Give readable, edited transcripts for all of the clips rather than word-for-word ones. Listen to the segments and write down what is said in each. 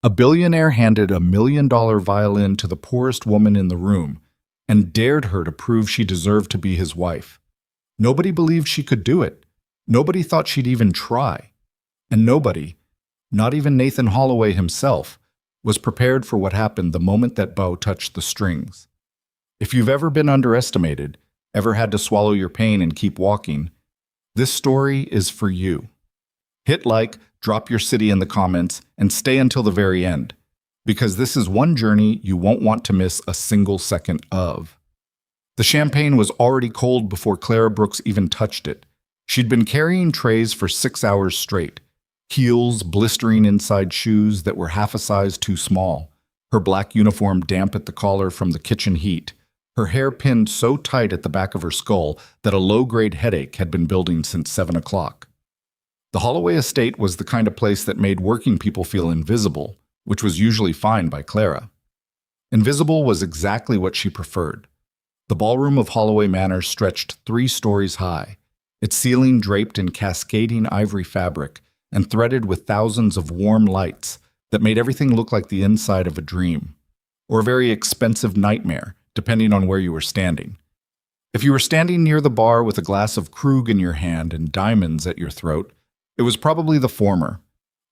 A billionaire handed $1 million violin to the poorest woman in the room and dared her to prove she deserved to be his wife. Nobody believed she could do it. Nobody thought she'd even try. And nobody, not even Nathan Holloway himself, was prepared for what happened the moment that bow touched the strings. If you've ever been underestimated, ever had to swallow your pain and keep walking, this story is for you. Hit like, drop your city in the comments, and stay until the very end, because this is one journey you won't want to miss a single second of. The champagne was already cold before Clara Brooks even touched it. She'd been carrying trays for 6 hours straight, heels blistering inside shoes that were half a size too small, her black uniform damp at the collar from the kitchen heat, her hair pinned so tight at the back of her skull that a low-grade headache had been building since 7 o'clock. The Holloway estate was the kind of place that made working people feel invisible, which was usually fine by Clara. Invisible was exactly what she preferred. The ballroom of Holloway Manor stretched 3 stories high, its ceiling draped in cascading ivory fabric and threaded with thousands of warm lights that made everything look like the inside of a dream, or a very expensive nightmare, depending on where you were standing. If you were standing near the bar with a glass of Krug in your hand and diamonds at your throat, it was probably the former.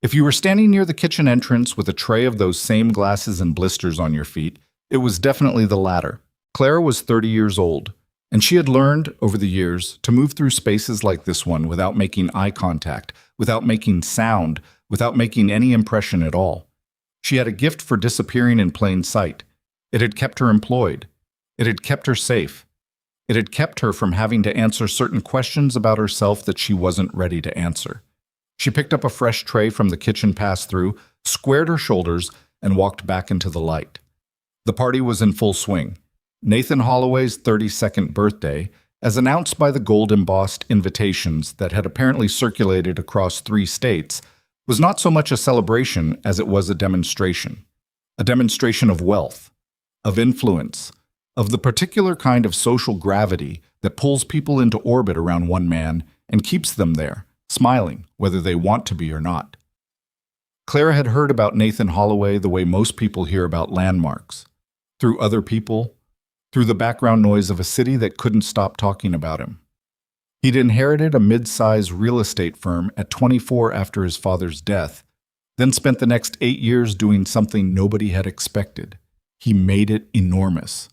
If you were standing near the kitchen entrance with a tray of those same glasses and blisters on your feet, it was definitely the latter. Clara was 30 years old, and she had learned, over the years, to move through spaces like this one without making eye contact, without making sound, without making any impression at all. She had a gift for disappearing in plain sight. It had kept her employed. It had kept her safe. It had kept her from having to answer certain questions about herself that she wasn't ready to answer. She picked up a fresh tray from the kitchen pass-through, squared her shoulders, and walked back into the light. The party was in full swing. Nathan Holloway's 32nd birthday, as announced by the gold-embossed invitations that had apparently circulated across 3 states, was not so much a celebration as it was a demonstration. A demonstration of wealth, of influence, of the particular kind of social gravity that pulls people into orbit around one man and keeps them there, smiling, whether they want to be or not. Clara had heard about Nathan Holloway the way most people hear about landmarks, through other people, through the background noise of a city that couldn't stop talking about him. He'd inherited a mid-size real estate firm at 24 after his father's death, then spent the next 8 years doing something nobody had expected. He made it enormous.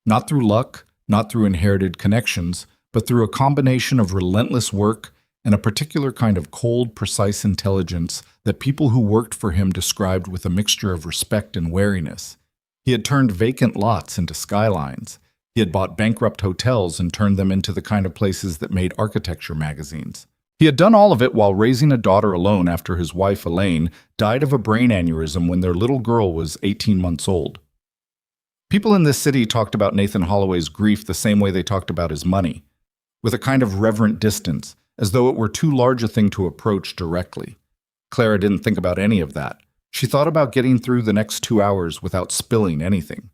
Not through luck, not through inherited connections, but through a combination of relentless work and a particular kind of cold, precise intelligence that people who worked for him described with a mixture of respect and wariness. He had turned vacant lots into skylines. He had bought bankrupt hotels and turned them into the kind of places that made architecture magazines. He had done all of it while raising a daughter alone after his wife, Elaine, died of a brain aneurysm when their little girl was 18 months old. People in this city talked about Nathan Holloway's grief the same way they talked about his money, with a kind of reverent distance, as though it were too large a thing to approach directly. Clara didn't think about any of that. She thought about getting through the next 2 hours without spilling anything.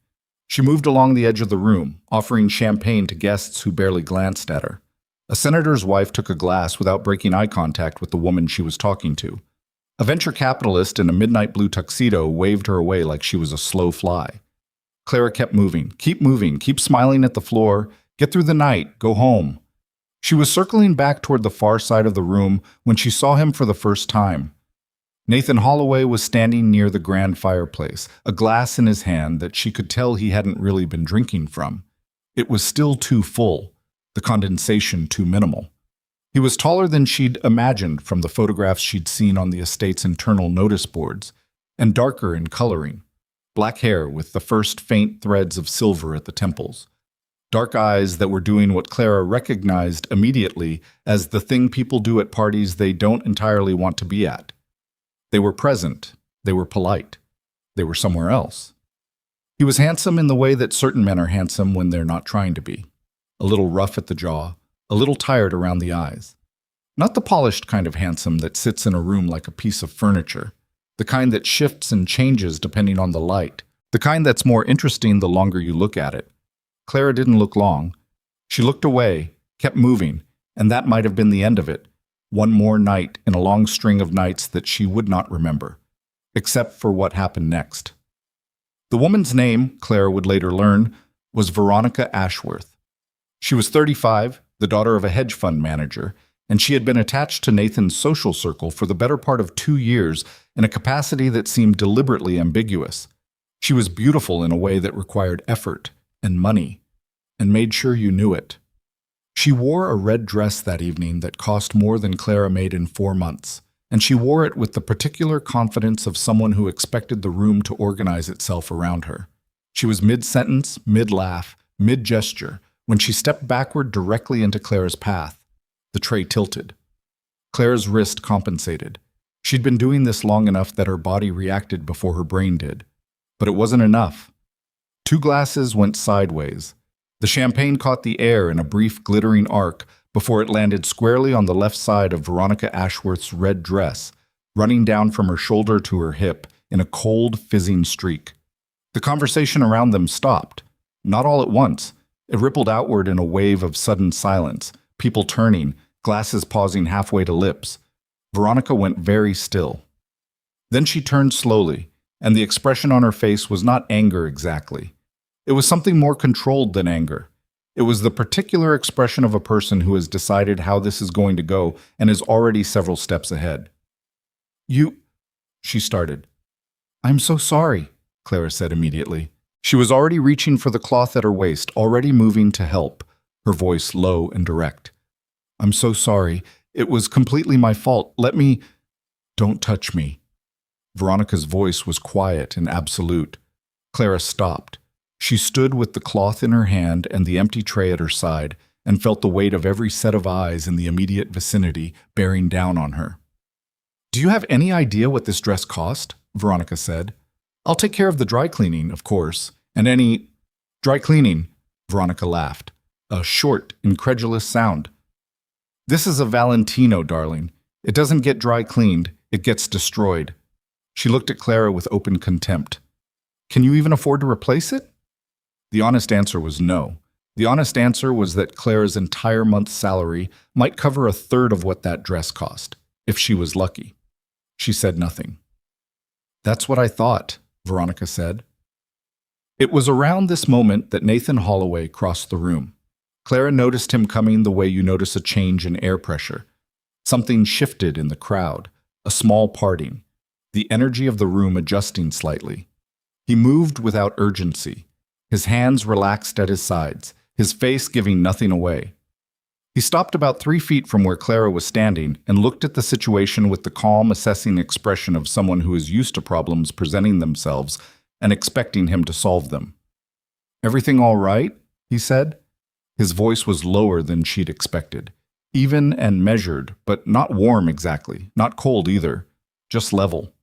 She moved along the edge of the room, offering champagne to guests who barely glanced at her. A senator's wife took a glass without breaking eye contact with the woman she was talking to. A venture capitalist in a midnight blue tuxedo waved her away like she was a slow fly. Clara kept moving, keep smiling at the floor, get through the night, go home. She was circling back toward the far side of the room when she saw him for the first time. Nathan Holloway was standing near the grand fireplace, a glass in his hand that she could tell he hadn't really been drinking from. It was still too full, the condensation too minimal. He was taller than she'd imagined from the photographs she'd seen on the estate's internal notice boards, and darker in coloring, black hair with the first faint threads of silver at the temples. Dark eyes that were doing what Clara recognized immediately as the thing people do at parties they don't entirely want to be at. They were present, they were polite, they were somewhere else. He was handsome in the way that certain men are handsome when they're not trying to be. A little rough at the jaw, a little tired around the eyes. Not the polished kind of handsome that sits in a room like a piece of furniture, the kind that shifts and changes depending on the light, the kind that's more interesting the longer you look at it. Clara didn't look long. She looked away, kept moving, and that might have been the end of it. One more night in a long string of nights that she would not remember. except for what happened next. The woman's name, Clara would later learn, was Veronica Ashworth. She was 35, the daughter of a hedge fund manager, and she had been attached to Nathan's social circle for the better part of 2 years in a capacity that seemed deliberately ambiguous. She was beautiful in a way that required effort and money, and made sure you knew it. She wore a red dress that evening that cost more than Clara made in 4 months, and she wore it with the particular confidence of someone who expected the room to organize itself around her. She was mid-sentence, mid-laugh, mid-gesture, when she stepped backward directly into Clara's path. The tray tilted. Clara's wrist compensated. She'd been doing this long enough that her body reacted before her brain did. But it wasn't enough. 2 glasses went sideways. The champagne caught the air in a brief glittering arc before it landed squarely on the left side of Veronica Ashworth's red dress, running down from her shoulder to her hip in a cold, fizzing streak. The conversation around them stopped. Not all at once. It rippled outward in a wave of sudden silence, people turning, glasses pausing halfway to lips. Veronica went very still. Then she turned slowly, and the expression on her face was not anger exactly. It was something more controlled than anger. It was the particular expression of a person who has decided how this is going to go and is already several steps ahead. She started. "I'm so sorry," Clara said immediately. She was already reaching for the cloth at her waist, already moving to help, her voice low and direct. "I'm so sorry. It was completely my fault. Let me—" "Don't touch me." Veronica's voice was quiet and absolute. Clara stopped. She stood with the cloth in her hand and the empty tray at her side, and felt the weight of every set of eyes in the immediate vicinity bearing down on her. "Do you have any idea what this dress cost?" Veronica said. "I'll take care of the dry cleaning, of course, and any—" "Dry cleaning," Veronica laughed, a short, incredulous sound. "This is a Valentino, darling. It doesn't get dry cleaned, it gets destroyed." She looked at Clara with open contempt. "Can you even afford to replace it?" The honest answer was no. The honest answer was that Clara's entire month's salary might cover a third of what that dress cost, if she was lucky. She said nothing. "That's what I thought," Veronica said. It was around this moment that Nathan Holloway crossed the room. Clara noticed him coming the way you notice a change in air pressure. Something shifted in the crowd, a small parting, the energy of the room adjusting slightly. He moved without urgency, his hands relaxed at his sides, his face giving nothing away. He stopped about 3 feet from where Clara was standing and looked at the situation with the calm, assessing expression of someone who is used to problems presenting themselves and expecting him to solve them. "Everything all right?" he said. His voice was lower than she'd expected, even and measured, but not warm exactly, not cold either, just level.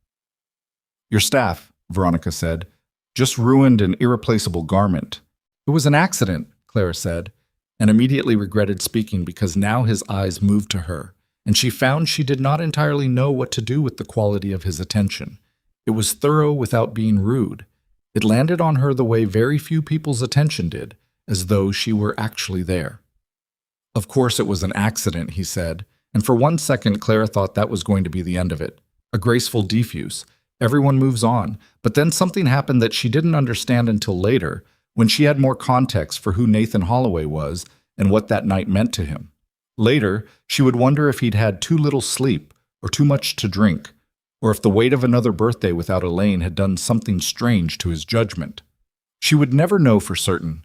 "Your staff," Veronica said, "just ruined an irreplaceable garment." "It was an accident," Clara said, and immediately regretted speaking because now his eyes moved to her, and she found she did not entirely know what to do with the quality of his attention. It was thorough without being rude. It landed on her the way very few people's attention did, as though she were actually there. "Of course it was an accident," he said, and for 1 second Clara thought that was going to be the end of it. A graceful defuse. Everyone moves on, but then something happened that she didn't understand until later, when she had more context for who Nathan Holloway was and what that night meant to him. Later, she would wonder if he'd had too little sleep or too much to drink, or if the weight of another birthday without Elaine had done something strange to his judgment. She would never know for certain.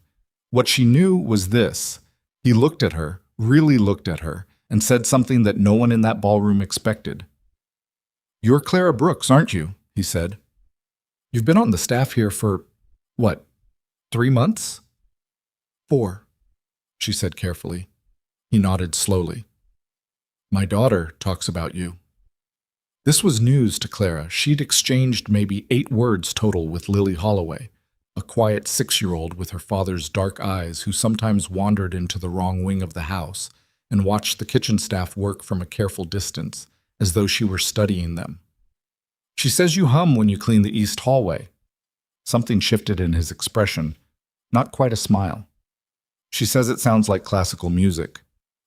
What she knew was this. He looked at her, really looked at her, and said something that no one in that ballroom expected. "You're Clara Brooks, aren't you?" he said. "You've been on the staff here for, 3 months?" "4, she said carefully. He nodded slowly. "My daughter talks about you." This was news to Clara. She'd exchanged maybe 8 words total with Lily Holloway, a quiet 6-year-old with her father's dark eyes who sometimes wandered into the wrong wing of the house and watched the kitchen staff work from a careful distance, as though she were studying them. "She says you hum when you clean the east hallway." Something shifted in his expression, not quite a smile. "She says it sounds like classical music."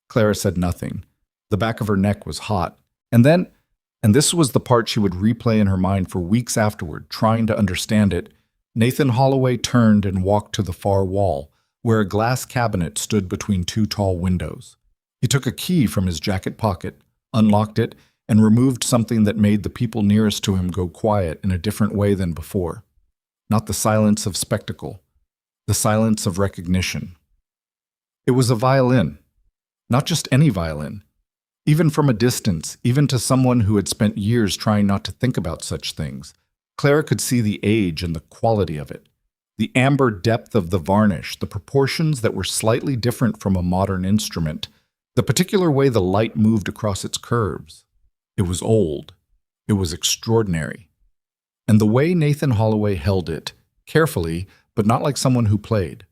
Clara said nothing. The back of her neck was hot. And then, And this was the part she would replay in her mind for weeks afterward, trying to understand it. Nathan Holloway turned and walked to the far wall, where a glass cabinet stood between two tall windows. He took a key from his jacket pocket, unlocked it, and removed something that made the people nearest to him go quiet in a different way than before. Not the silence of spectacle, the silence of recognition. It was a violin. Not just any violin. Even from a distance, even to someone who had spent years trying not to think about such things, Clara could see the age and the quality of it. The amber depth of the varnish, the proportions that were slightly different from a modern instrument, the particular way the light moved across its curves. It was old. It was extraordinary. And the way Nathan Holloway held it, carefully, but not like someone who played.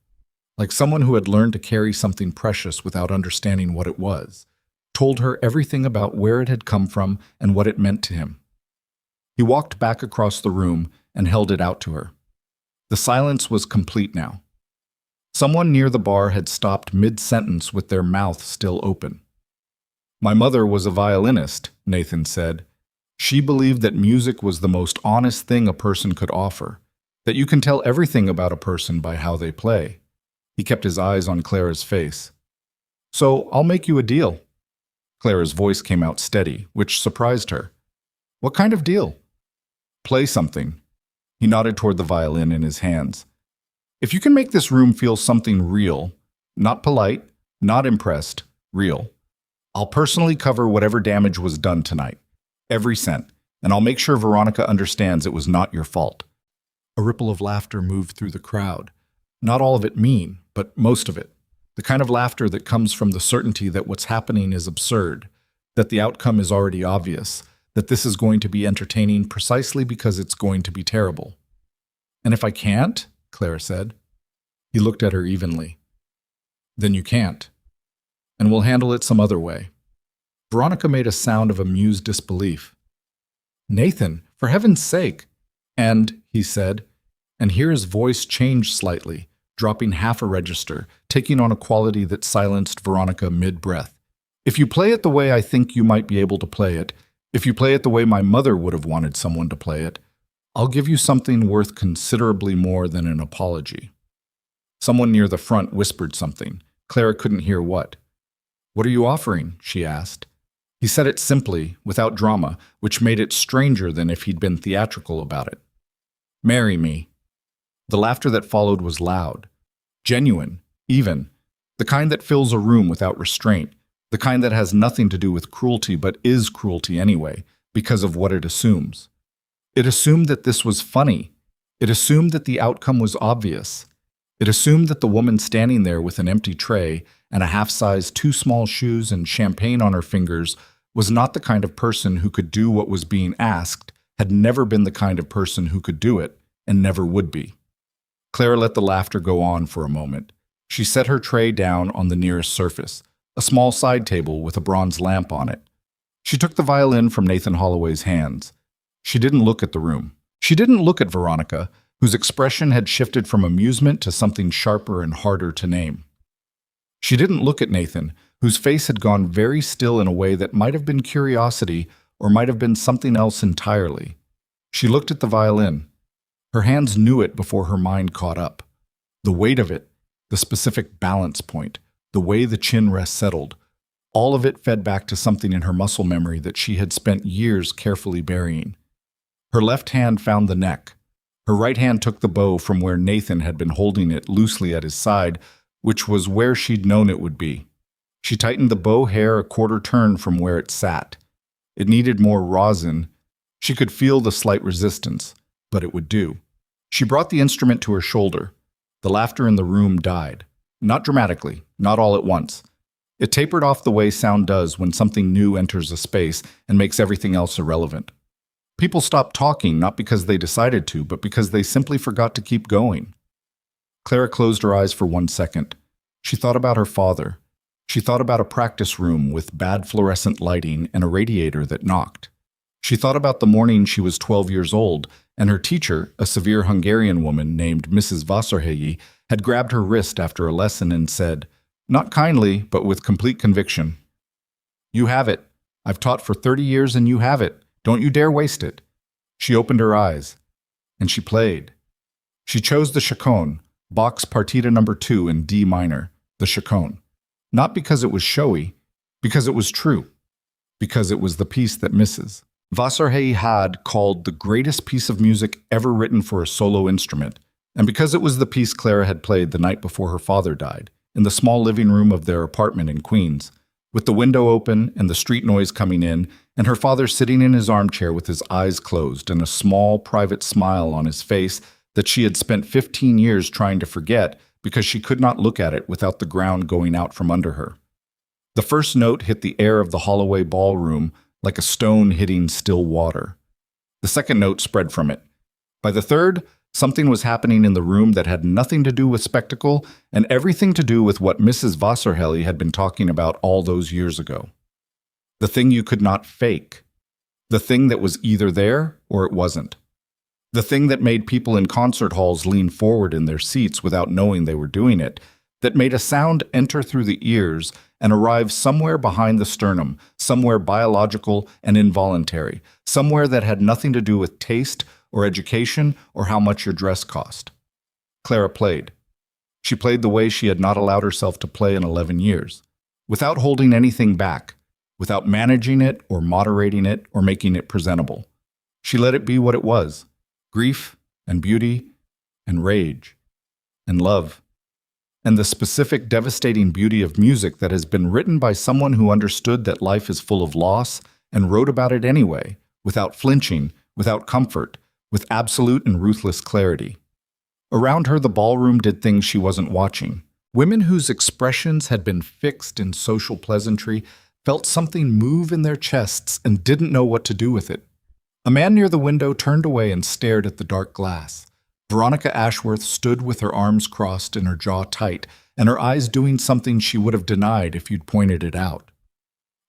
Like someone who had learned to carry something precious without understanding what it was, told her everything about where it had come from and what it meant to him. He walked back across the room and held it out to her. The silence was complete now. Someone near the bar had stopped mid-sentence with their mouth still open. "My mother was a violinist," Nathan said. "She believed that music was the most honest thing a person could offer, that you can tell everything about a person by how they play." He kept his eyes on Clara's face. "So I'll make you a deal." Clara's voice came out steady, which surprised her. "What kind of deal?" "Play something." He nodded toward the violin in his hands. "If you can make this room feel something real, not polite, not impressed, real, I'll personally cover whatever damage was done tonight, every cent, and I'll make sure Veronica understands it was not your fault." A ripple of laughter moved through the crowd. Not all of it mean, but most of it. The kind of laughter that comes from the certainty that what's happening is absurd, that the outcome is already obvious, that this is going to be entertaining precisely because it's going to be terrible. "And if I can't?" Clara said. He looked at her evenly. "Then you can't. And we'll handle it some other way." Veronica made a sound of amused disbelief. "Nathan, for heaven's sake!" "And," he said, and here his voice changed slightly, dropping half a register, taking on a quality that silenced Veronica mid-breath. "If you play it the way I think you might be able to play it, if you play it the way my mother would have wanted someone to play it, I'll give you something worth considerably more than an apology." Someone near the front whispered something. Clara couldn't hear what. "What are you offering?" she asked. He said it simply, without drama, which made it stranger than if he'd been theatrical about it. "Marry me." The laughter that followed was loud, genuine, even, the kind that fills a room without restraint, the kind that has nothing to do with cruelty but is cruelty anyway, because of what it assumes. It assumed that this was funny. It assumed that the outcome was obvious. It assumed that the woman standing there with an empty tray and a half-size too small shoes and champagne on her fingers was not the kind of person who could do what was being asked, had never been the kind of person who could do it, and never would be. Clara let the laughter go on for a moment. She set her tray down on the nearest surface, a small side table with a bronze lamp on it. She took the violin from Nathan Holloway's hands. She didn't look at the room. She didn't look at Veronica, whose expression had shifted from amusement to something sharper and harder to name. She didn't look at Nathan, whose face had gone very still in a way that might have been curiosity or might have been something else entirely. She looked at the violin. Her hands knew it before her mind caught up. The weight of it, the specific balance point, the way the chin rest settled, all of it fed back to something in her muscle memory that she had spent years carefully burying. Her left hand found the neck. Her right hand took the bow from where Nathan had been holding it loosely at his side, which was where she'd known it would be. She tightened the bow hair a quarter turn from where it sat. It needed more rosin. She could feel the slight resistance, but it would do. She brought the instrument to her shoulder. The laughter in the room died. Not dramatically, not all at once. It tapered off the way sound does when something new enters a space and makes everything else irrelevant. People stopped talking not because they decided to, but because they simply forgot to keep going. Clara closed her eyes for 1 second. She thought about her father. She thought about a practice room with bad fluorescent lighting and a radiator that knocked. She thought about the morning she was 12 years old, and her teacher, a severe Hungarian woman named Mrs. Vasarhelyi, had grabbed her wrist after a lesson and said, not kindly, but with complete conviction, "You have it. I've taught for 30 years and you have it. Don't you dare waste it. She opened her eyes, and she played. She chose the chaconne, Bach's Partita No. 2 in D minor, the chaconne. Not because it was showy, because it was true, because it was the piece that misses. Wasserhey had called the greatest piece of music ever written for a solo instrument, and because it was the piece Clara had played the night before her father died, in the small living room of their apartment in Queens, with the window open and the street noise coming in, and her father sitting in his armchair with his eyes closed and a small private smile on his face that she had spent 15 years trying to forget because she could not look at it without the ground going out from under her. The first note hit the air of the Holloway ballroom like a stone hitting still water. The second note spread from it. By the third, something was happening in the room that had nothing to do with spectacle and everything to do with what Mrs. Wasserhey had been talking about all those years ago. The thing you could not fake. The thing that was either there or it wasn't. The thing that made people in concert halls lean forward in their seats without knowing they were doing it, that made a sound enter through the ears and arrive somewhere behind the sternum, somewhere biological and involuntary, somewhere that had nothing to do with taste or education or how much your dress cost. Clara played. She played the way she had not allowed herself to play in 11 years, without holding anything back, without managing it or moderating it or making it presentable. She let it be what it was, grief and beauty and rage and love, and the specific devastating beauty of music that has been written by someone who understood that life is full of loss and wrote about it anyway, without flinching, without comfort, with absolute and ruthless clarity. Around her, the ballroom did things she wasn't watching. Women whose expressions had been fixed in social pleasantry felt something move in their chests and didn't know what to do with it. A man near the window turned away and stared at the dark glass. Veronica Ashworth stood with her arms crossed and her jaw tight, and her eyes doing something she would have denied if you'd pointed it out.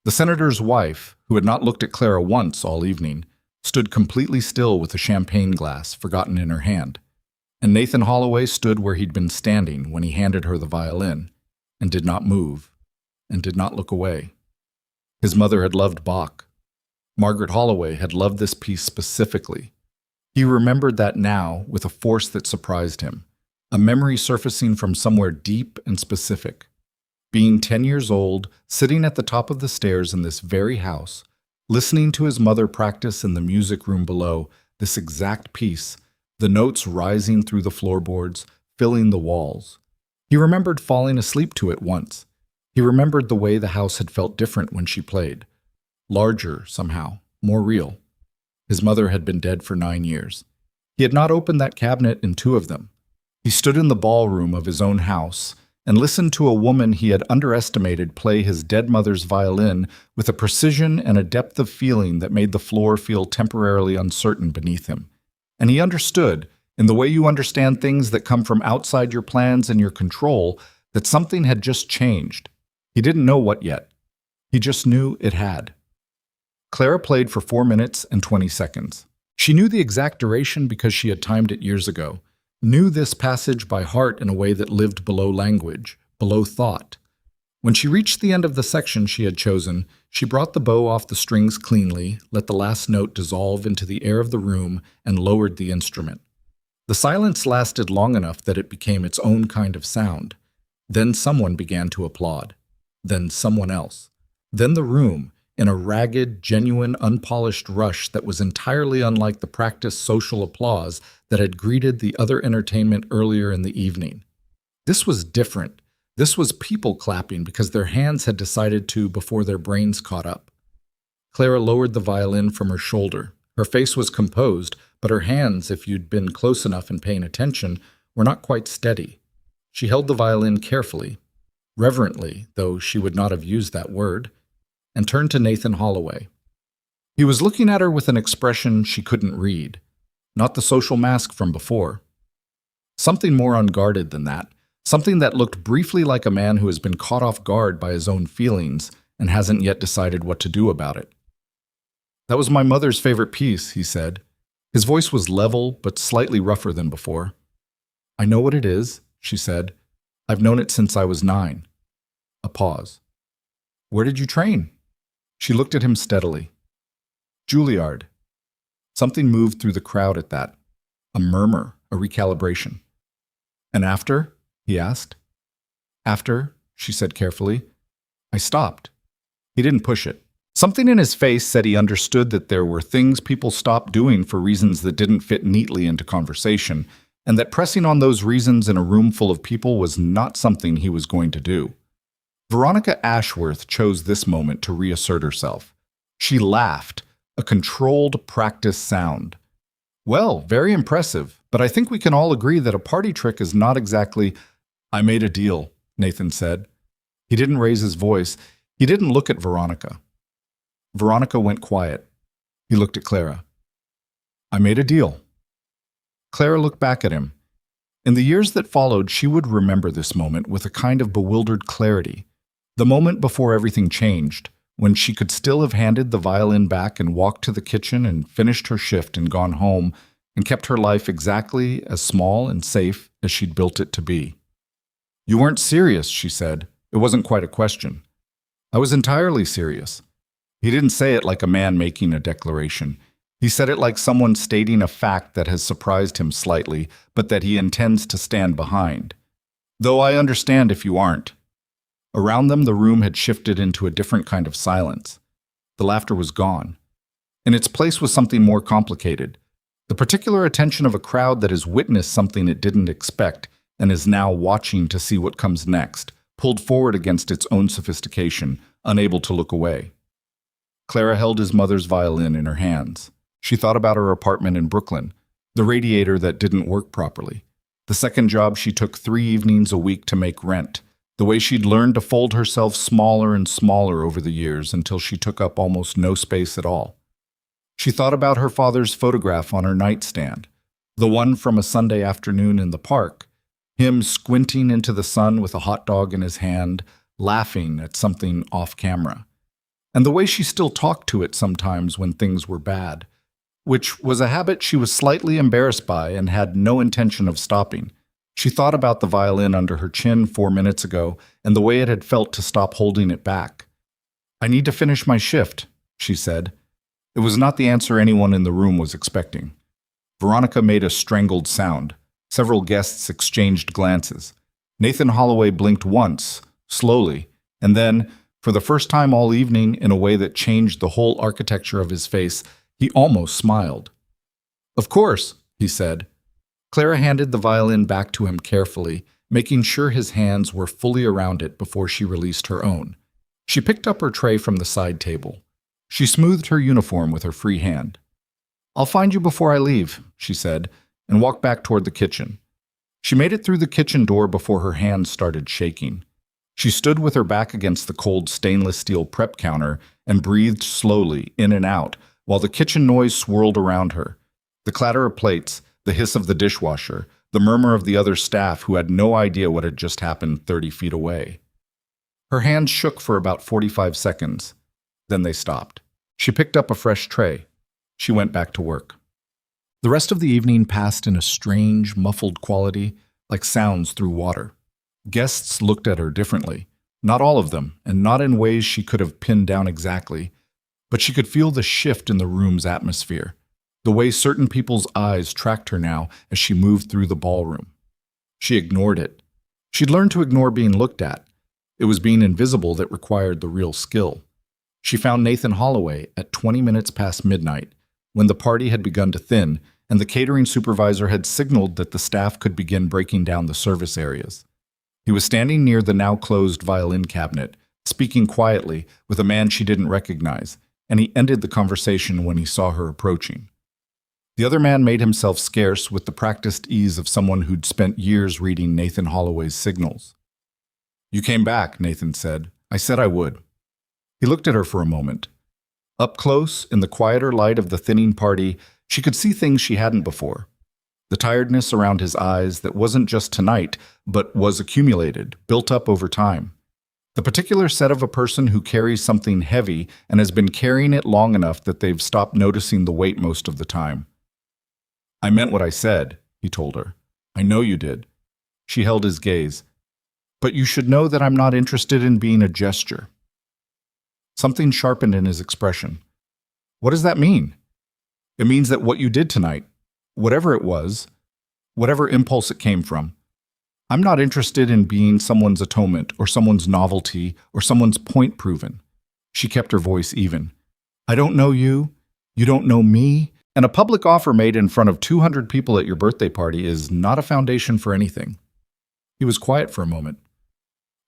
The senator's wife, who had not looked at Clara once all evening, stood completely still with a champagne glass forgotten in her hand, and Nathan Holloway stood where he'd been standing when he handed her the violin, and did not move, and did not look away. His mother had loved Bach. Margaret Holloway had loved this piece specifically. He remembered that now with a force that surprised him, a memory surfacing from somewhere deep and specific. Being 10 years old, sitting at the top of the stairs in this very house, listening to his mother practice in the music room below, this exact piece, the notes rising through the floorboards, filling the walls. He remembered falling asleep to it once. He remembered the way the house had felt different when she played. Larger, somehow, more real. His mother had been dead for 9 years. He had not opened that cabinet in 2 of them. He stood in the ballroom of his own house and listened to a woman he had underestimated play his dead mother's violin with a precision and a depth of feeling that made the floor feel temporarily uncertain beneath him. And he understood, in the way you understand things that come from outside your plans and your control, that something had just changed. He didn't know what yet. He just knew it had. Clara played for 4 minutes and 20 seconds. She knew the exact duration because she had timed it years ago, knew this passage by heart in a way that lived below language, below thought. When she reached the end of the section she had chosen, she brought the bow off the strings cleanly, let the last note dissolve into the air of the room, and lowered the instrument. The silence lasted long enough that it became its own kind of sound. Then someone began to applaud. Then someone else. Then the room, in a ragged, genuine, unpolished rush that was entirely unlike the practiced social applause that had greeted the other entertainment earlier in the evening. This was different. This was people clapping because their hands had decided to before their brains caught up. Clara lowered the violin from her shoulder. Her face was composed, but her hands, if you'd been close enough and paying attention, were not quite steady. She held the violin carefully, reverently, though she would not have used that word, and turned to Nathan Holloway. He was looking at her with an expression she couldn't read, not the social mask from before. Something more unguarded than that, something that looked briefly like a man who has been caught off guard by his own feelings and hasn't yet decided what to do about it. "That was my mother's favorite piece," he said. His voice was level but slightly rougher than before. "I know what it is," she said. "I've known it since I was 9. A pause. "Where did you train?" She looked at him steadily. Juilliard. Something moved through the crowd at that. A murmur, a recalibration. And after? He asked. After, she said carefully, I stopped. He didn't push it. Something in his face said he understood that there were things people stopped doing for reasons that didn't fit neatly into conversation, and that pressing on those reasons in a room full of people was not something he was going to do. Veronica Ashworth chose this moment to reassert herself. She laughed, a controlled, practiced sound. Well, very impressive, but I think we can all agree that a party trick is not exactly— I made a deal, Nathan said. He didn't raise his voice. He didn't look at Veronica. Veronica went quiet. He looked at Clara. I made a deal. Clara looked back at him. In the years that followed, she would remember this moment with a kind of bewildered clarity. The moment before everything changed, when she could still have handed the violin back and walked to the kitchen and finished her shift and gone home and kept her life exactly as small and safe as she'd built it to be. You weren't serious, she said. It wasn't quite a question. I was entirely serious. He didn't say it like a man making a declaration. He said it like someone stating a fact that has surprised him slightly, but that he intends to stand behind. Though I understand if you aren't. Around them, the room had shifted into a different kind of silence. The laughter was gone. In its place was something more complicated. The particular attention of a crowd that has witnessed something it didn't expect and is now watching to see what comes next, pulled forward against its own sophistication, unable to look away. Clara held his mother's violin in her hands. She thought about her apartment in Brooklyn, the radiator that didn't work properly, the second job she took 3 evenings a week to make rent, the way she'd learned to fold herself smaller and smaller over the years until she took up almost no space at all. She thought about her father's photograph on her nightstand, the one from a Sunday afternoon in the park, him squinting into the sun with a hot dog in his hand, laughing at something off camera. And the way she still talked to it sometimes when things were bad, which was a habit she was slightly embarrassed by and had no intention of stopping. She thought about the violin under her chin 4 minutes ago and the way it had felt to stop holding it back. I need to finish my shift, she said. It was not the answer anyone in the room was expecting. Veronica made a strangled sound. Several guests exchanged glances. Nathan Holloway blinked once, slowly, and then, for the first time all evening, in a way that changed the whole architecture of his face, he almost smiled. Of course, he said. Clara handed the violin back to him carefully, making sure his hands were fully around it before she released her own. She picked up her tray from the side table. She smoothed her uniform with her free hand. I'll find you before I leave, she said, and walked back toward the kitchen. She made it through the kitchen door before her hands started shaking. She stood with her back against the cold stainless steel prep counter and breathed slowly in and out while the kitchen noise swirled around her. The clatter of plates, the hiss of the dishwasher, the murmur of the other staff who had no idea what had just happened 30 feet away. Her hands shook for about 45 seconds. Then they stopped. She picked up a fresh tray. She went back to work. The rest of the evening passed in a strange, muffled quality, like sounds through water. Guests looked at her differently. Not all of them, and not in ways she could have pinned down exactly, but she could feel the shift in the room's atmosphere, the way certain people's eyes tracked her now as she moved through the ballroom. She ignored it. She'd learned to ignore being looked at. It was being invisible that required the real skill. She found Nathan Holloway at 20 minutes past midnight, when the party had begun to thin, and the catering supervisor had signaled that the staff could begin breaking down the service areas. He was standing near the now-closed violin cabinet, speaking quietly with a man she didn't recognize, and he ended the conversation when he saw her approaching. The other man made himself scarce with the practiced ease of someone who'd spent years reading Nathan Holloway's signals. You came back, Nathan said. I said I would. He looked at her for a moment. Up close, in the quieter light of the thinning party, she could see things she hadn't before. The tiredness around his eyes that wasn't just tonight, but was accumulated, built up over time. The particular set of a person who carries something heavy and has been carrying it long enough that they've stopped noticing the weight most of the time. I meant what I said, he told her. I know you did. She held his gaze. But you should know that I'm not interested in being a gesture. Something sharpened in his expression. What does that mean? It means that what you did tonight, whatever it was, whatever impulse it came from, I'm not interested in being someone's atonement or someone's novelty or someone's point proven. She kept her voice even. I don't know you, you don't know me, and a public offer made in front of 200 people at your birthday party is not a foundation for anything. He was quiet for a moment.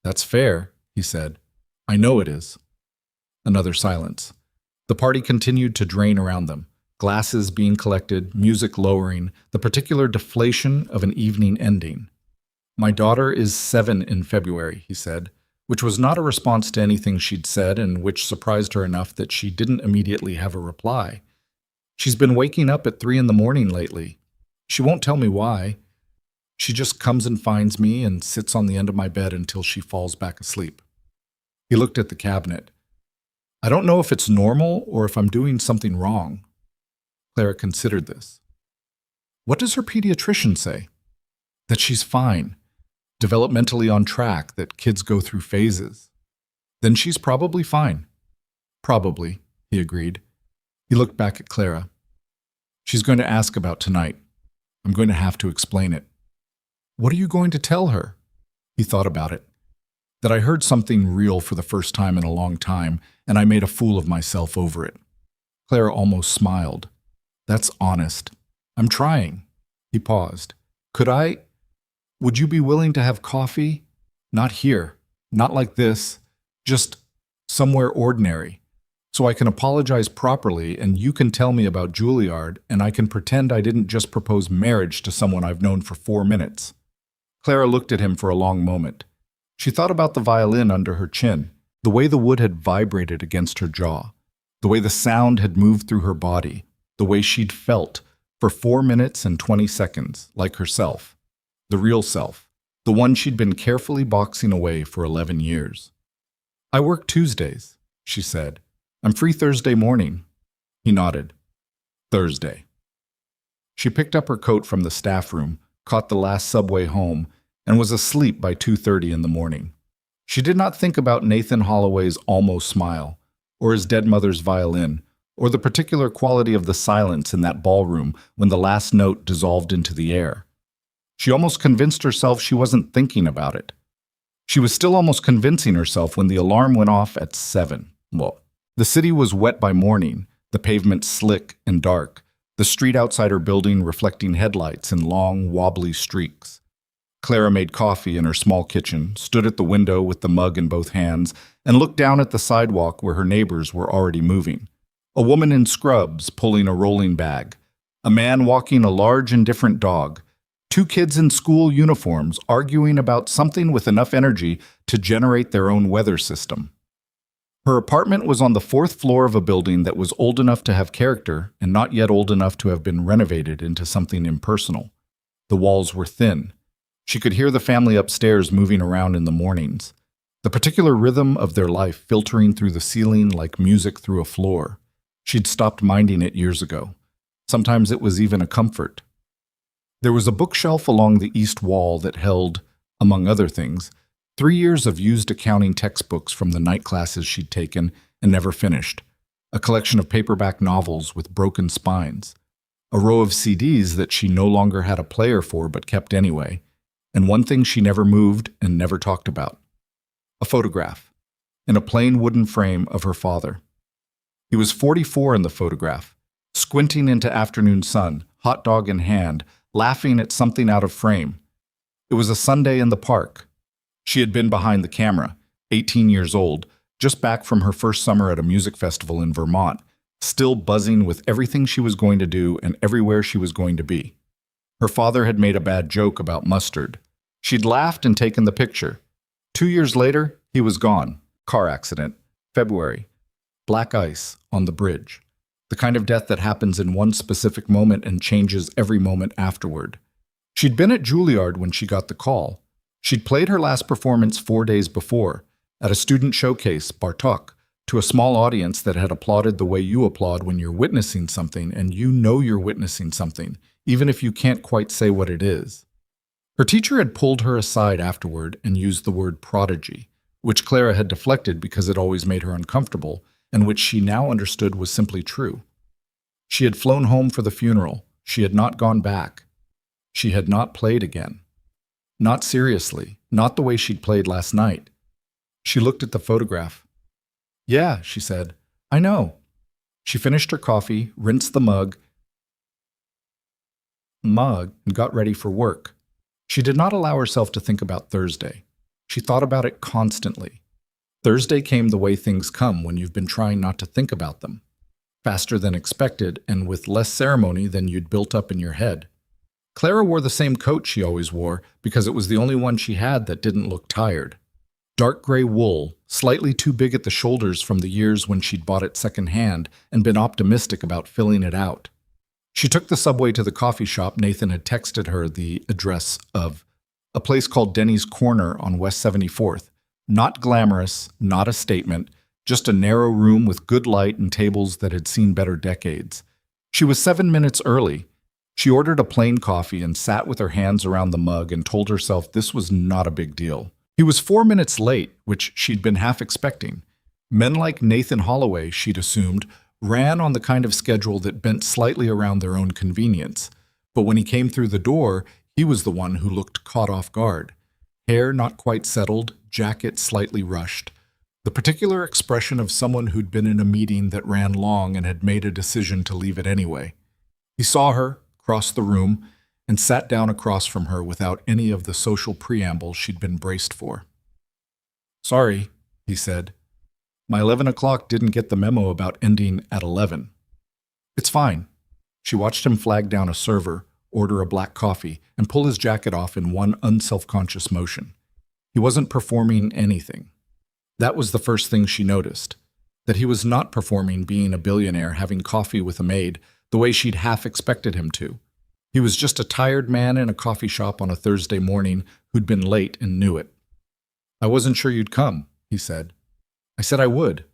That's fair, he said. I know it is. Another silence. The party continued to drain around them, glasses being collected, music lowering, the particular deflation of an evening ending. My daughter is 7 in February, he said, which was not a response to anything she'd said and which surprised her enough that she didn't immediately have a reply. She's been waking up at 3 in the morning lately. She won't tell me why. She just comes and finds me and sits on the end of my bed until she falls back asleep. He looked at the cabinet. I don't know if it's normal or if I'm doing something wrong. Clara considered this. What does her pediatrician say? That she's fine, developmentally on track, that kids go through phases. Then she's probably fine. Probably, he agreed. He looked back at Clara. She's going to ask about tonight. I'm going to have to explain it. What are you going to tell her? He thought about it. That I heard something real for the first time in a long time, and I made a fool of myself over it. Clara almost smiled. That's honest. I'm trying. He paused. Would you be willing to have coffee? Not here. Not like this. Just somewhere ordinary. So I can apologize properly and you can tell me about Juilliard and I can pretend I didn't just propose marriage to someone I've known for 4 minutes. Clara looked at him for a long moment. She thought about the violin under her chin, the way the wood had vibrated against her jaw, the way the sound had moved through her body, the way she'd felt for 4 minutes and 20 seconds, like herself, the real self, the one she'd been carefully boxing away for 11 years. I work Tuesdays, she said. I'm free Thursday morning. He nodded. Thursday. She picked up her coat from the staff room, caught the last subway home, and was asleep by 2:30 in the morning. She did not think about Nathan Holloway's almost smile, or his dead mother's violin, or the particular quality of the silence in that ballroom when the last note dissolved into the air. She almost convinced herself she wasn't thinking about it. She was still almost convincing herself when the alarm went off at 7. Well, the city was wet by morning, the pavement slick and dark, the street outside her building reflecting headlights in long, wobbly streaks. Clara made coffee in her small kitchen, stood at the window with the mug in both hands, and looked down at the sidewalk where her neighbors were already moving. A woman in scrubs pulling a rolling bag, a man walking a large indifferent dog, 2 kids in school uniforms arguing about something with enough energy to generate their own weather system. Her apartment was on the 4th floor of a building that was old enough to have character and not yet old enough to have been renovated into something impersonal. The walls were thin. She could hear the family upstairs moving around in the mornings, the particular rhythm of their life filtering through the ceiling like music through a floor. She'd stopped minding it years ago. Sometimes it was even a comfort. There was a bookshelf along the east wall that held, among other things, 3 years of used accounting textbooks from the night classes she'd taken and never finished, a collection of paperback novels with broken spines, a row of CDs that she no longer had a player for but kept anyway, and one thing she never moved and never talked about, a photograph, in a plain wooden frame of her father. He was 44 in the photograph, squinting into afternoon sun, hot dog in hand, laughing at something out of frame. It was a Sunday in the park. She had been behind the camera, 18 years old, just back from her first summer at a music festival in Vermont, still buzzing with everything she was going to do and everywhere she was going to be. Her father had made a bad joke about mustard. She'd laughed and taken the picture. 2 years later, he was gone. Car accident. February. Black ice on the bridge. The kind of death that happens in one specific moment and changes every moment afterward. She'd been at Juilliard when she got the call. She'd played her last performance 4 days before, at a student showcase, Bartok, to a small audience that had applauded the way you applaud when you're witnessing something and you know you're witnessing something, even if you can't quite say what it is. Her teacher had pulled her aside afterward and used the word prodigy, which Clara had deflected because it always made her uncomfortable, and which she now understood was simply true. She had flown home for the funeral. She had not gone back. She had not played again. Not seriously, not the way she'd played last night. She looked at the photograph. "Yeah," she said, "I know." She finished her coffee, rinsed the mug, and got ready for work. She did not allow herself to think about Thursday. She thought about it constantly. Thursday came the way things come when you've been trying not to think about them. Faster than expected and with less ceremony than you'd built up in your head. Clara wore the same coat she always wore because it was the only one she had that didn't look tired. Dark gray wool, slightly too big at the shoulders from the years when she'd bought it secondhand and been optimistic about filling it out. She took the subway to the coffee shop Nathan had texted her the address of, a place called Denny's Corner on West 74th. Not glamorous, not a statement, just a narrow room with good light and tables that had seen better decades. She was 7 minutes early. She ordered a plain coffee and sat with her hands around the mug and told herself this was not a big deal. He was 4 minutes late, which she'd been half expecting. Men like Nathan Holloway, she'd assumed, ran on the kind of schedule that bent slightly around their own convenience. But when he came through the door, he was the one who looked caught off guard. Hair not quite settled, jacket slightly rushed. The particular expression of someone who'd been in a meeting that ran long and had made a decision to leave it anyway. He saw her, crossed the room, and sat down across from her without any of the social preamble she'd been braced for. "Sorry," he said. "My 11 o'clock didn't get the memo about ending at 11. "It's fine." She watched him flag down a server, order a black coffee, and pull his jacket off in one unselfconscious motion. He wasn't performing anything. That was the first thing she noticed, that he was not performing being a billionaire having coffee with a maid the way she'd half expected him to. He was just a tired man in a coffee shop on a Thursday morning who'd been late and knew it. "I wasn't sure you'd come," he said. "I said I would."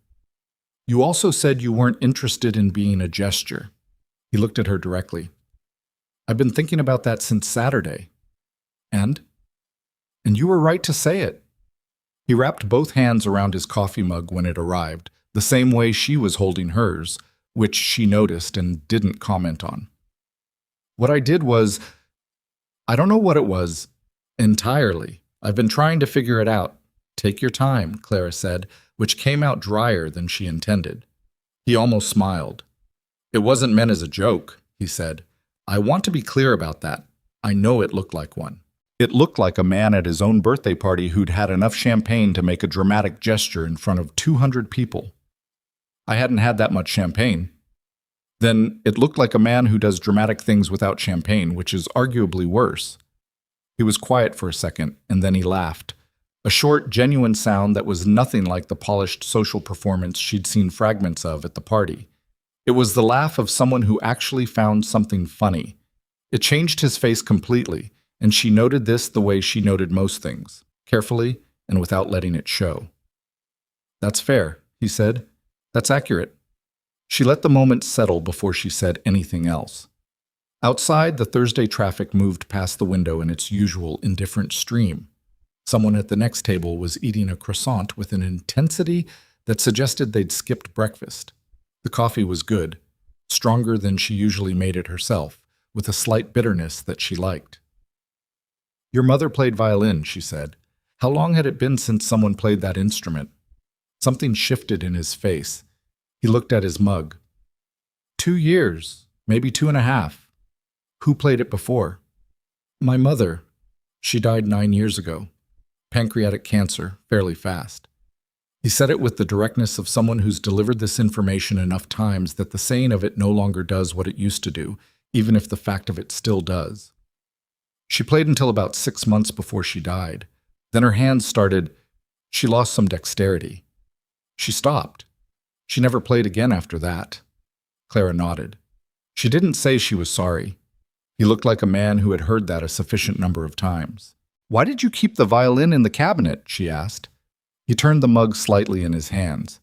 "You also said you weren't interested in being a gesture." He looked at her directly. "I've been thinking about that since Saturday." And you were right to say it." He wrapped both hands around his coffee mug when it arrived, the same way she was holding hers, which she noticed and didn't comment on. "What I did was, I don't know what it was, entirely. I've been trying to figure it out." "Take your time," Clara said, which came out drier than she intended. He almost smiled. "It wasn't meant as a joke," he said. "I want to be clear about that. I know it looked like one. It looked like a man at his own birthday party who'd had enough champagne to make a dramatic gesture in front of 200 people. I hadn't had that much champagne. Then it looked like a man who does dramatic things without champagne, which is arguably worse." He was quiet for a second, and then he laughed. A short, genuine sound that was nothing like the polished social performance she'd seen fragments of at the party. It was the laugh of someone who actually found something funny. It changed his face completely, and she noted this the way she noted most things, carefully and without letting it show. "That's fair," he said. "That's accurate." She let the moment settle before she said anything else. Outside, the Thursday traffic moved past the window in its usual indifferent stream. Someone at the next table was eating a croissant with an intensity that suggested they'd skipped breakfast. The coffee was good, stronger than she usually made it herself, with a slight bitterness that she liked. "Your mother played violin," she said. How long had it been since someone played that instrument? Something shifted in his face. He looked at his mug. 2 years, maybe 2.5. Who played it before? "My mother. She died 9 years ago. Pancreatic cancer, fairly fast." He said it with the directness of someone who's delivered this information enough times that the saying of it no longer does what it used to do, even if the fact of it still does. "She played until about 6 months before she died. Then her hands started. She lost some dexterity. She stopped. She never played again after that." Clara nodded. She didn't say she was sorry. He looked like a man who had heard that a sufficient number of times. "Why did you keep the violin in the cabinet?" she asked. He turned the mug slightly in his hands.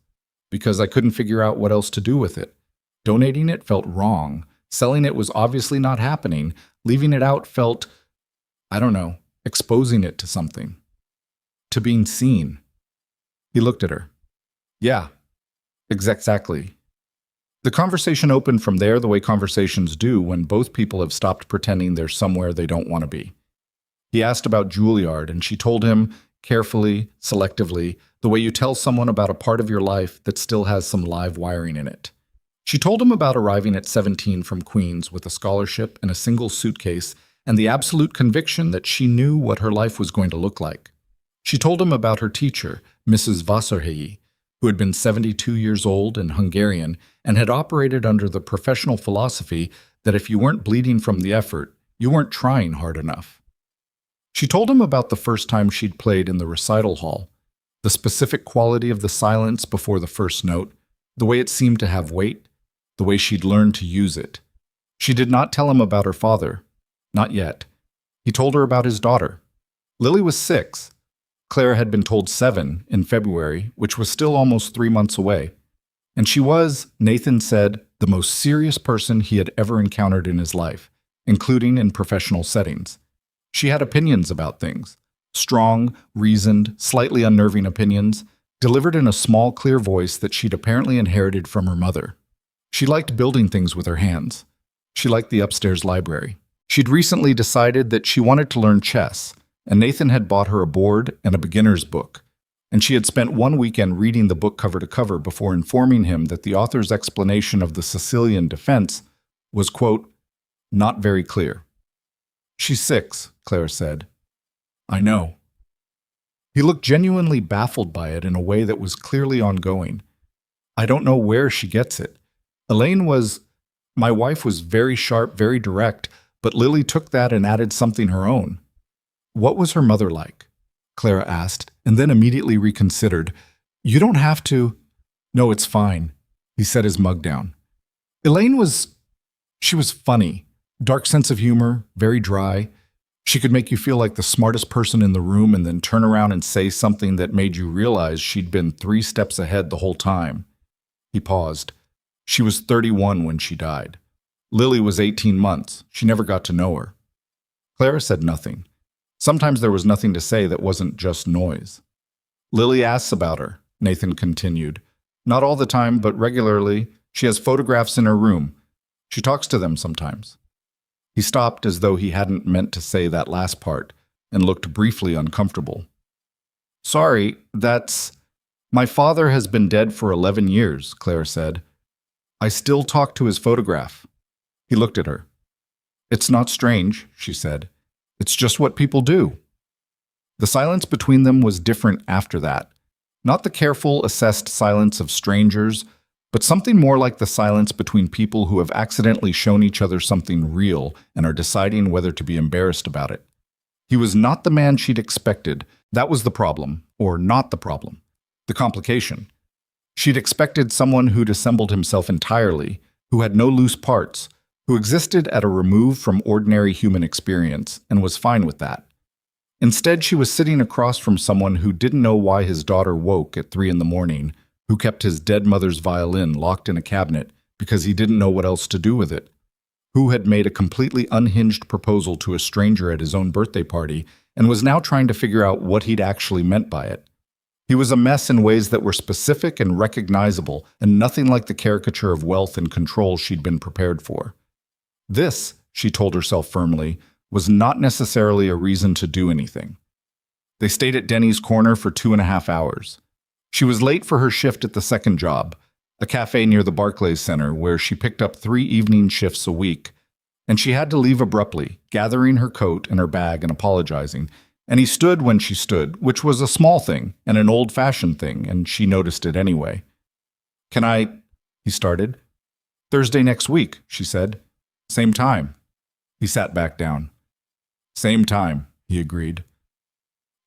"Because I couldn't figure out what else to do with it. Donating it felt wrong. Selling it was obviously not happening. Leaving it out felt, I don't know, exposing it to something. To being seen." He looked at her. "Yeah." Exactly. The conversation opened from there the way conversations do when both people have stopped pretending they're somewhere they don't want to be. He asked about Juilliard, and she told him, carefully, selectively, the way you tell someone about a part of your life that still has some live wiring in it. She told him about arriving at 17 from Queens with a scholarship and a single suitcase and the absolute conviction that she knew what her life was going to look like. She told him about her teacher, Mrs. Vasarhelyi, who had been 72 years old and Hungarian and had operated under the professional philosophy that if you weren't bleeding from the effort, you weren't trying hard enough. She told him about the first time she'd played in the recital hall, the specific quality of the silence before the first note, the way it seemed to have weight, the way she'd learned to use it. She did not tell him about her father. Not yet. He told her about his daughter. Lily was 6. Clara had been told 7 in February, which was still almost 3 months away. And she was, Nathan said, the most serious person he had ever encountered in his life, including in professional settings. She had opinions about things. Strong, reasoned, slightly unnerving opinions, delivered in a small, clear voice that she'd apparently inherited from her mother. She liked building things with her hands. She liked the upstairs library. She'd recently decided that she wanted to learn chess, and Nathan had bought her a board and a beginner's book, and she had spent one weekend reading the book cover to cover before informing him that the author's explanation of the Sicilian defense was, quote, not very clear. She's 6, Clara said. I know. He looked genuinely baffled by it in a way that was clearly ongoing. I don't know where she gets it. My wife was very sharp, very direct, but Lily took that and added something her own. What was her mother like? Clara asked, and then immediately reconsidered. You don't have to. No, it's fine. He set his mug down. She was funny. Dark sense of humor, very dry. She could make you feel like the smartest person in the room and then turn around and say something that made you realize she'd been 3 steps ahead the whole time. He paused. She was 31 when she died. Lily was 18 months. She never got to know her. Clara said nothing. Sometimes there was nothing to say that wasn't just noise. Lily asks about her, Nathan continued. Not all the time, but regularly. She has photographs in her room. She talks to them sometimes. He stopped as though he hadn't meant to say that last part and looked briefly uncomfortable. Sorry, My father has been dead for 11 years, Clara said. I still talk to his photograph. He looked at her. It's not strange, she said. It's just what people do. The silence between them was different after that. Not the careful, assessed silence of strangers, but something more like the silence between people who have accidentally shown each other something real and are deciding whether to be embarrassed about it. He was not the man she'd expected. That was the problem, or not the problem. The complication. She'd expected someone who'd assembled himself entirely, who had no loose parts, who existed at a remove from ordinary human experience and was fine with that. Instead, she was sitting across from someone who didn't know why his daughter woke at 3 a.m, who kept his dead mother's violin locked in a cabinet because he didn't know what else to do with it, who had made a completely unhinged proposal to a stranger at his own birthday party and was now trying to figure out what he'd actually meant by it. He was a mess in ways that were specific and recognizable, and nothing like the caricature of wealth and control she'd been prepared for. This, she told herself firmly, was not necessarily a reason to do anything. They stayed at Denny's corner for 2.5 hours. She was late for her shift at the second job, a cafe near the Barclays Center where she picked up 3 evening shifts a week, and she had to leave abruptly, gathering her coat and her bag and apologizing. And he stood when she stood, which was a small thing and an old-fashioned thing, and she noticed it anyway. Can I, he started. Thursday next week, she said. Same time. He sat back down. Same time, he agreed.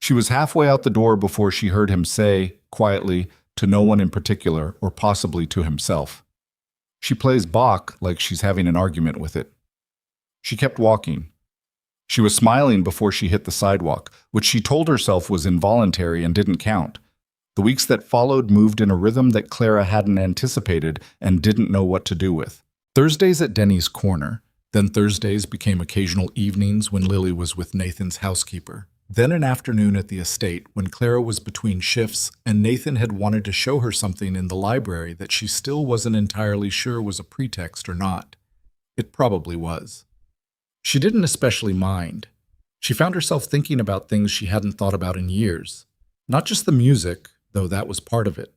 She was halfway out the door before she heard him say, quietly, to no one in particular, or possibly to himself. She plays Bach like she's having an argument with it. She kept walking. She was smiling before she hit the sidewalk, which she told herself was involuntary and didn't count. The weeks that followed moved in a rhythm that Clara hadn't anticipated and didn't know what to do with. Thursdays at Denny's corner, then Thursdays became occasional evenings when Lily was with Nathan's housekeeper. Then an afternoon at the estate when Clara was between shifts and Nathan had wanted to show her something in the library that she still wasn't entirely sure was a pretext or not. It probably was. She didn't especially mind. She found herself thinking about things she hadn't thought about in years. Not just the music, though that was part of it.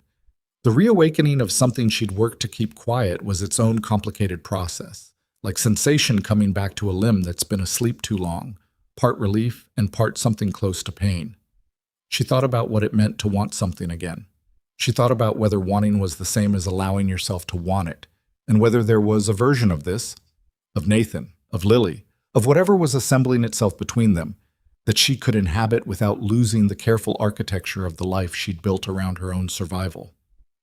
The reawakening of something she'd worked to keep quiet was its own complicated process, like sensation coming back to a limb that's been asleep too long, part relief and part something close to pain. She thought about what it meant to want something again. She thought about whether wanting was the same as allowing yourself to want it, and whether there was a version of this, of Nathan, of Lily, of whatever was assembling itself between them, that she could inhabit without losing the careful architecture of the life she'd built around her own survival.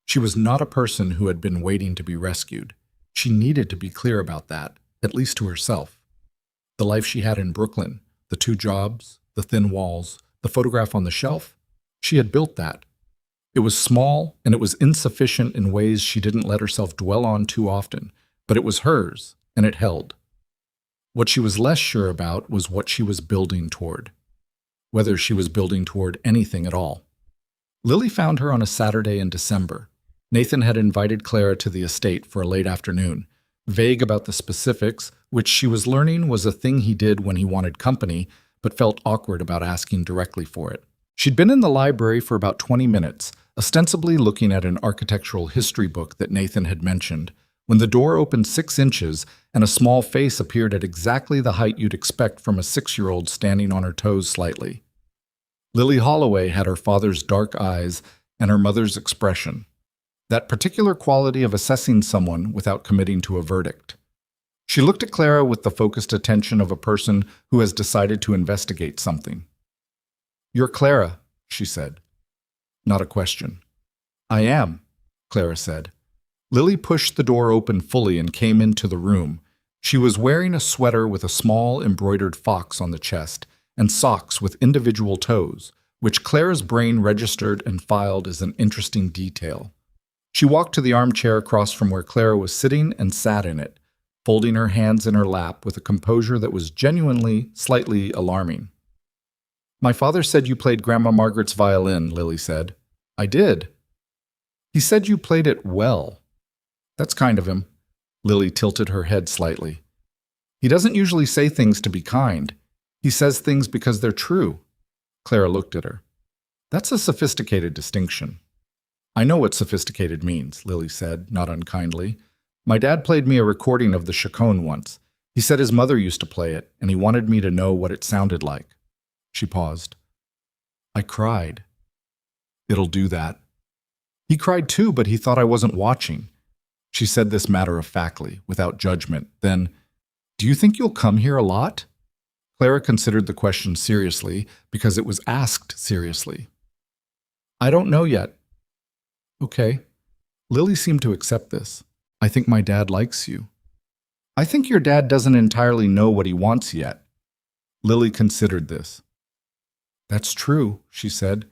She was not a person who had been waiting to be rescued. She needed to be clear about that, at least to herself. The life she had in Brooklyn, the 2 jobs, the thin walls, the photograph on the shelf, she had built that. It was small and it was insufficient in ways she didn't let herself dwell on too often, but it was hers and it held. What she was less sure about was what she was building toward, whether she was building toward anything at all. Lily found her on a Saturday in December. Nathan had invited Clara to the estate for a late afternoon, vague about the specifics, which she was learning was a thing he did when he wanted company, but felt awkward about asking directly for it. She'd been in the library for about 20 minutes, ostensibly looking at an architectural history book that Nathan had mentioned, when the door opened 6 inches and a small face appeared at exactly the height you'd expect from a 6-year-old standing on her toes slightly. Lily Holloway had her father's dark eyes and her mother's expression, that particular quality of assessing someone without committing to a verdict. She looked at Clara with the focused attention of a person who has decided to investigate something. "You're Clara," she said. Not a question. "I am," Clara said. Lily pushed the door open fully and came into the room. She was wearing a sweater with a small embroidered fox on the chest and socks with individual toes, which Clara's brain registered and filed as an interesting detail. She walked to the armchair across from where Clara was sitting and sat in it, folding her hands in her lap with a composure that was genuinely, slightly alarming. "My father said you played Grandma Margaret's violin," Lily said. "I did." "He said you played it well." "That's kind of him." Lily tilted her head slightly. "He doesn't usually say things to be kind. He says things because they're true." Clara looked at her. "That's a sophisticated distinction." "I know what sophisticated means," Lily said, not unkindly. "My dad played me a recording of the chaconne once. He said his mother used to play it, and he wanted me to know what it sounded like." She paused. "I cried." "It'll do that." "He cried too, but he thought I wasn't watching." She said this matter-of-factly, without judgment. Then, "Do you think you'll come here a lot?" Clara considered the question seriously because it was asked seriously. "I don't know yet." "Okay." Lily seemed to accept this. "I think my dad likes you." "I think your dad doesn't entirely know what he wants yet." Lily considered this. "That's true," she said.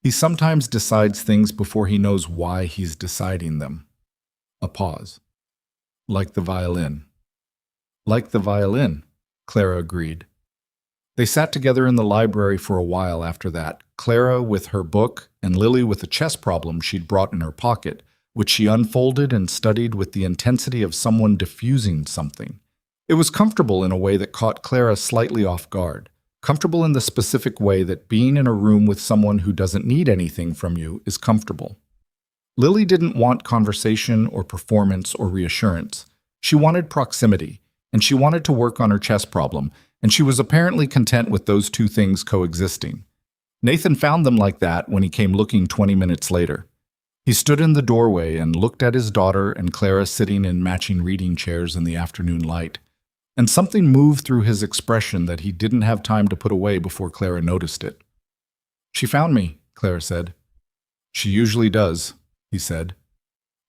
"He sometimes decides things before he knows why he's deciding them." A pause. "Like the violin." "Like the violin," Clara agreed. They sat together in the library for a while after that, Clara with her book and Lily with a chess problem she'd brought in her pocket, which she unfolded and studied with the intensity of someone diffusing something. It was comfortable in a way that caught Clara slightly off guard, comfortable in the specific way that being in a room with someone who doesn't need anything from you is comfortable. Lily didn't want conversation or performance or reassurance. She wanted proximity, and she wanted to work on her chess problem, and she was apparently content with those 2 things coexisting. Nathan found them like that when he came looking 20 minutes later. He stood in the doorway and looked at his daughter and Clara sitting in matching reading chairs in the afternoon light. And something moved through his expression that he didn't have time to put away before Clara noticed it. "She found me," Clara said. "She usually does," he said.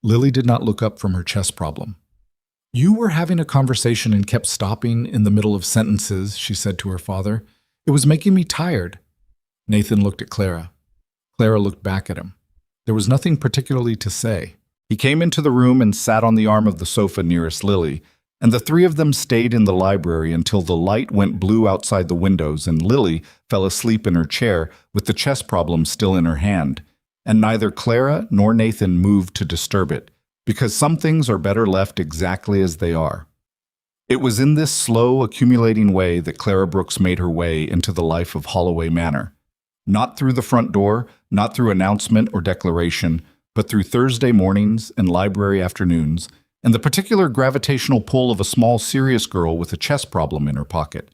Lily did not look up from her chess problem. "You were having a conversation and kept stopping in the middle of sentences," she said to her father. "It was making me tired." Nathan looked at Clara. Clara looked back at him. There was nothing particularly to say. He came into the room and sat on the arm of the sofa nearest Lily, And the three of them stayed in the library until the light went blue outside the windows and Lily fell asleep in her chair with the chess problem still in her hand. And neither Clara nor Nathan moved to disturb it, because some things are better left exactly as they are. It was in this slow, accumulating way that Clara Brooks made her way into the life of Holloway Manor. Not through the front door, not through announcement or declaration, but through Thursday mornings and library afternoons, and the particular gravitational pull of a small, serious girl with a chess problem in her pocket.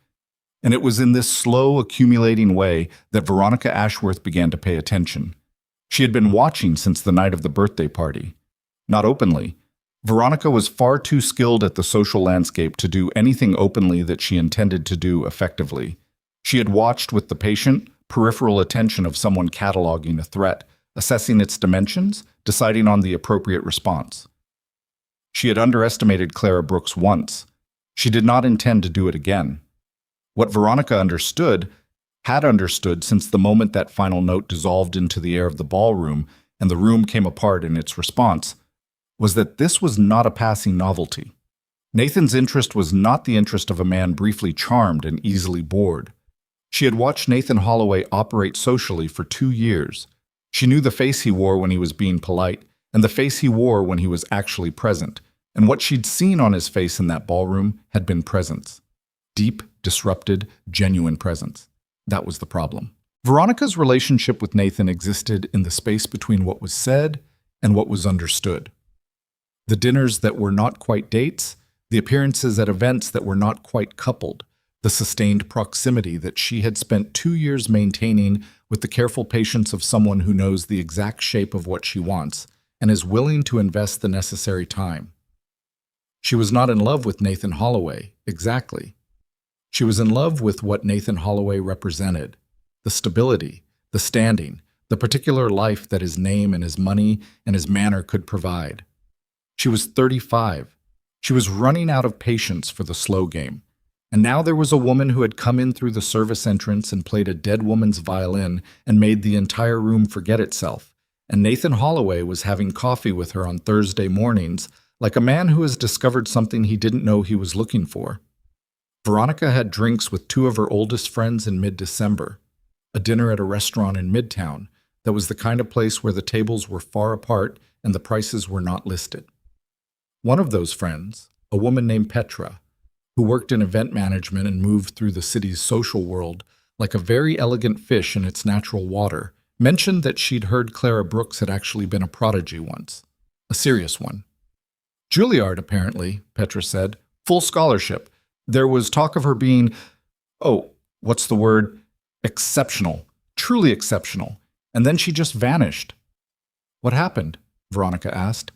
And it was in this slow, accumulating way that Veronica Ashworth began to pay attention. She had been watching since the night of the birthday party. Not openly. Veronica was far too skilled at the social landscape to do anything openly that she intended to do effectively. She had watched with the patient, peripheral attention of someone cataloging a threat, assessing its dimensions, deciding on the appropriate response. She had underestimated Clara Brooks once. She did not intend to do it again. What Veronica had understood since the moment that final note dissolved into the air of the ballroom and the room came apart in its response, was that this was not a passing novelty. Nathan's interest was not the interest of a man briefly charmed and easily bored. She had watched Nathan Holloway operate socially for 2 years. She knew the face he wore when he was being polite, and the face he wore when he was actually present, and what she'd seen on his face in that ballroom had been presence. Deep, disrupted, genuine presence. That was the problem. Veronica's relationship with Nathan existed in the space between what was said and what was understood. The dinners that were not quite dates, the appearances at events that were not quite coupled, the sustained proximity that she had spent 2 years maintaining with the careful patience of someone who knows the exact shape of what she wants and is willing to invest the necessary time. She was not in love with Nathan Holloway, exactly. She was in love with what Nathan Holloway represented, the stability, the standing, the particular life that his name and his money and his manner could provide. She was 35. She was running out of patience for the slow game. And now there was a woman who had come in through the service entrance and played a dead woman's violin and made the entire room forget itself. And Nathan Holloway was having coffee with her on Thursday mornings, like a man who has discovered something he didn't know he was looking for. Veronica had drinks with 2 of her oldest friends in mid-December, a dinner at a restaurant in Midtown that was the kind of place where the tables were far apart and the prices were not listed. One of those friends, a woman named Petra, who worked in event management and moved through the city's social world like a very elegant fish in its natural water, mentioned that she'd heard Clara Brooks had actually been a prodigy once, a serious one. Juilliard, apparently, Petra said, full scholarship. There was talk of her being, exceptional, truly exceptional, and then she just vanished. What happened? Veronica asked.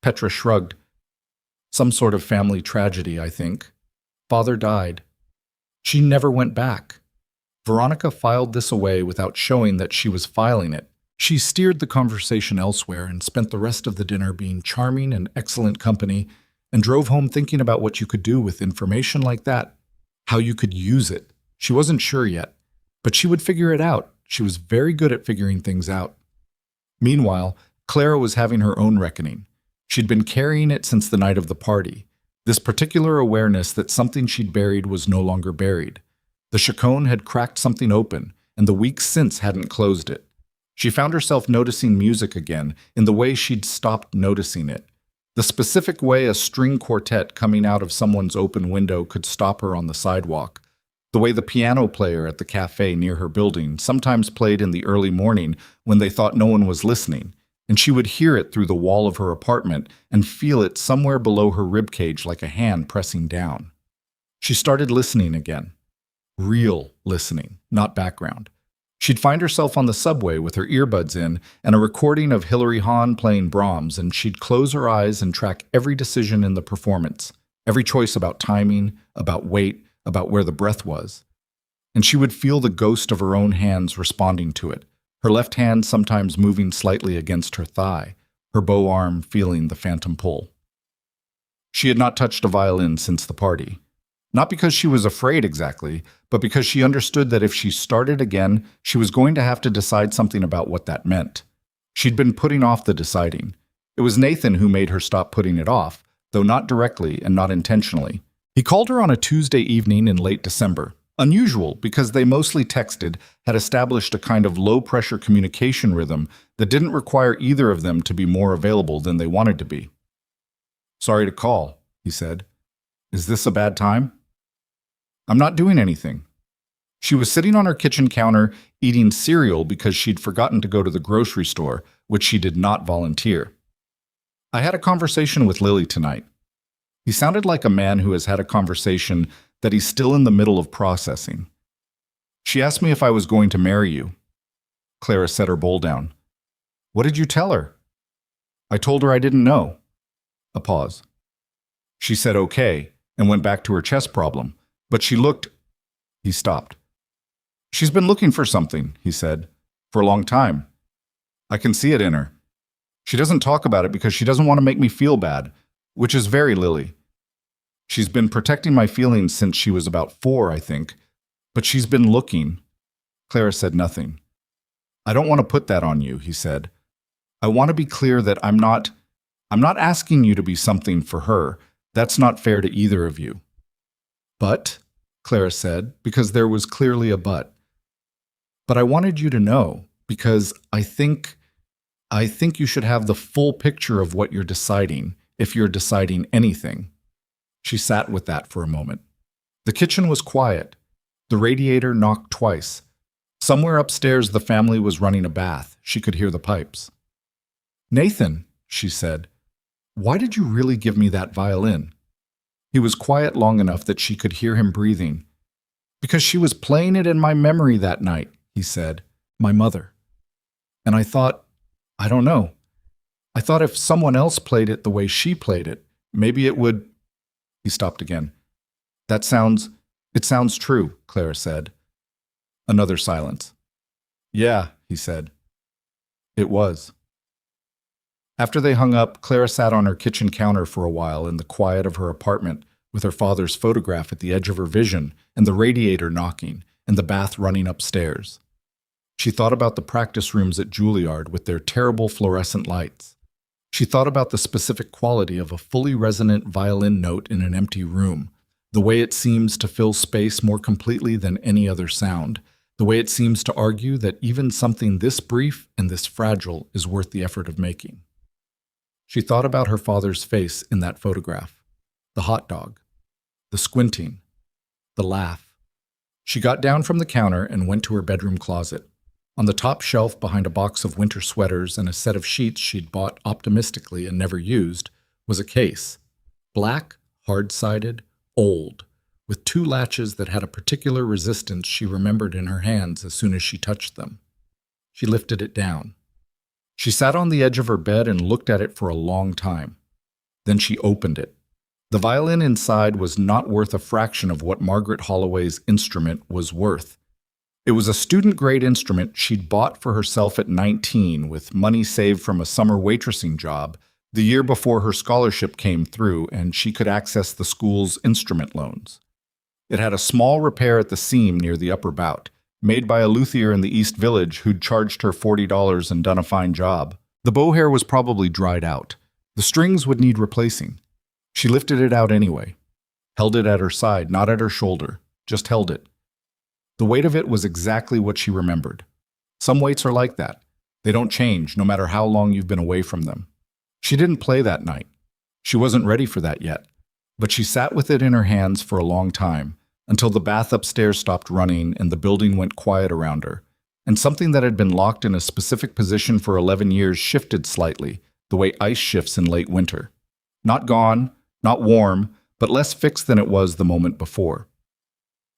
Petra shrugged. Some sort of family tragedy, I think. Father died. She never went back. Veronica filed this away without showing that she was filing it. She steered the conversation elsewhere and spent the rest of the dinner being charming and excellent company and drove home thinking about what you could do with information like that, how you could use it. She wasn't sure yet, but she would figure it out. She was very good at figuring things out. Meanwhile, Clara was having her own reckoning. She'd been carrying it since the night of the party, this particular awareness that something she'd buried was no longer buried. The Chaconne had cracked something open, and the weeks since hadn't closed it. She found herself noticing music again in the way she'd stopped noticing it. The specific way a string quartet coming out of someone's open window could stop her on the sidewalk. The way the piano player at the cafe near her building sometimes played in the early morning when they thought no one was listening, and she would hear it through the wall of her apartment and feel it somewhere below her ribcage like a hand pressing down. She started listening again. Real listening, not background. She'd find herself on the subway with her earbuds in and a recording of Hilary Hahn playing Brahms, and she'd close her eyes and track every decision in the performance, every choice about timing, about weight, about where the breath was. And she would feel the ghost of her own hands responding to it, her left hand sometimes moving slightly against her thigh, her bow arm feeling the phantom pull. She had not touched a violin since the party. Not because she was afraid exactly, but because she understood that if she started again, she was going to have to decide something about what that meant. She'd been putting off the deciding. It was Nathan who made her stop putting it off, though not directly and not intentionally. He called her on a Tuesday evening in late December. Unusual, because they mostly texted, had established a kind of low-pressure communication rhythm that didn't require either of them to be more available than they wanted to be. "Sorry to call," he said. "Is this a bad time?" "I'm not doing anything." She was sitting on her kitchen counter eating cereal because she'd forgotten to go to the grocery store, which she did not volunteer. "I had a conversation with Lily tonight." He sounded like a man who has had a conversation that he's still in the middle of processing. "She asked me if I was going to marry you." Clara set her bowl down. "What did you tell her?" "I told her I didn't know." A pause. She said okay and went back to her chess problem, but she looked... He stopped. "She's been looking for something," he said, "for a long time. I can see it in her. She doesn't talk about it because she doesn't want to make me feel bad, which is very Lily. She's been protecting my feelings since she was about 4, I think, but she's been looking." Clara said nothing. "I don't want to put that on you," he said. "I want to be clear that I'm not asking you to be something for her. That's not fair to either of you." "But," Clara said, because there was clearly a but. "But I wanted you to know, because I think you should have the full picture of what you're deciding, if you're deciding anything." She sat with that for a moment. The kitchen was quiet. The radiator knocked twice. Somewhere upstairs the family was running a bath. She could hear the pipes. "Nathan," she said, "why did you really give me that violin?" He was quiet long enough that she could hear him breathing. "Because she was playing it in my memory that night," he said, "my mother. And I thought, I don't know. I thought if someone else played it the way she played it, maybe it would..." He stopped again. It sounds true," Clara said. Another silence. "Yeah," he said. It was. After they hung up, Clara sat on her kitchen counter for a while in the quiet of her apartment with her father's photograph at the edge of her vision and the radiator knocking and the bath running upstairs. She thought about the practice rooms at Juilliard with their terrible fluorescent lights. She thought about the specific quality of a fully resonant violin note in an empty room, the way it seems to fill space more completely than any other sound, the way it seems to argue that even something this brief and this fragile is worth the effort of making. She thought about her father's face in that photograph, the hot dog, the squinting, the laugh. She got down from the counter and went to her bedroom closet. On the top shelf behind a box of winter sweaters and a set of sheets she'd bought optimistically and never used was a case, black, hard-sided, old, with 2 latches that had a particular resistance she remembered in her hands as soon as she touched them. She lifted it down. She sat on the edge of her bed and looked at it for a long time. Then she opened it. The violin inside was not worth a fraction of what Margaret Holloway's instrument was worth. It was a student-grade instrument she'd bought for herself at 19 with money saved from a summer waitressing job the year before her scholarship came through and she could access the school's instrument loans. It had a small repair at the seam near the upper bout, made by a luthier in the East Village who'd charged her $40 and done a fine job. The bow hair was probably dried out. The strings would need replacing. She lifted it out anyway, held it at her side, not at her shoulder, just held it. The weight of it was exactly what she remembered. Some weights are like that. They don't change, no matter how long you've been away from them. She didn't play that night. She wasn't ready for that yet. But she sat with it in her hands for a long time, until the bath upstairs stopped running and the building went quiet around her, and something that had been locked in a specific position for 11 years shifted slightly, the way ice shifts in late winter. Not gone, not warm, but less fixed than it was the moment before.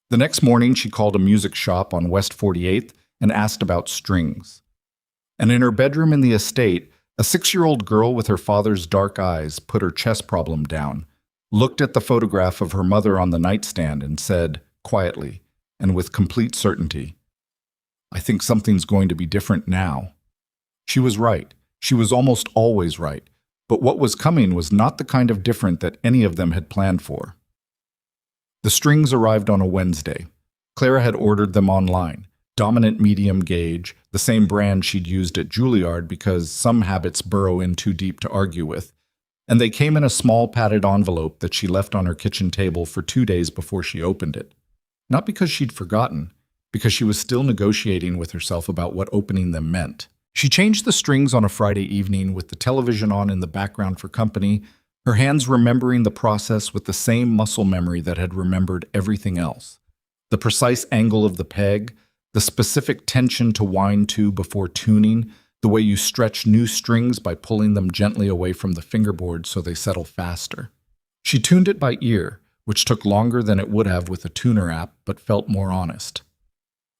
The next morning, she called a music shop on West 48th and asked about strings. And in her bedroom in the estate, a 6-year-old girl with her father's dark eyes put her chess problem down, looked at the photograph of her mother on the nightstand and said, quietly, and with complete certainty, "I think something's going to be different now." She was right. She was almost always right. But what was coming was not the kind of different that any of them had planned for. The strings arrived on a Wednesday. Clara had ordered them online, dominant medium gauge, the same brand she'd used at Juilliard because some habits burrow in too deep to argue with. and they came in a small padded envelope that she left on her kitchen table for 2 days before she opened it. Not because she'd forgotten, because she was still negotiating with herself about what opening them meant. She changed the strings on a Friday evening with the television on in the background for company, her hands remembering the process with the same muscle memory that had remembered everything else. The precise angle of the peg, the specific tension to wind to before tuning, the way you stretch new strings by pulling them gently away from the fingerboard so they settle faster. She tuned it by ear, which took longer than it would have with a tuner app, but felt more honest.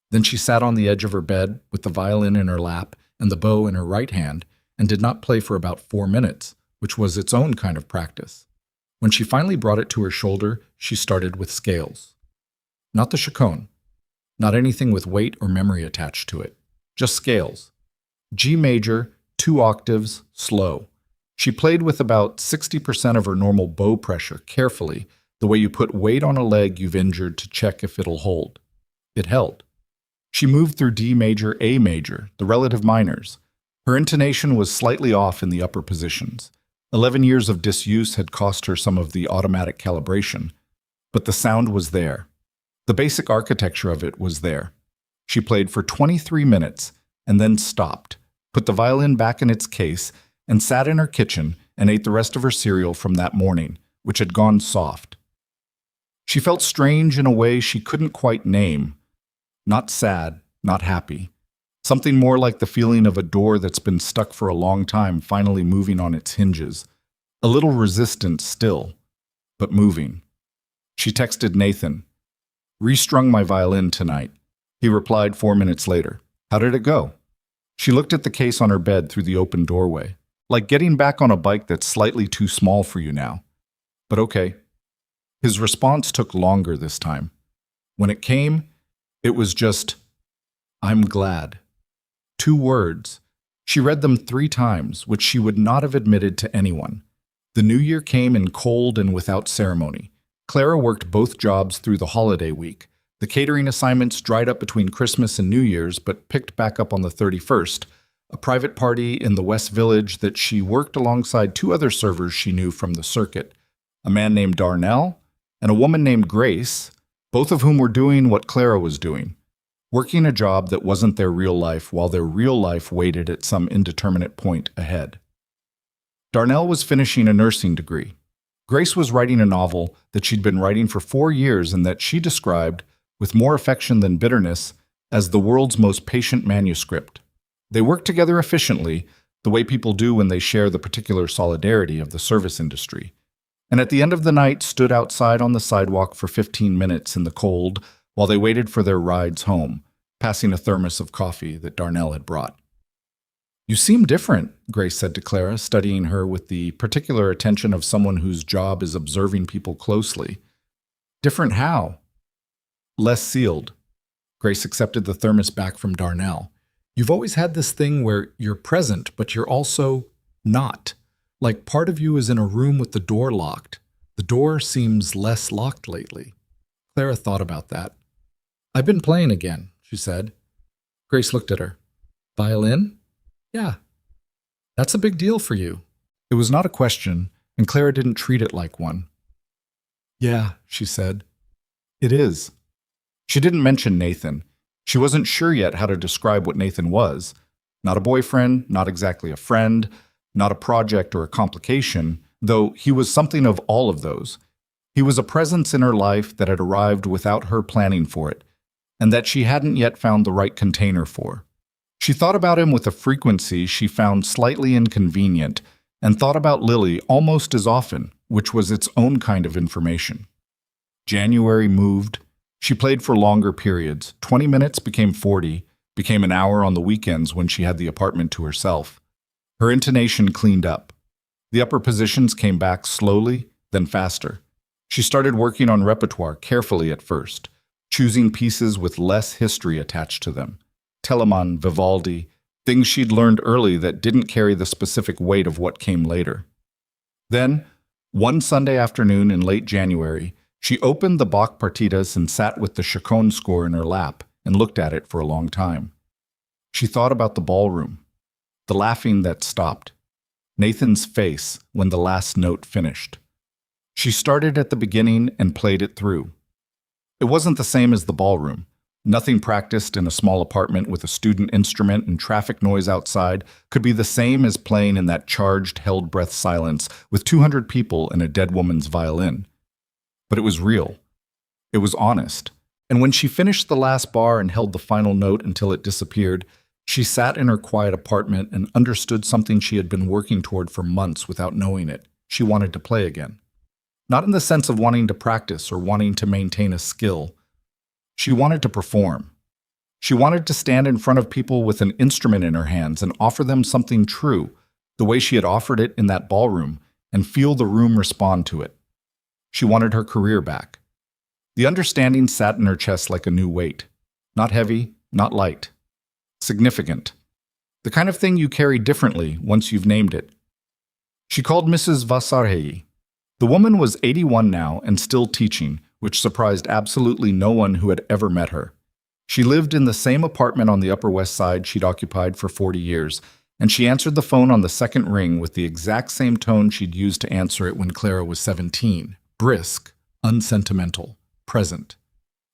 Then she sat on the edge of her bed with the violin in her lap and the bow in her right hand and did not play for about 4 minutes, which was its own kind of practice. When she finally brought it to her shoulder, she started with scales. Not the chaconne, not anything with weight or memory attached to it, just scales. G major, 2 octaves, slow. She played with about 60% of her normal bow pressure carefully, the way you put weight on a leg you've injured to check if it'll hold. It held. She moved through D major, A major, the relative minors. Her intonation was slightly off in the upper positions. 11 years of disuse had cost her some of the automatic calibration, but the sound was there. The basic architecture of it was there. She played for 23 minutes and then stopped, put the violin back in its case, and sat in her kitchen and ate the rest of her cereal from that morning, which had gone soft. She felt strange in a way she couldn't quite name. Not sad, not happy. Something more like the feeling of a door that's been stuck for a long time finally moving on its hinges. A little resistant still, but moving. She texted Nathan. "Restrung my violin tonight." He replied 4 minutes later. "How did it go?" She looked at the case on her bed through the open doorway. Like getting back on a bike that's slightly too small for you now. But okay. His response took longer this time. When it came, it was just, "I'm glad." 2 words. She read them 3 times, which she would not have admitted to anyone. The new year came in cold and without ceremony. Clara worked both jobs through the holiday week. The catering assignments dried up between Christmas and New Year's, but picked back up on the 31st, a private party in the West Village that she worked alongside 2 other servers she knew from the circuit, a man named Darnell and a woman named Grace, both of whom were doing what Clara was doing, working a job that wasn't their real life while their real life waited at some indeterminate point ahead. Darnell was finishing a nursing degree. Grace was writing a novel that she'd been writing for 4 years and that she described, with more affection than bitterness, as the world's most patient manuscript. They worked together efficiently, the way people do when they share the particular solidarity of the service industry. And at the end of the night stood outside on the sidewalk for 15 minutes in the cold while they waited for their rides home, passing a thermos of coffee that Darnell had brought. "You seem different," Grace said to Clara, studying her with the particular attention of someone whose job is observing people closely. "Different how?" "Less sealed." Grace accepted the thermos back from Darnell. "You've always had this thing where you're present, but you're also not. Like part of you is in a room with the door locked. The door seems less locked lately." Clara thought about that. "I've been playing again," she said. Grace looked at her. "Violin?" "Yeah." "That's a big deal for you." It was not a question, and Clara didn't treat it like one. "Yeah," she said. "It is." She didn't mention Nathan. She wasn't sure yet how to describe what Nathan was. Not a boyfriend, not exactly a friend, not a project or a complication, though he was something of all of those. He was a presence in her life that had arrived without her planning for it, and that she hadn't yet found the right container for. She thought about him with a frequency she found slightly inconvenient, and thought about Lily almost as often, which was its own kind of information. January moved. She played for longer periods. 20 minutes became 40, became an hour on the weekends when she had the apartment to herself. Her intonation cleaned up. The upper positions came back slowly, then faster. She started working on repertoire carefully at first, choosing pieces with less history attached to them. Telemann, Vivaldi, things she'd learned early that didn't carry the specific weight of what came later. Then, one Sunday afternoon in late January, she opened the Bach partitas and sat with the chaconne score in her lap and looked at it for a long time. She thought about the ballroom, the laughing that stopped, Nathan's face when the last note finished. She started at the beginning and played it through. It wasn't the same as the ballroom. Nothing practiced in a small apartment with a student instrument and traffic noise outside could be the same as playing in that charged, held-breath silence with 200 people and a dead woman's violin. But it was real. It was honest. And when she finished the last bar and held the final note until it disappeared, she sat in her quiet apartment and understood something she had been working toward for months without knowing it. She wanted to play again. Not in the sense of wanting to practice or wanting to maintain a skill. She wanted to perform. She wanted to stand in front of people with an instrument in her hands and offer them something true, the way she had offered it in that ballroom, and feel the room respond to it. She wanted her career back. The understanding sat in her chest like a new weight. Not heavy, not light. Significant. The kind of thing you carry differently once you've named it. She called Mrs. Vasarhelyi. The woman was 81 now and still teaching, which surprised absolutely no one who had ever met her. She lived in the same apartment on the Upper West Side she'd occupied for 40 years, and she answered the phone on the second ring with the exact same tone she'd used to answer it when Clara was 17. Brisk, unsentimental, present.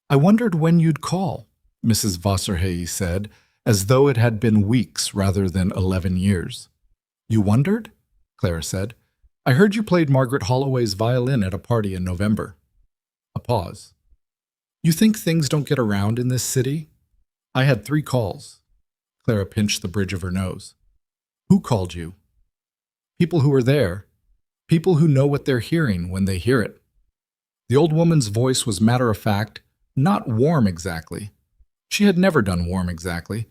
"I wondered when you'd call," Mrs. Vasarhelyi said, as though it had been weeks rather than 11 years. "You wondered?" Clara said. "I heard you played Margaret Holloway's violin at a party in November." A pause. "You think things don't get around in this city?" "I had 3 calls." Clara pinched the bridge of her nose. "Who called you?" "People who were there. People who know what they're hearing when they hear it." The old woman's voice was matter-of-fact, not warm exactly. She had never done warm exactly,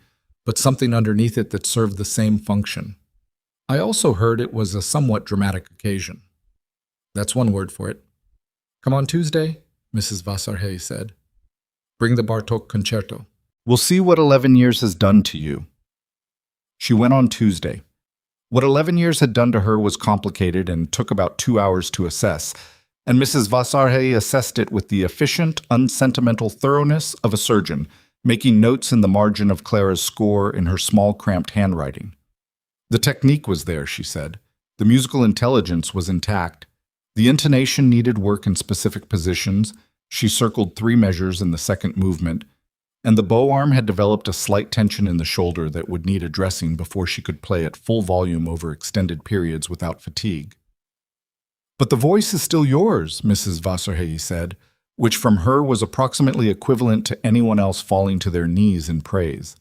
but something underneath it that served the same function. "I also heard it was a somewhat dramatic occasion." "That's one word for it." "Come on Tuesday," Mrs. Vasarhelyi said. "Bring the Bartók concerto. We'll see what 11 years has done to you." She went on Tuesday. What 11 years had done to her was complicated and took about 2 hours to assess, and Mrs. Vasarhelyi assessed it with the efficient, unsentimental thoroughness of a surgeon, making notes in the margin of Clara's score in her small, cramped handwriting. The technique was there, she said. The musical intelligence was intact. The intonation needed work in specific positions. She circled 3 measures in the second movement, and the bow arm had developed a slight tension in the shoulder that would need addressing before she could play at full volume over extended periods without fatigue. "But the voice is still yours," Mrs. Vasarhelyi said, which from her was approximately equivalent to anyone else falling to their knees in praise.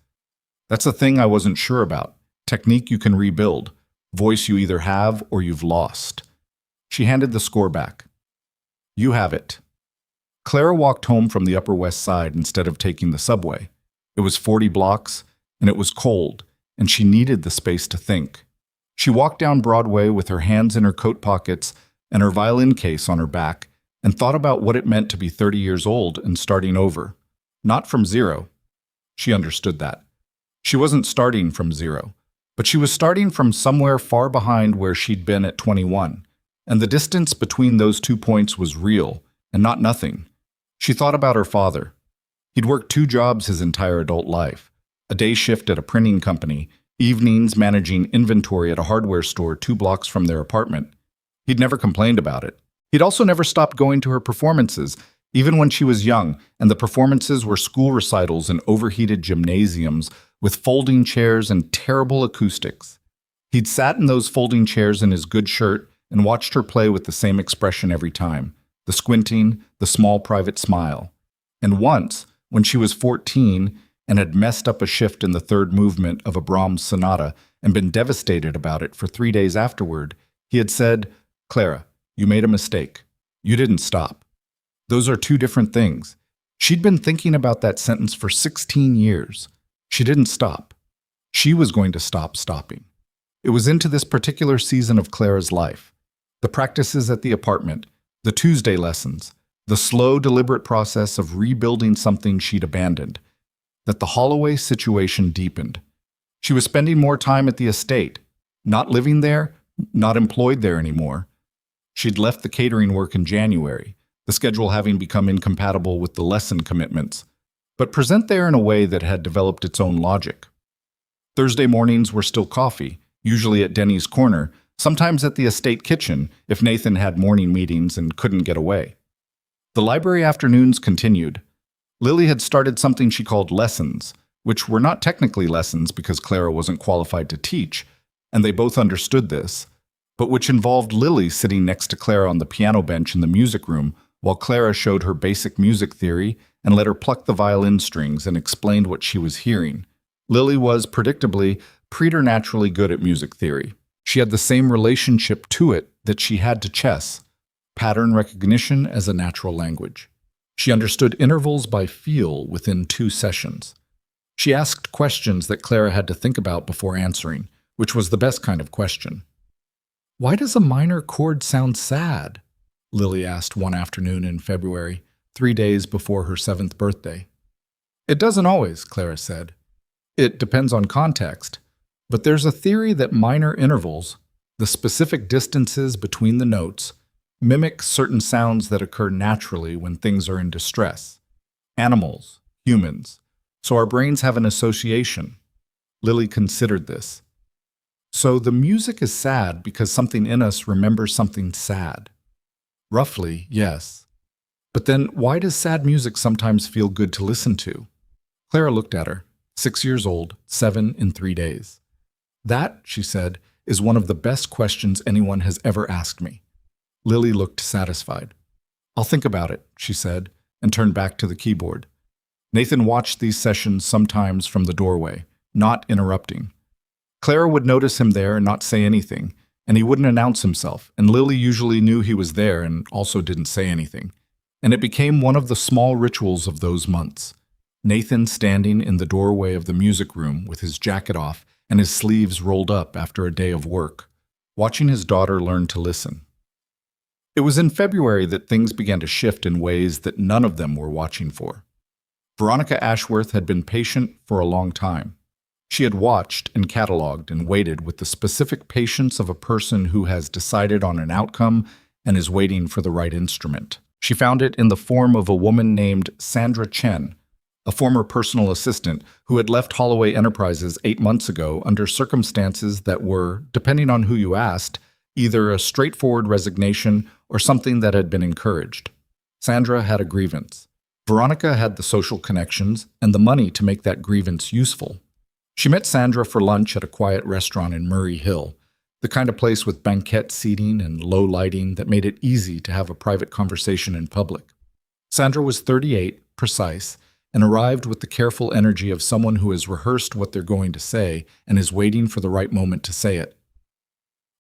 "That's the thing I wasn't sure about. Technique you can rebuild. Voice you either have or you've lost." She handed the score back. "You have it." Clara walked home from the Upper West Side instead of taking the subway. It was 40 blocks, and it was cold, and she needed the space to think. She walked down Broadway with her hands in her coat pockets and her violin case on her back, and thought about what it meant to be 30 years old and starting over. Not from zero. She understood that. She wasn't starting from zero, but she was starting from somewhere far behind where she'd been at 21. And the distance between those 2 points was real, and not nothing. She thought about her father. He'd worked 2 jobs his entire adult life. A day shift at a printing company, evenings managing inventory at a hardware store 2 blocks from their apartment. He'd never complained about it. He'd also never stopped going to her performances, even when she was young, and the performances were school recitals in overheated gymnasiums with folding chairs and terrible acoustics. He'd sat in those folding chairs in his good shirt and watched her play with the same expression every time, the squinting, the small private smile. And once, when she was 14 and had messed up a shift in the 3rd movement of a Brahms sonata and been devastated about it for 3 days afterward, he had said, "Clara, you made a mistake. You didn't stop." Those are 2 different things. She'd been thinking about that sentence for 16 years. She didn't stop. She was going to stop stopping. It was into this particular season of Clara's life. The practices at the apartment, the Tuesday lessons, the slow, deliberate process of rebuilding something she'd abandoned, that the Holloway situation deepened. She was spending more time at the estate, not living there, not employed there anymore. She'd left the catering work in January, the schedule having become incompatible with the lesson commitments, but present there in a way that had developed its own logic. Thursday mornings were still coffee, usually at Denny's Corner, sometimes at the estate kitchen if Nathan had morning meetings and couldn't get away. The library afternoons continued. Lily had started something she called lessons, which were not technically lessons because Clara wasn't qualified to teach, and they both understood this, but which involved Lily sitting next to Clara on the piano bench in the music room while Clara showed her basic music theory and let her pluck the violin strings and explained what she was hearing. Lily was, predictably, preternaturally good at music theory. She had the same relationship to it that she had to chess, pattern recognition as a natural language. She understood intervals by feel within 2 sessions. She asked questions that Clara had to think about before answering, which was the best kind of question. "Why does a minor chord sound sad?" Lily asked one afternoon in February, 3 days before her 7th birthday. "It doesn't always," Clara said. "It depends on context. But there's a theory that minor intervals, the specific distances between the notes, mimic certain sounds that occur naturally when things are in distress. Animals, humans. So our brains have an association." Lily considered this. "So the music is sad because something in us remembers something sad." "Roughly, yes. But then why does sad music sometimes feel good to listen to?" Clara looked at her, 6 years old, 7 in 3 days. "That," she said, "is one of the best questions anyone has ever asked me." Lily looked satisfied. "I'll think about it," she said, and turned back to the keyboard. Nathan watched these sessions sometimes from the doorway, not interrupting. Clara would notice him there and not say anything, and he wouldn't announce himself, and Lily usually knew he was there and also didn't say anything. And it became one of the small rituals of those months. Nathan standing in the doorway of the music room with his jacket off and his sleeves rolled up after a day of work, watching his daughter learn to listen. It was in February that things began to shift in ways that none of them were watching for. Veronica Ashworth had been patient for a long time. She had watched and cataloged and waited with the specific patience of a person who has decided on an outcome and is waiting for the right instrument. She found it in the form of a woman named Sandra Chen, a former personal assistant who had left Holloway Enterprises 8 months ago under circumstances that were, depending on who you asked, either a straightforward resignation or something that had been encouraged. Sandra had a grievance. Veronica had the social connections and the money to make that grievance useful. She met Sandra for lunch at a quiet restaurant in Murray Hill, the kind of place with banquette seating and low lighting that made it easy to have a private conversation in public. Sandra was 38, precise, and arrived with the careful energy of someone who has rehearsed what they're going to say and is waiting for the right moment to say it.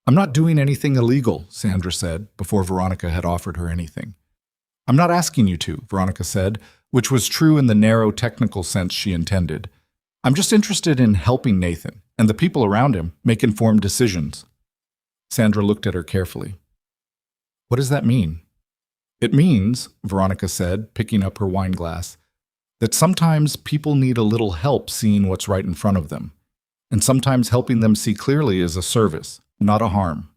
"I'm not doing anything illegal," Sandra said, before Veronica had offered her anything. "I'm not asking you to," Veronica said, which was true in the narrow technical sense she intended. "I'm just interested in helping Nathan and the people around him make informed decisions." Sandra looked at her carefully. "What does that mean?" "It means," Veronica said, picking up her wine glass, "that sometimes people need a little help seeing what's right in front of them, and sometimes helping them see clearly is a service, not a harm."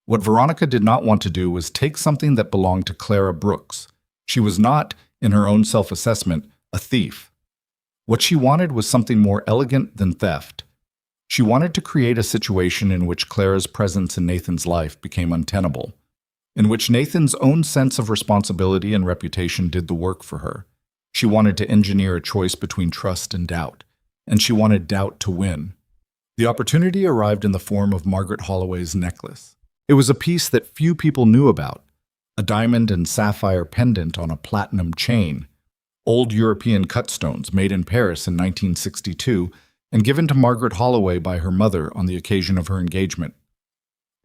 What Veronica did not want to do was take something that belonged to Clara Brooks. She was not, in her own self-assessment, a thief. What she wanted was something more elegant than theft. She wanted to create a situation in which Clara's presence in Nathan's life became untenable, in which Nathan's own sense of responsibility and reputation did the work for her. She wanted to engineer a choice between trust and doubt, and she wanted doubt to win. The opportunity arrived in the form of Margaret Holloway's necklace. It was a piece that few people knew about, a diamond and sapphire pendant on a platinum chain, old European cutstones made in Paris in 1962 and given to Margaret Holloway by her mother on the occasion of her engagement.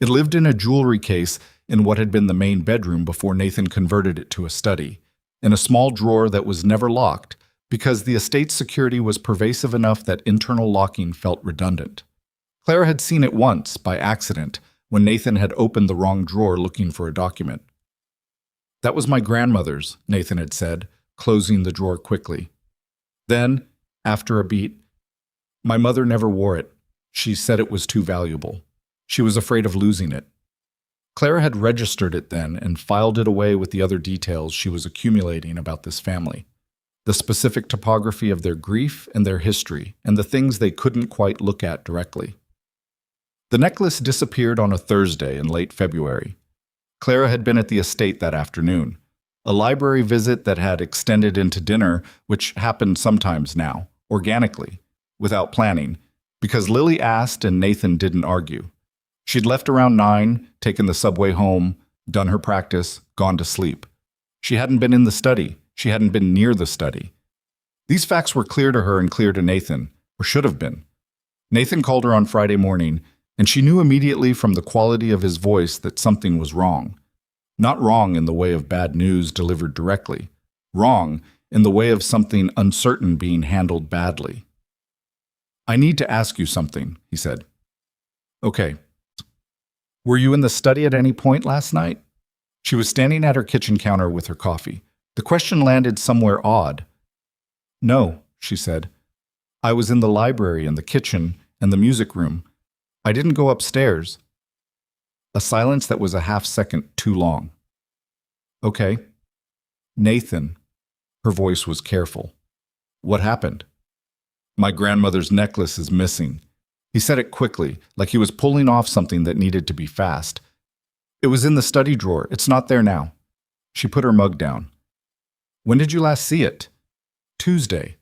It lived in a jewelry case in what had been the main bedroom before Nathan converted it to a study, in a small drawer that was never locked because the estate's security was pervasive enough that internal locking felt redundant. Clara had seen it once, by accident, when Nathan had opened the wrong drawer looking for a document. "That was my grandmother's," Nathan had said, closing the drawer quickly. Then, after a beat, "My mother never wore it. She said it was too valuable. She was afraid of losing it." Clara had registered it then and filed it away with the other details she was accumulating about this family, the specific topography of their grief and their history, and the things they couldn't quite look at directly. The necklace disappeared on a Thursday in late February. Clara had been at the estate that afternoon, a library visit that had extended into dinner, which happened sometimes now, organically, without planning, because Lily asked and Nathan didn't argue. She'd left around 9, taken the subway home, done her practice, gone to sleep. She hadn't been in the study. She hadn't been near the study. These facts were clear to her and clear to Nathan, or should have been. Nathan called her on Friday morning, and she knew immediately from the quality of his voice that something was wrong. Not wrong in the way of bad news delivered directly. Wrong in the way of something uncertain being handled badly. "I need to ask you something," he said. "Okay. Were you in the study at any point last night?" She was standing at her kitchen counter with her coffee. The question landed somewhere odd. "No," she said. "I was in the library and the kitchen and the music room. I didn't go upstairs." A silence that was a half-second too long. "Okay. Nathan." Her voice was careful. "What happened?" "My grandmother's necklace is missing." He said it quickly, like he was pulling off something that needed to be fast. "It was in the study drawer. It's not there now." She put her mug down. "When did you last see it?" "Tuesday.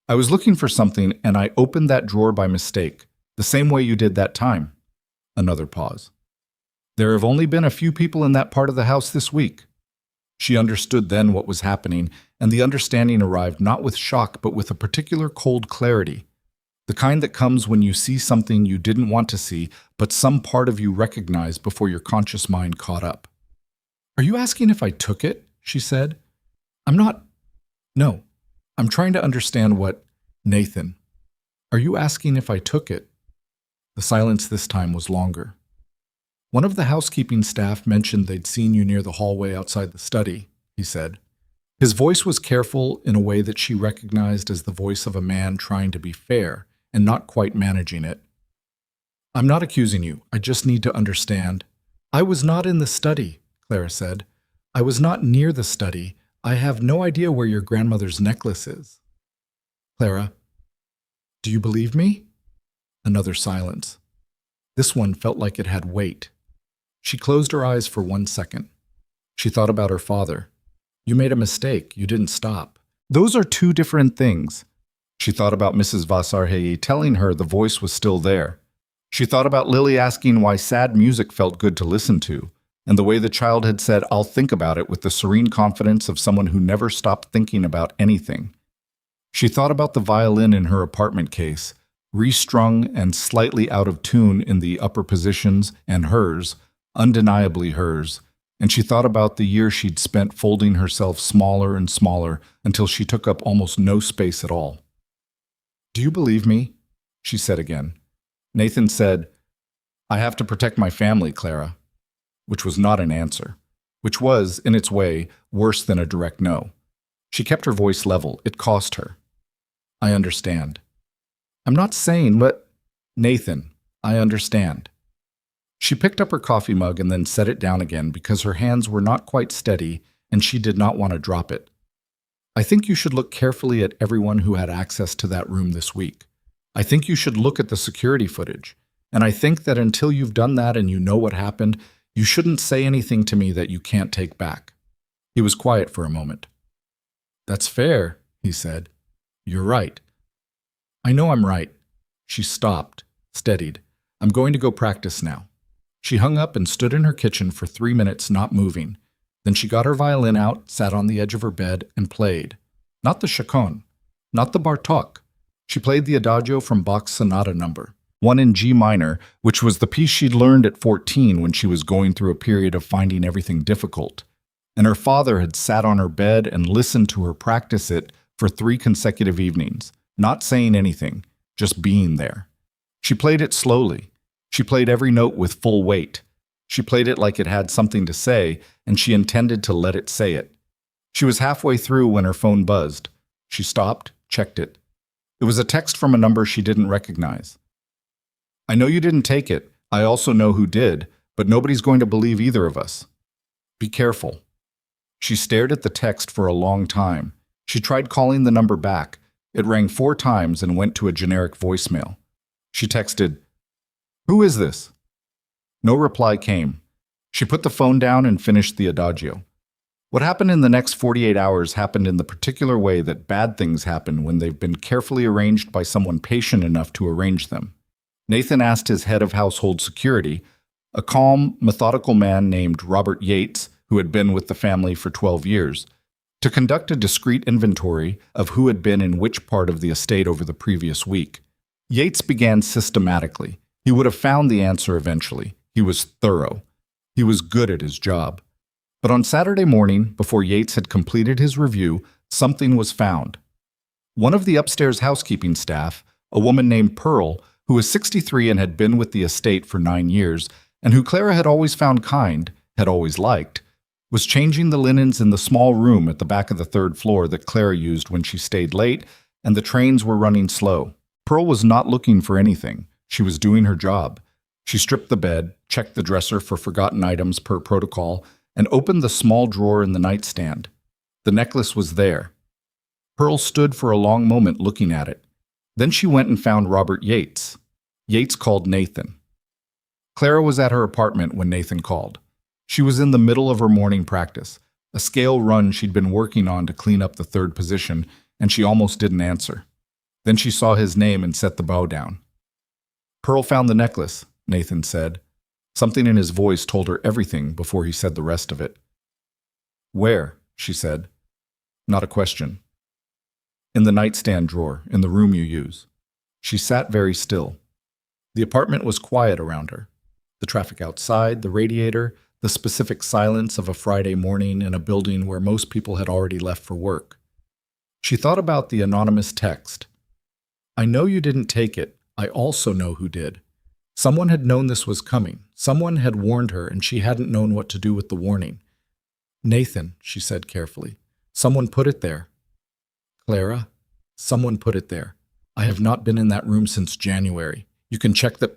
I was looking for something and I opened that drawer by mistake, the same way you did that time." Another pause. "There have only been a few people in that part of the house this week." She understood then what was happening, and the understanding arrived not with shock but with a particular cold clarity. The kind that comes when you see something you didn't want to see, but some part of you recognized before your conscious mind caught up. "Are you asking if I took it?" she said. "I'm not. No. I'm trying to understand what—" "Nathan, are you asking if I took it?" The silence this time was longer. "One of the housekeeping staff mentioned they'd seen you near the hallway outside the study," he said. His voice was careful in a way that she recognized as the voice of a man trying to be fair and not quite managing it. "I'm not accusing you. I just need to understand." "I was not in the study," Clara said. "I was not near the study. I have no idea where your grandmother's necklace is." "Clara, do you believe me?" Another silence. This one felt like it had weight. She closed her eyes for 1 second. She thought about her father. "You made a mistake. You didn't stop." Those are two different things. She thought about Mrs. Vasarhei telling her the voice was still there. She thought about Lily asking why sad music felt good to listen to, and the way the child had said, "I'll think about it," with the serene confidence of someone who never stopped thinking about anything. She thought about the violin in her apartment case, restrung and slightly out of tune in the upper positions, and hers, undeniably hers, and she thought about the year she'd spent folding herself smaller and smaller until she took up almost no space at all. "Do you believe me?" she said again. Nathan said, "I have to protect my family, Clara," which was not an answer, which was, in its way, worse than a direct no. She kept her voice level. It cost her. "I understand." "I'm not saying, but—" "Nathan, I understand." She picked up her coffee mug and then set it down again because her hands were not quite steady and she did not want to drop it. "I think you should look carefully at everyone who had access to that room this week. I think you should look at the security footage. And I think that until you've done that and you know what happened, you shouldn't say anything to me that you can't take back." He was quiet for a moment. "That's fair," he said. "You're right." "I know I'm right." She stopped, steadied. "I'm going to go practice now." She hung up and stood in her kitchen for 3 minutes, not moving. Then she got her violin out, sat on the edge of her bed, and played. Not the chaconne, not the Bartok. She played the Adagio from Bach's Sonata number, 1 in G minor, which was the piece she'd learned at 14 when she was going through a period of finding everything difficult. And her father had sat on her bed and listened to her practice it for 3 consecutive evenings, not saying anything, just being there. She played it slowly. She played every note with full weight. She played it like it had something to say, and she intended to let it say it. She was halfway through when her phone buzzed. She stopped, checked it. It was a text from a number she didn't recognize. "I know you didn't take it. I also know who did, but nobody's going to believe either of us. Be careful." She stared at the text for a long time. She tried calling the number back. It rang 4 times and went to a generic voicemail. She texted, Who is this? No reply came. She put the phone down and finished the adagio. What happened in the next 48 hours happened in the particular way that bad things happen when they've been carefully arranged by someone patient enough to arrange them. Nathan asked his head of household security, a calm, methodical man named Robert Yates, who had been with the family for 12 years, to conduct a discreet inventory of who had been in which part of the estate over the previous week. Yates began systematically. He would have found the answer eventually. He was thorough. He was good at his job. But on Saturday morning, before Yates had completed his review, something was found. One of the upstairs housekeeping staff, a woman named Pearl, who was 63 and had been with the estate for 9 years, and who Clara had always found kind, had always liked, was changing the linens in the small room at the back of the third floor that Clara used when she stayed late and the trains were running slow. Pearl was not looking for anything. She was doing her job. She stripped the bed, checked the dresser for forgotten items per protocol, and opened the small drawer in the nightstand. The necklace was there. Pearl stood for a long moment looking at it. Then she went and found Robert Yates. Yates called Nathan. Clara was at her apartment when Nathan called. She was in the middle of her morning practice, a scale run she'd been working on to clean up the third position, and she almost didn't answer. Then she saw his name and set the bow down. Pearl found the necklace, Nathan said. Something in his voice told her everything before he said the rest of it. Where? She said. Not a question. In the nightstand drawer, in the room you use. She sat very still. The apartment was quiet around her. The traffic outside, the radiator, the specific silence of a Friday morning in a building where most people had already left for work. She thought about the anonymous text. I know you didn't take it. I also know who did. Someone had known this was coming. Someone had warned her, and she hadn't known what to do with the warning. Nathan, she said carefully, someone put it there. Clara, someone put it there. I have not been in that room since January. You can check the...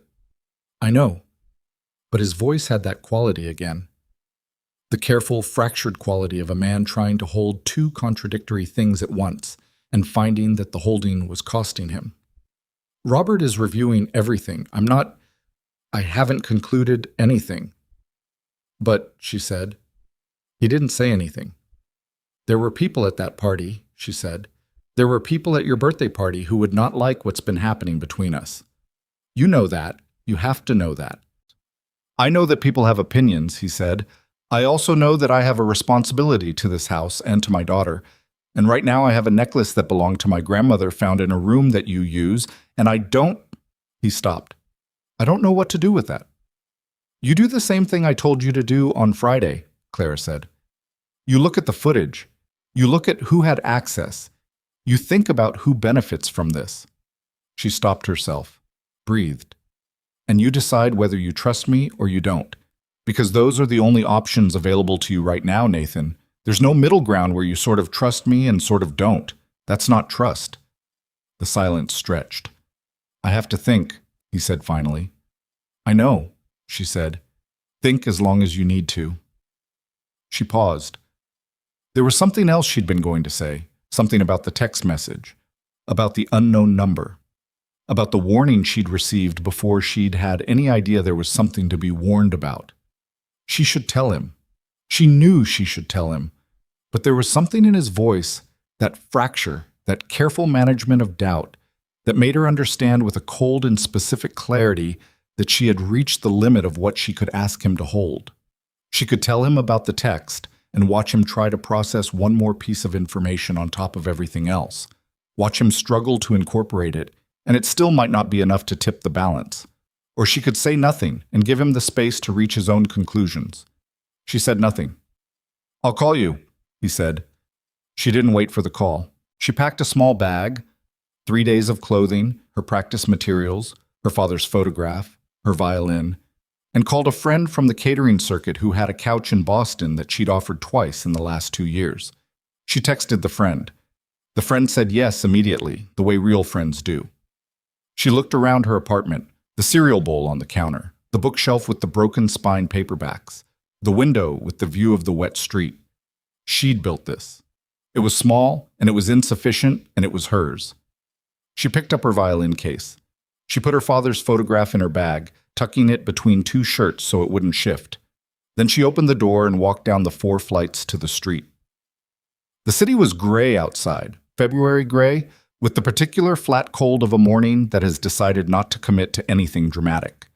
I know. But his voice had that quality again. The careful, fractured quality of a man trying to hold two contradictory things at once and finding that the holding was costing him. Robert is reviewing everything. I haven't concluded anything. But, she said, he didn't say anything. There were people at that party, she said. There were people at your birthday party who would not like what's been happening between us. You know that. You have to know that. I know that people have opinions, he said. I also know that I have a responsibility to this house and to my daughter. And right now I have a necklace that belonged to my grandmother found in a room that you use, and I don't... He stopped. I don't know what to do with that. You do the same thing I told you to do on Friday, Clara said. You look at the footage. You look at who had access. You think about who benefits from this. She stopped herself, breathed. And you decide whether you trust me or you don't. Because those are the only options available to you right now, Nathan. There's no middle ground where you sort of trust me and sort of don't. That's not trust. The silence stretched. I have to think, he said finally. I know, she said. Think as long as you need to. She paused. There was something else she'd been going to say, something about the text message, about the unknown number, about the warning she'd received before she'd had any idea there was something to be warned about. She should tell him. She knew she should tell him. But there was something in his voice, that fracture, that careful management of doubt, that made her understand with a cold and specific clarity that she had reached the limit of what she could ask him to hold. She could tell him about the text and watch him try to process one more piece of information on top of everything else. Watch him struggle to incorporate it, and it still might not be enough to tip the balance. Or she could say nothing and give him the space to reach his own conclusions. She said nothing. I'll call you, he said. She didn't wait for the call. She packed a small bag, 3 days of clothing, her practice materials, her father's photograph, her violin, and called a friend from the catering circuit who had a couch in Boston that she'd offered twice in the last 2 years. She texted the friend. The friend said yes immediately, the way real friends do. She looked around her apartment, the cereal bowl on the counter, the bookshelf with the broken spine paperbacks, the window with the view of the wet street. She'd built this. It was small, and it was insufficient, and it was hers. She picked up her violin case. She put her father's photograph in her bag, tucking it between two shirts so it wouldn't shift. Then she opened the door and walked down the 4 flights to the street. The city was gray outside, February gray, with the particular flat cold of a morning that has decided not to commit to anything dramatic.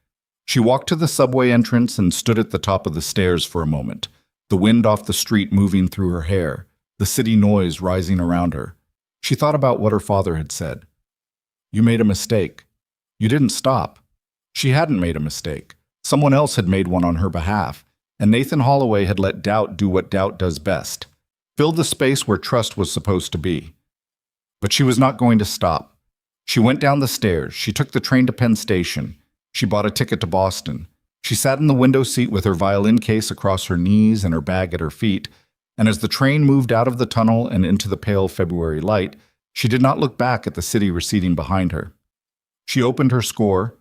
She walked to the subway entrance and stood at the top of the stairs for a moment, the wind off the street moving through her hair, the city noise rising around her. She thought about what her father had said. "You made a mistake. You didn't stop." She hadn't made a mistake. Someone else had made one on her behalf, and Nathan Holloway had let doubt do what doubt does best, fill the space where trust was supposed to be. But she was not going to stop. She went down the stairs. She took the train to Penn Station. She bought a ticket to Boston. She sat in the window seat with her violin case across her knees and her bag at her feet, and as the train moved out of the tunnel and into the pale February light, she did not look back at the city receding behind her. She opened her score,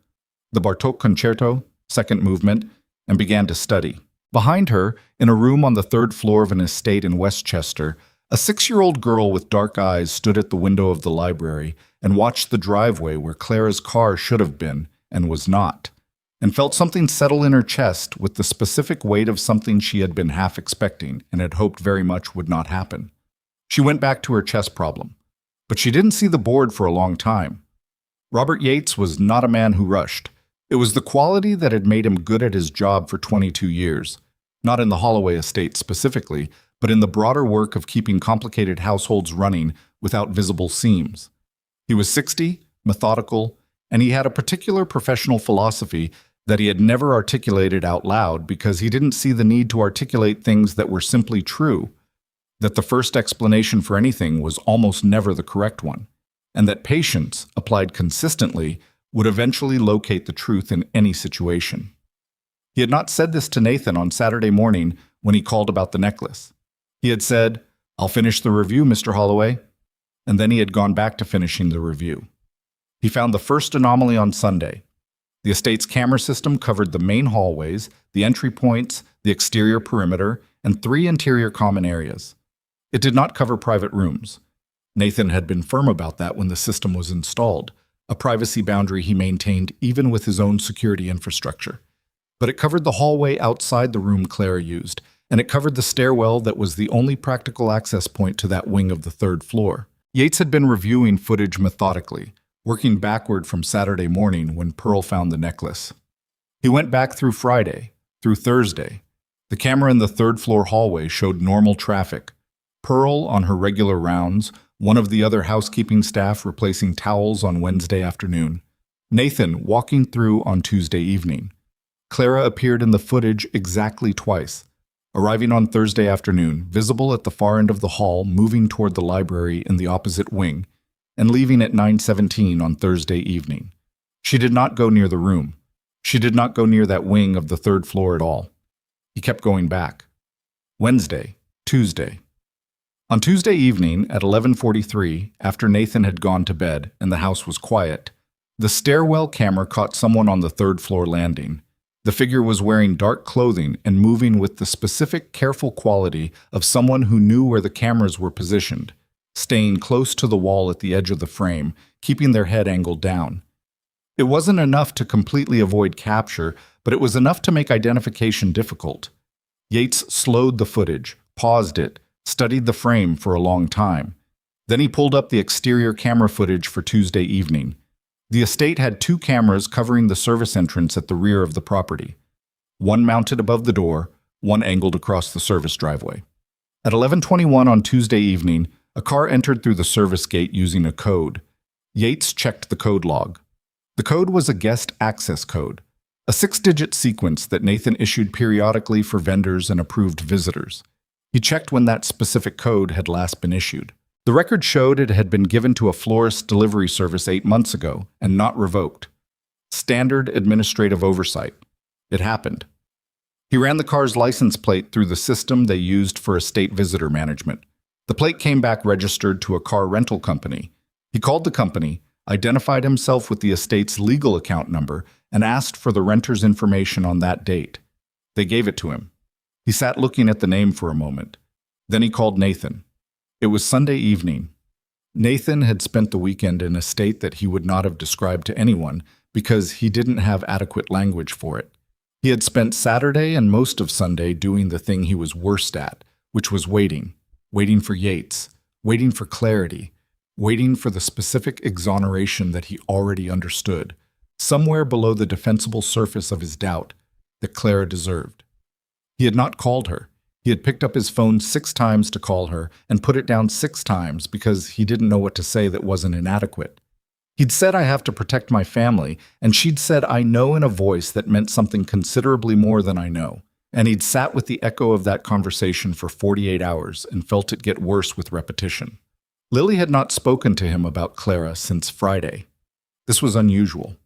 the Bartók Concerto, second movement, and began to study. Behind her, in a room on the 3rd floor of an estate in Westchester, a 6-year-old girl with dark eyes stood at the window of the library and watched the driveway where Clara's car should have been and was not, and felt something settle in her chest with the specific weight of something she had been half expecting and had hoped very much would not happen. She went back to her chess problem, but she didn't see the board for a long time. Robert Yates was not a man who rushed. It was the quality that had made him good at his job for 22 years, not in the Holloway estate specifically, but in the broader work of keeping complicated households running without visible seams. He was 60, methodical, and he had a particular professional philosophy that he had never articulated out loud because he didn't see the need to articulate things that were simply true, that the first explanation for anything was almost never the correct one, and that patience, applied consistently, would eventually locate the truth in any situation. He had not said this to Nathan on Saturday morning when he called about the necklace. He had said, "I'll finish the review, Mr. Holloway," and then he had gone back to finishing the review. He found the first anomaly on Sunday. The estate's camera system covered the main hallways, the entry points, the exterior perimeter, and 3 interior common areas. It did not cover private rooms. Nathan had been firm about that when the system was installed, a privacy boundary he maintained even with his own security infrastructure. But it covered the hallway outside the room Clara used, and it covered the stairwell that was the only practical access point to that wing of the 3rd floor. Yates had been reviewing footage methodically, working backward from Saturday morning when Pearl found the necklace. He went back through Friday, through Thursday. The camera in the 3rd floor hallway showed normal traffic. Pearl on her regular rounds, one of the other housekeeping staff replacing towels on Wednesday afternoon, Nathan walking through on Tuesday evening. Clara appeared in the footage exactly twice, arriving on Thursday afternoon, visible at the far end of the hall, moving toward the library in the opposite wing, and leaving at 9:17 on Thursday evening. She did not go near the room. She did not go near that wing of the 3rd floor at all. He kept going back. Wednesday, Tuesday. On Tuesday evening at 11:43, after Nathan had gone to bed and the house was quiet, the stairwell camera caught someone on the 3rd floor landing. The figure was wearing dark clothing and moving with the specific, careful quality of someone who knew where the cameras were positioned, staying close to the wall at the edge of the frame, keeping their head angled down. It wasn't enough to completely avoid capture, but it was enough to make identification difficult. Yates slowed the footage, paused it, studied the frame for a long time. Then he pulled up the exterior camera footage for Tuesday evening. The estate had 2 cameras covering the service entrance at the rear of the property. One mounted above the door, one angled across the service driveway. At 11:21 on Tuesday evening, a car entered through the service gate using a code. Yates checked the code log. The code was a guest access code, a 6-digit sequence that Nathan issued periodically for vendors and approved visitors. He checked when that specific code had last been issued. The record showed it had been given to a florist delivery service 8 months ago and not revoked. Standard administrative oversight. It happened. He ran the car's license plate through the system they used for estate visitor management. The plate came back registered to a car rental company. He called the company, identified himself with the estate's legal account number, and asked for the renter's information on that date. They gave it to him. He sat looking at the name for a moment. Then he called Nathan. It was Sunday evening. Nathan had spent the weekend in a state that he would not have described to anyone because he didn't have adequate language for it. He had spent Saturday and most of Sunday doing the thing he was worst at, which was waiting for Yates, waiting for clarity, waiting for the specific exoneration that he already understood, somewhere below the defensible surface of his doubt, that Clara deserved. He had not called her. He had picked up his phone 6 times to call her and put it down 6 times because he didn't know what to say that wasn't inadequate. He'd said, "I have to protect my family," and she'd said, "I know," in a voice that meant something considerably more than "I know." And he'd sat with the echo of that conversation for 48 hours and felt it get worse with repetition. Lily had not spoken to him about Clara since Friday. This was unusual.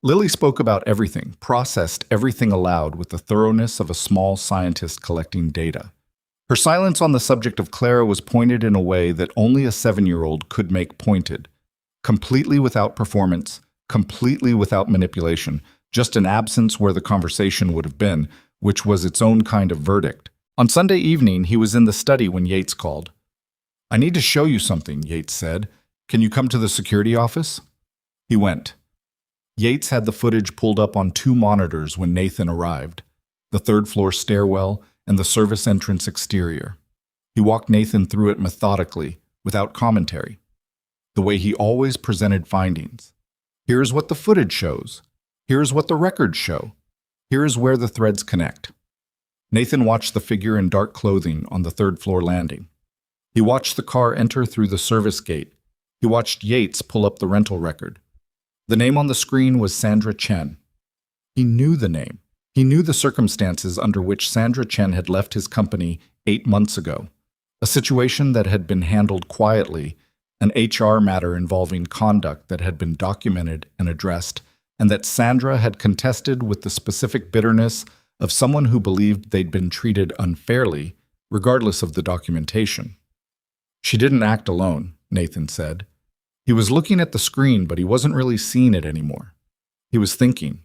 Lily spoke about everything, processed everything aloud with the thoroughness of a small scientist collecting data. Her silence on the subject of Clara was pointed in a way that only a 7-year-old could make pointed. Completely without performance, completely without manipulation, just an absence where the conversation would have been, which was its own kind of verdict. On Sunday evening, he was in the study when Yates called. "I need to show you something," Yates said. "Can you come to the security office?" He went. Yates had the footage pulled up on 2 monitors when Nathan arrived, the 3rd-floor stairwell and the service entrance exterior. He walked Nathan through it methodically, without commentary, the way he always presented findings. Here's what the footage shows. Here's what the records show. Here's where the threads connect. Nathan watched the figure in dark clothing on the 3rd-floor landing. He watched the car enter through the service gate. He watched Yates pull up the rental record. The name on the screen was Sandra Chen. He knew the name. He knew the circumstances under which Sandra Chen had left his company 8 months ago, a situation that had been handled quietly, an HR matter involving conduct that had been documented and addressed, and that Sandra had contested with the specific bitterness of someone who believed they'd been treated unfairly, regardless of the documentation. "She didn't act alone," Nathan said. He was looking at the screen, but he wasn't really seeing it anymore. He was thinking.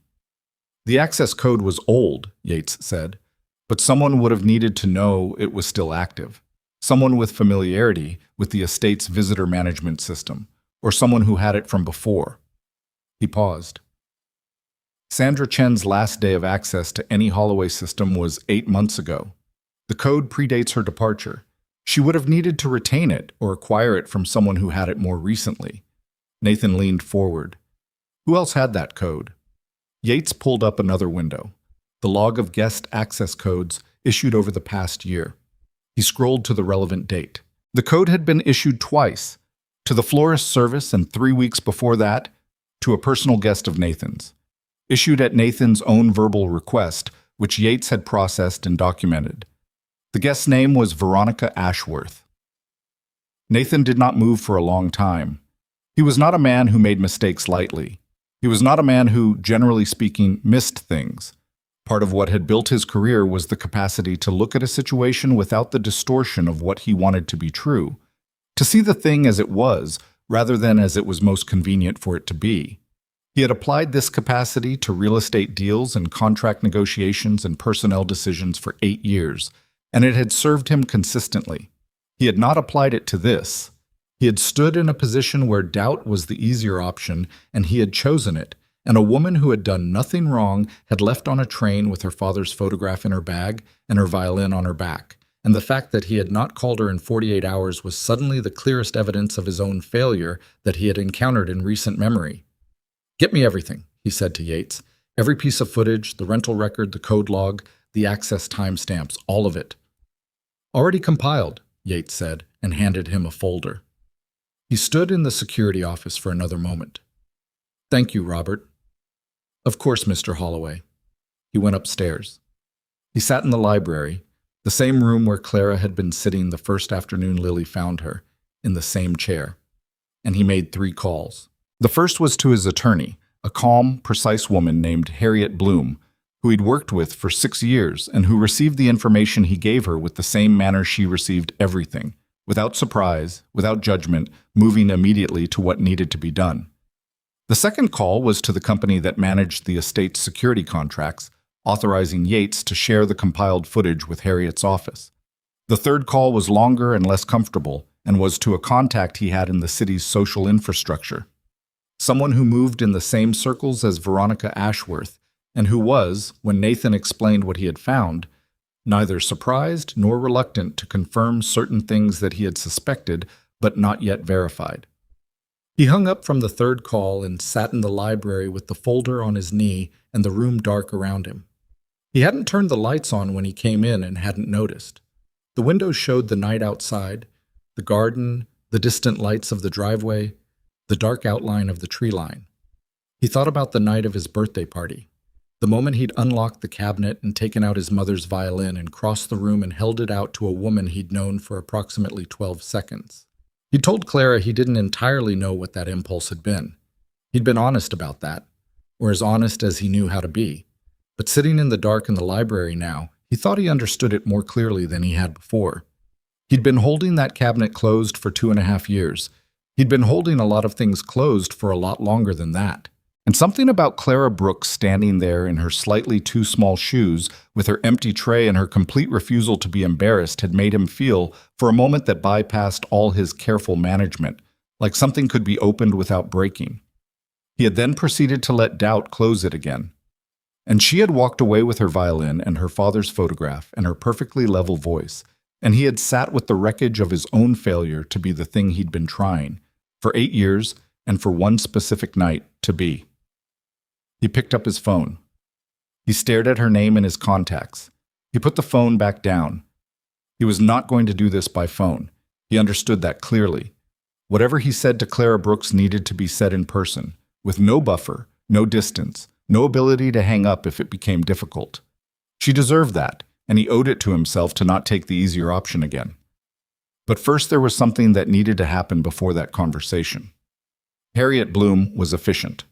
"The access code was old," Yates said, "but someone would have needed to know it was still active. Someone with familiarity with the estate's visitor management system, or someone who had it from before." He paused. Sandra Chen's last day of access to any Holloway system was 8 months ago. The code predates her departure. She would have needed to retain it or acquire it from someone who had it more recently. Nathan leaned forward. Who else had that code? Yates pulled up another window, the log of guest access codes issued over the past year. He scrolled to the relevant date. The code had been issued twice, to the florist service and 3 weeks before that, to a personal guest of Nathan's. Issued at Nathan's own verbal request, which Yates had processed and documented. The guest's name was Veronica Ashworth. Nathan did not move for a long time. He was not a man who made mistakes lightly. He was not a man who, generally speaking, missed things. Part of what had built his career was the capacity to look at a situation without the distortion of what he wanted to be true, to see the thing as it was, rather than as it was most convenient for it to be. He had applied this capacity to real estate deals and contract negotiations and personnel decisions for 8 years, and it had served him consistently. He had not applied it to this. He had stood in a position where doubt was the easier option, and he had chosen it, and a woman who had done nothing wrong had left on a train with her father's photograph in her bag and her violin on her back, and the fact that he had not called her in 48 hours was suddenly the clearest evidence of his own failure that he had encountered in recent memory. "Get me everything," he said to Yates. "Every piece of footage, the rental record, the code log, the access timestamps, all of it." "Already compiled," Yates said, and handed him a folder. He stood in the security office for another moment. "Thank you, Robert." "Of course, Mr. Holloway." He went upstairs. He sat in the library, the same room where Clara had been sitting the first afternoon Lily found her, in the same chair. And he made 3 calls. The first was to his attorney, a calm, precise woman named Harriet Bloom, who he'd worked with for 6 years and who received the information he gave her with the same manner she received everything, without surprise, without judgment, moving immediately to what needed to be done. The second call was to the company that managed the estate's security contracts, authorizing Yates to share the compiled footage with Harriet's office. The third call was longer and less comfortable, and was to a contact he had in the city's social infrastructure. Someone who moved in the same circles as Veronica Ashworth, and who was, when Nathan explained what he had found, neither surprised nor reluctant to confirm certain things that he had suspected but not yet verified. He hung up from the third call and sat in the library with the folder on his knee and the room dark around him. He hadn't turned the lights on when he came in and hadn't noticed. The windows showed the night outside, the garden, the distant lights of the driveway, the dark outline of the tree line. He thought about the night of his birthday party, the moment he'd unlocked the cabinet and taken out his mother's violin and crossed the room and held it out to a woman he'd known for approximately 12 seconds. He told Clara he didn't entirely know what that impulse had been. He'd been honest about that, or as honest as he knew how to be. But sitting in the dark in the library now, he thought he understood it more clearly than he had before. He'd been holding that cabinet closed for 2.5 years. He'd been holding a lot of things closed for a lot longer than that. And something about Clara Brooks standing there in her slightly too small shoes, with her empty tray and her complete refusal to be embarrassed, had made him feel, for a moment that bypassed all his careful management, like something could be opened without breaking. He had then proceeded to let doubt close it again. And she had walked away with her violin and her father's photograph and her perfectly level voice, and he had sat with the wreckage of his own failure to be the thing he'd been trying, for 8 years and for one specific night, to be. He picked up his phone. He stared at her name in his contacts. He put the phone back down. He was not going to do this by phone. He understood that clearly. Whatever he said to Clara Brooks needed to be said in person, with no buffer, no distance, no ability to hang up if it became difficult. She deserved that, and he owed it to himself to not take the easier option again. But first there was something that needed to happen before that conversation. Harriet Bloom was efficient.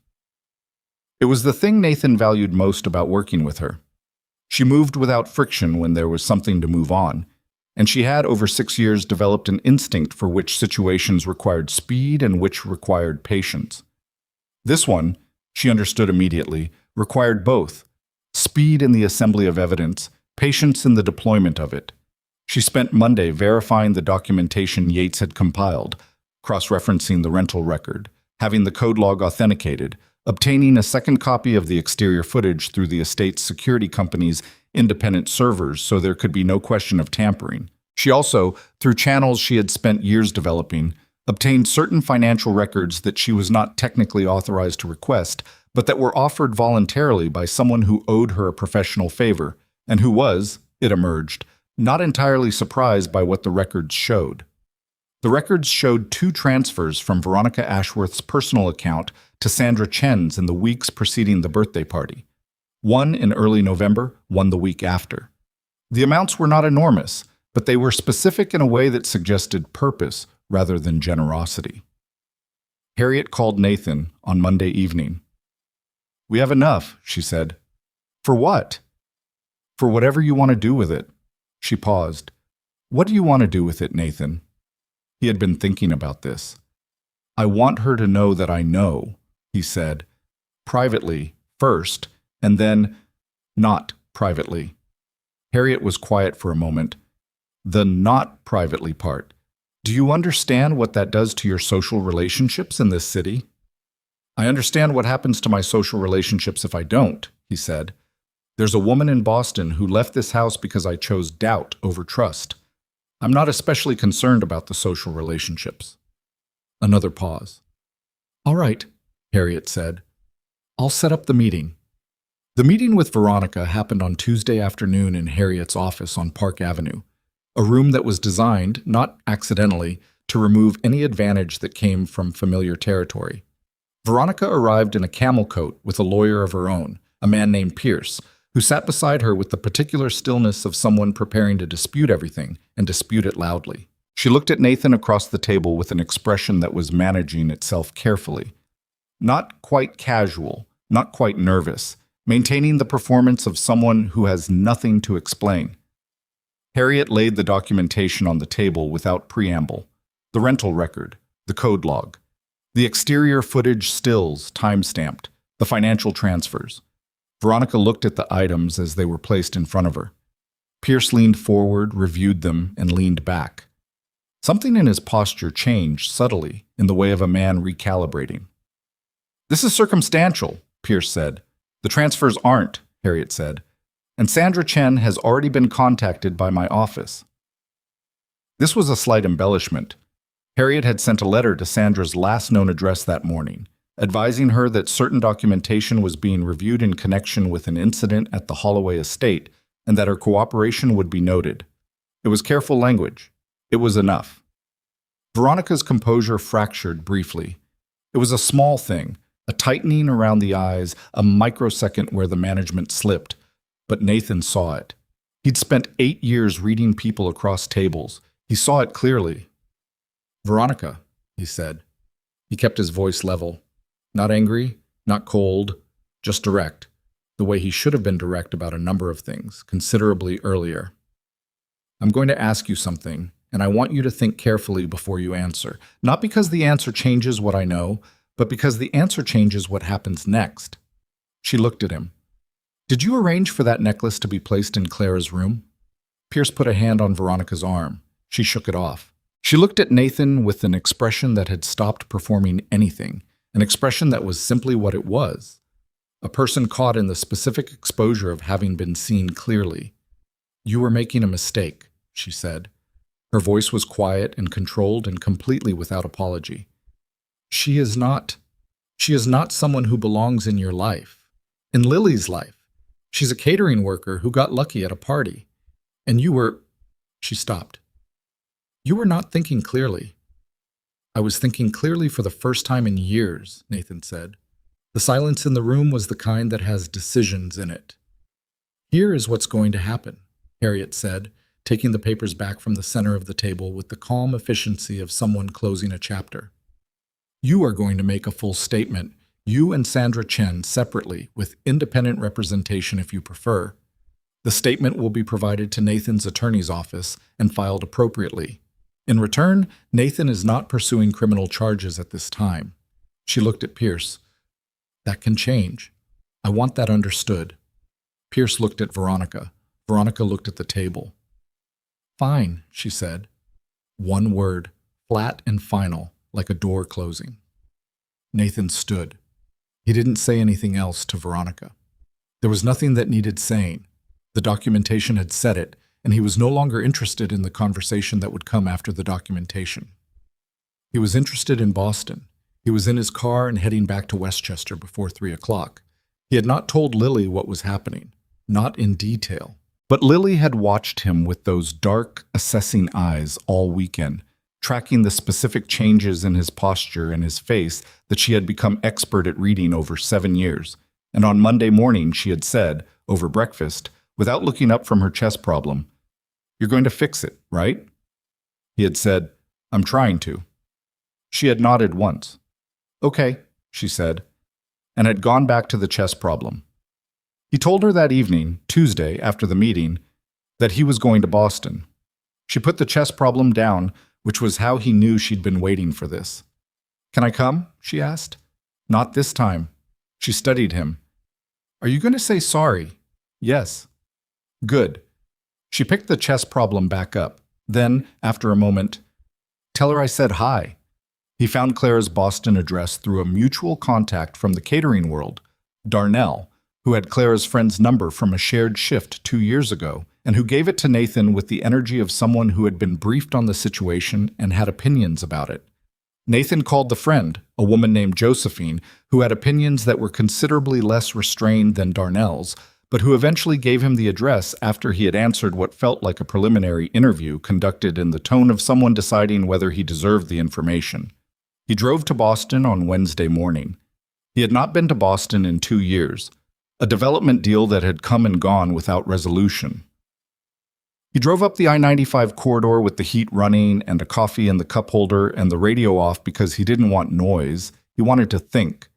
It was the thing Nathan valued most about working with her. She moved without friction when there was something to move on, and she had over 6 years developed an instinct for which situations required speed and which required patience. This one, she understood immediately, required both: speed in the assembly of evidence, patience in the deployment of it. She spent Monday verifying the documentation Yates had compiled, cross-referencing the rental record, having the code log authenticated, obtaining a second copy of the exterior footage through the estate's security company's independent servers so there could be no question of tampering. She also, through channels she had spent years developing, obtained certain financial records that she was not technically authorized to request, but that were offered voluntarily by someone who owed her a professional favor, and who was, it emerged, not entirely surprised by what the records showed. The records showed 2 transfers from Veronica Ashworth's personal account to Sandra Chen's in the weeks preceding the birthday party. One in early November, one the week after. The amounts were not enormous, but they were specific in a way that suggested purpose rather than generosity. Harriet called Nathan on Monday evening. "We have enough," she said. "For what?" "For whatever you want to do with it." She paused. "What do you want to do with it, Nathan?" He had been thinking about this. "I want her to know that I know," he said. "Privately, first, and then not privately." Harriet was quiet for a moment. "The not privately part. Do you understand what that does to your social relationships in this city?" "I understand what happens to my social relationships if I don't," he said. "There's a woman in Boston who left this house because I chose doubt over trust. I'm not especially concerned about the social relationships." Another pause. "All right," Harriet said. "I'll set up the meeting." The meeting with Veronica happened on Tuesday afternoon in Harriet's office on Park Avenue, a room that was designed, not accidentally, to remove any advantage that came from familiar territory. Veronica arrived in a camel coat with a lawyer of her own, a man named Pierce, who sat beside her with the particular stillness of someone preparing to dispute everything, and dispute it loudly. She looked at Nathan across the table with an expression that was managing itself carefully. Not quite casual, not quite nervous, maintaining the performance of someone who has nothing to explain. Harriet laid the documentation on the table without preamble. The rental record, the code log, the exterior footage stills time-stamped, the financial transfers. Veronica looked at the items as they were placed in front of her. Pierce leaned forward, reviewed them, and leaned back. Something in his posture changed subtly in the way of a man recalibrating. This is circumstantial, Pierce said. The transfers aren't, Harriet said. And Sandra Chen has already been contacted by my office. This was a slight embellishment. Harriet had sent a letter to Sandra's last known address that morning, advising her that certain documentation was being reviewed in connection with an incident at the Holloway estate and that her cooperation would be noted. It was careful language. It was enough. Veronica's composure fractured briefly. It was a small thing, a tightening around the eyes, a microsecond where the management slipped. But Nathan saw it. He'd spent 8 years reading people across tables. He saw it clearly. Veronica, he said. He kept his voice level. Not angry, not cold, just direct, the way he should have been direct about a number of things, considerably earlier. I'm going to ask you something, and I want you to think carefully before you answer. Not because the answer changes what I know, but because the answer changes what happens next. She looked at him. Did you arrange for that necklace to be placed in Clara's room? Pierce put a hand on Veronica's arm. She shook it off. She looked at Nathan with an expression that had stopped performing anything, an expression that was simply what it was. A person caught in the specific exposure of having been seen clearly. You were making a mistake, she said. Her voice was quiet and controlled and completely without apology. She is not someone who belongs in your life, in Lily's life. She's a catering worker who got lucky at a party. And you were... She stopped. You were not thinking clearly. I was thinking clearly for the first time in years, Nathan said. The silence in the room was the kind that has decisions in it. Here is what's going to happen, Harriet said, taking the papers back from the center of the table with the calm efficiency of someone closing a chapter. You are going to make a full statement, you and Sandra Chen separately, with independent representation if you prefer. The statement will be provided to Nathan's attorney's office and filed appropriately. In return, Nathan is not pursuing criminal charges at this time. She looked at Pierce. That can change. I want that understood. Pierce looked at Veronica. Veronica looked at the table. Fine, she said. One word, flat and final, like a door closing. Nathan stood. He didn't say anything else to Veronica. There was nothing that needed saying. The documentation had said it, and he was no longer interested in the conversation that would come after the documentation. He was interested in Boston. He was in his car and heading back to Westchester before 3 o'clock. He had not told Lily what was happening, not in detail. But Lily had watched him with those dark, assessing eyes all weekend, tracking the specific changes in his posture and his face that she had become expert at reading over 7 years. And on Monday morning she had said, over breakfast, without looking up from her chess problem, "You're going to fix it, right?" He had said, "I'm trying to." She had nodded once. "Okay," she said, and had gone back to the chess problem. He told her that evening, Tuesday, after the meeting, that he was going to Boston. She put the chess problem down, which was how he knew she'd been waiting for this. "Can I come?" she asked. "Not this time." She studied him. "Are you going to say sorry?" "Yes." "Good." She picked the chess problem back up. Then, after a moment, "Tell her I said hi." He found Clara's Boston address through a mutual contact from the catering world, Darnell, who had Clara's friend's number from a shared shift 2 years ago, and who gave it to Nathan with the energy of someone who had been briefed on the situation and had opinions about it. Nathan called the friend, a woman named Josephine, who had opinions that were considerably less restrained than Darnell's, but who eventually gave him the address after he had answered what felt like a preliminary interview conducted in the tone of someone deciding whether he deserved the information. He drove to Boston on Wednesday morning. He had not been to Boston in 2 years, a development deal that had come and gone without resolution. He drove up the I-95 corridor with the heat running and a coffee in the cup holder and the radio off because he didn't want noise. He wanted to think.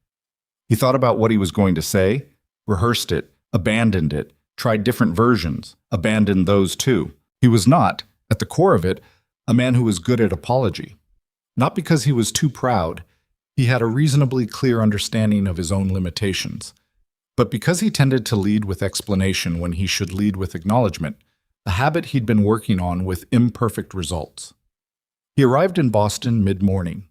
He thought about what he was going to say, rehearsed it, abandoned it, tried different versions, abandoned those too. He was not, at the core of it, a man who was good at apology. Not because he was too proud. He had a reasonably clear understanding of his own limitations. But because he tended to lead with explanation when he should lead with acknowledgement, a habit he'd been working on with imperfect results. He arrived in Boston mid-morning.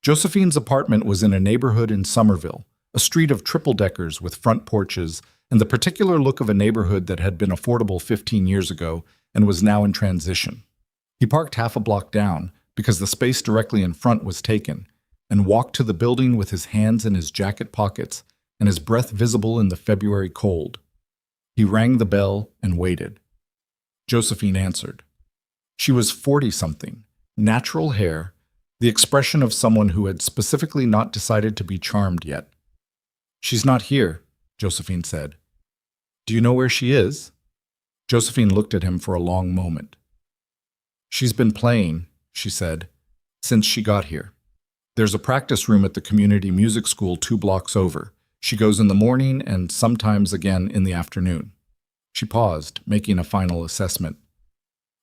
Josephine's apartment was in a neighborhood in Somerville, a street of triple-deckers with front porches and the particular look of a neighborhood that had been affordable 15 years ago and was now in transition. He parked half a block down, because the space directly in front was taken, and walked to the building with his hands in his jacket pockets and his breath visible in the February cold. He rang the bell and waited. Josephine answered. She was 40-something, natural hair, the expression of someone who had specifically not decided to be charmed yet. "She's not here," Josephine said. "Do you know where she is?" Josephine looked at him for a long moment. "She's been playing," she said, "since she got here. There's a practice room at the community music school 2 blocks over. She goes in the morning and sometimes again in the afternoon." She paused, making a final assessment.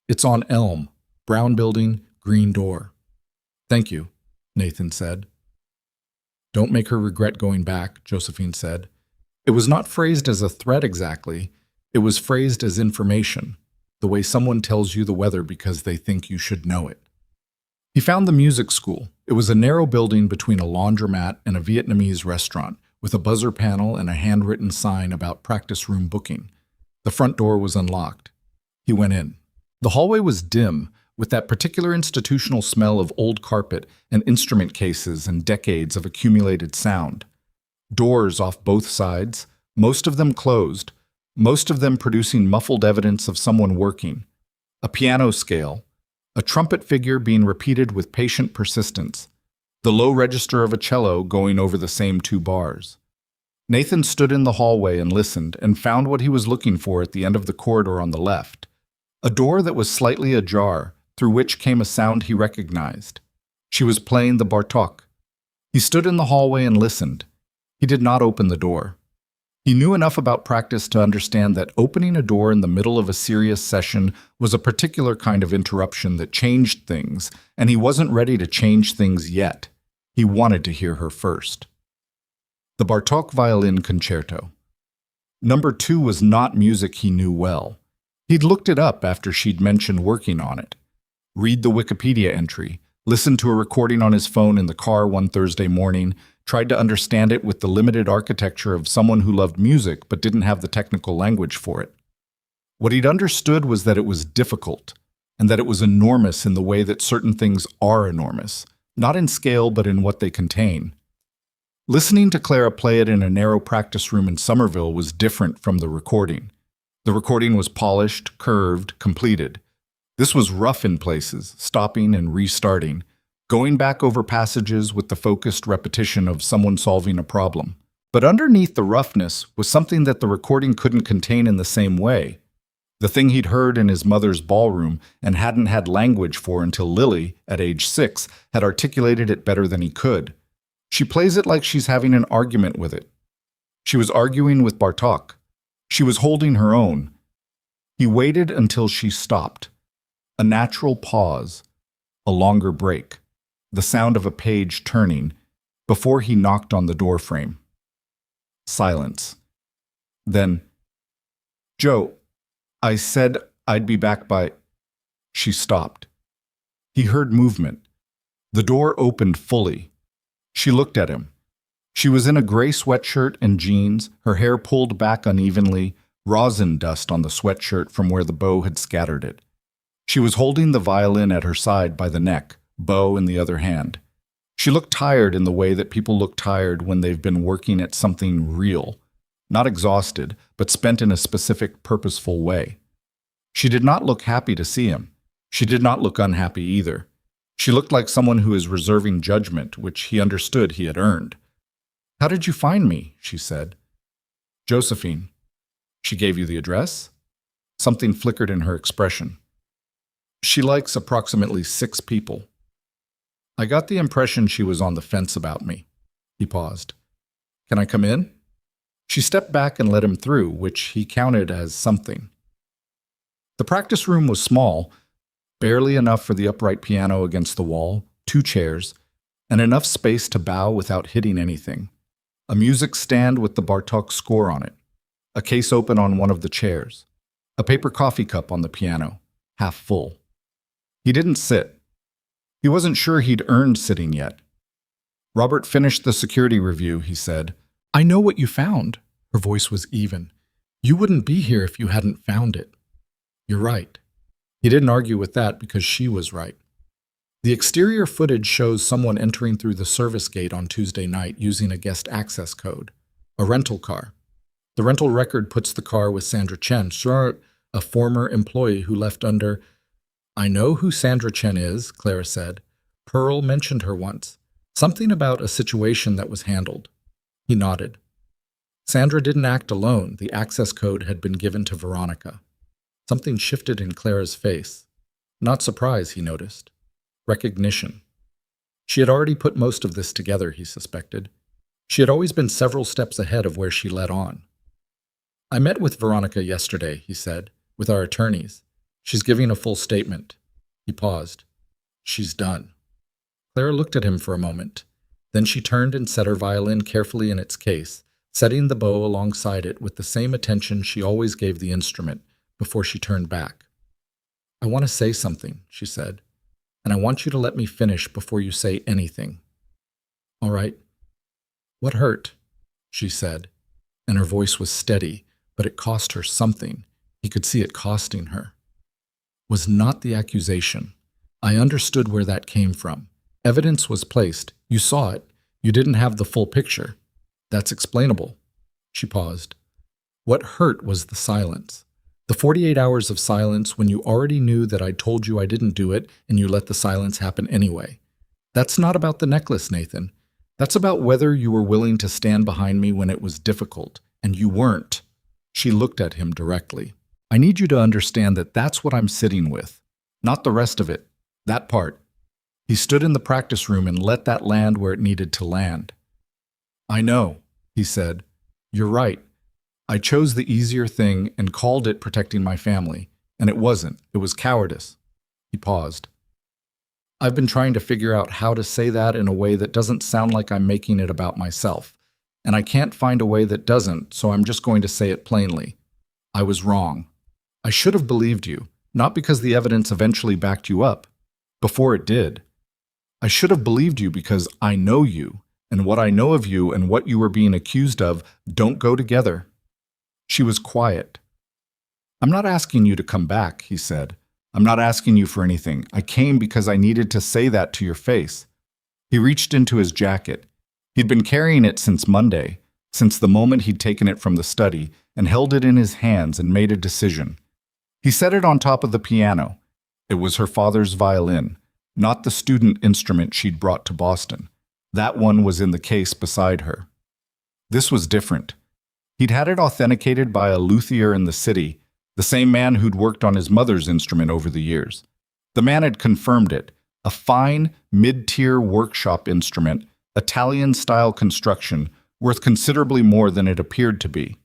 "It's on Elm, brown building, green door." "Thank you," Nathan said. "Don't make her regret going back," Josephine said. It was not phrased as a threat exactly. It was phrased as information, the way someone tells you the weather because they think you should know it. He found the music school. It was a narrow building between a laundromat and a Vietnamese restaurant, with a buzzer panel and a handwritten sign about practice room booking. The front door was unlocked. He went in. The hallway was dim, with that particular institutional smell of old carpet and instrument cases and decades of accumulated sound. Doors off both sides, most of them closed, most of them producing muffled evidence of someone working. A piano scale, a trumpet figure being repeated with patient persistence, the low register of a cello going over the same 2 bars. Nathan stood in the hallway and listened and found what he was looking for at the end of the corridor on the left. A door that was slightly ajar, through which came a sound he recognized. She was playing the Bartók. He stood in the hallway and listened. He did not open the door. He knew enough about practice to understand that opening a door in the middle of a serious session was a particular kind of interruption that changed things, and he wasn't ready to change things yet. He wanted to hear her first. The Bartók Violin Concerto. Number 2 was not music he knew well. He'd looked it up after she'd mentioned working on it. Read the Wikipedia entry, listened to a recording on his phone in the car one Thursday morning, tried to understand it with the limited architecture of someone who loved music but didn't have the technical language for it. What he'd understood was that it was difficult, and that it was enormous in the way that certain things are enormous, not in scale but in what they contain. Listening to Clara play it in a narrow practice room in Somerville was different from the recording. The recording was polished, curved, completed. This was rough in places, stopping and restarting, going back over passages with the focused repetition of someone solving a problem. But underneath the roughness was something that the recording couldn't contain in the same way. The thing he'd heard in his mother's ballroom and hadn't had language for until Lily, at age 6, had articulated it better than he could. She plays it like she's having an argument with it. She was arguing with Bartók. She was holding her own. He waited until she stopped. A natural pause, a longer break, the sound of a page turning, before he knocked on the doorframe. Silence. Then, "Joe, I said I'd be back by—" She stopped. He heard movement. The door opened fully. She looked at him. She was in a gray sweatshirt and jeans, her hair pulled back unevenly, rosin dust on the sweatshirt from where the bow had scattered it. She was holding the violin at her side by the neck, bow in the other hand. She looked tired in the way that people look tired when they've been working at something real, not exhausted, but spent in a specific, purposeful way. She did not look happy to see him. She did not look unhappy either. She looked like someone who is reserving judgment, which he understood he had earned. "How did you find me?" she said. "Josephine." "She gave you the address?" Something flickered in her expression. "She likes approximately 6 people." I got the impression she was on the fence about me. He paused. "Can I come in?" She stepped back and let him through, which he counted as something. The practice room was small, barely enough for the upright piano against the wall, 2 chairs, and enough space to bow without hitting anything. A music stand with the Bartók score on it, a case open on one of the chairs, a paper coffee cup on the piano, half full. He didn't sit. He wasn't sure he'd earned sitting yet. Robert finished the security review, he said. I know what you found. Her voice was even. You wouldn't be here if you hadn't found it. You're right. He didn't argue with that because she was right. The exterior footage shows someone entering through the service gate on Tuesday night using a guest access code, a rental car. The rental record puts the car with Sandra Chen, a former employee who left under. I know who Sandra Chen is, Clara said. Pearl mentioned her once. Something about a situation that was handled. He nodded. Sandra didn't act alone. The access code had been given to Veronica. Something shifted in Clara's face. Not surprise, he noticed. Recognition. She had already put most of this together, he suspected. She had always been several steps ahead of where she led on. I met with Veronica yesterday, he said, with our attorneys. She's giving a full statement. He paused. She's done. Clara looked at him for a moment. Then she turned and set her violin carefully in its case, setting the bow alongside it with the same attention she always gave the instrument before she turned back. I want to say something, she said, and I want you to let me finish before you say anything. All right. What hurt? She said, and her voice was steady, but it cost her something. He could see it costing her. Was not the accusation. I understood where that came from. Evidence was placed. You saw it. You didn't have the full picture. That's explainable. She paused. What hurt was the silence. The 48 hours of silence when you already knew that I'd told you I didn't do it and you let the silence happen anyway. That's not about the necklace, Nathan. That's about whether you were willing to stand behind me when it was difficult, and you weren't. She looked at him directly. I need you to understand that that's what I'm sitting with. Not the rest of it. That part. He stood in the practice room and let that land where it needed to land. I know, he said. You're right. I chose the easier thing and called it protecting my family, and it wasn't. It was cowardice. He paused. I've been trying to figure out how to say that in a way that doesn't sound like I'm making it about myself, and I can't find a way that doesn't, so I'm just going to say it plainly. I was wrong. I should have believed you, not because the evidence eventually backed you up. Before it did. I should have believed you because I know you, and what I know of you and what you were being accused of don't go together. She was quiet. I'm not asking you to come back, he said. I'm not asking you for anything. I came because I needed to say that to your face. He reached into his jacket. He'd been carrying it since Monday, since the moment he'd taken it from the study, and held it in his hands and made a decision. He set it on top of the piano. It was her father's violin, not the student instrument she'd brought to Boston. That one was in the case beside her. This was different. He'd had it authenticated by a luthier in the city, the same man who'd worked on his mother's instrument over the years. The man had confirmed it, a fine, mid-tier workshop instrument, Italian-style construction, worth considerably more than it appeared to be.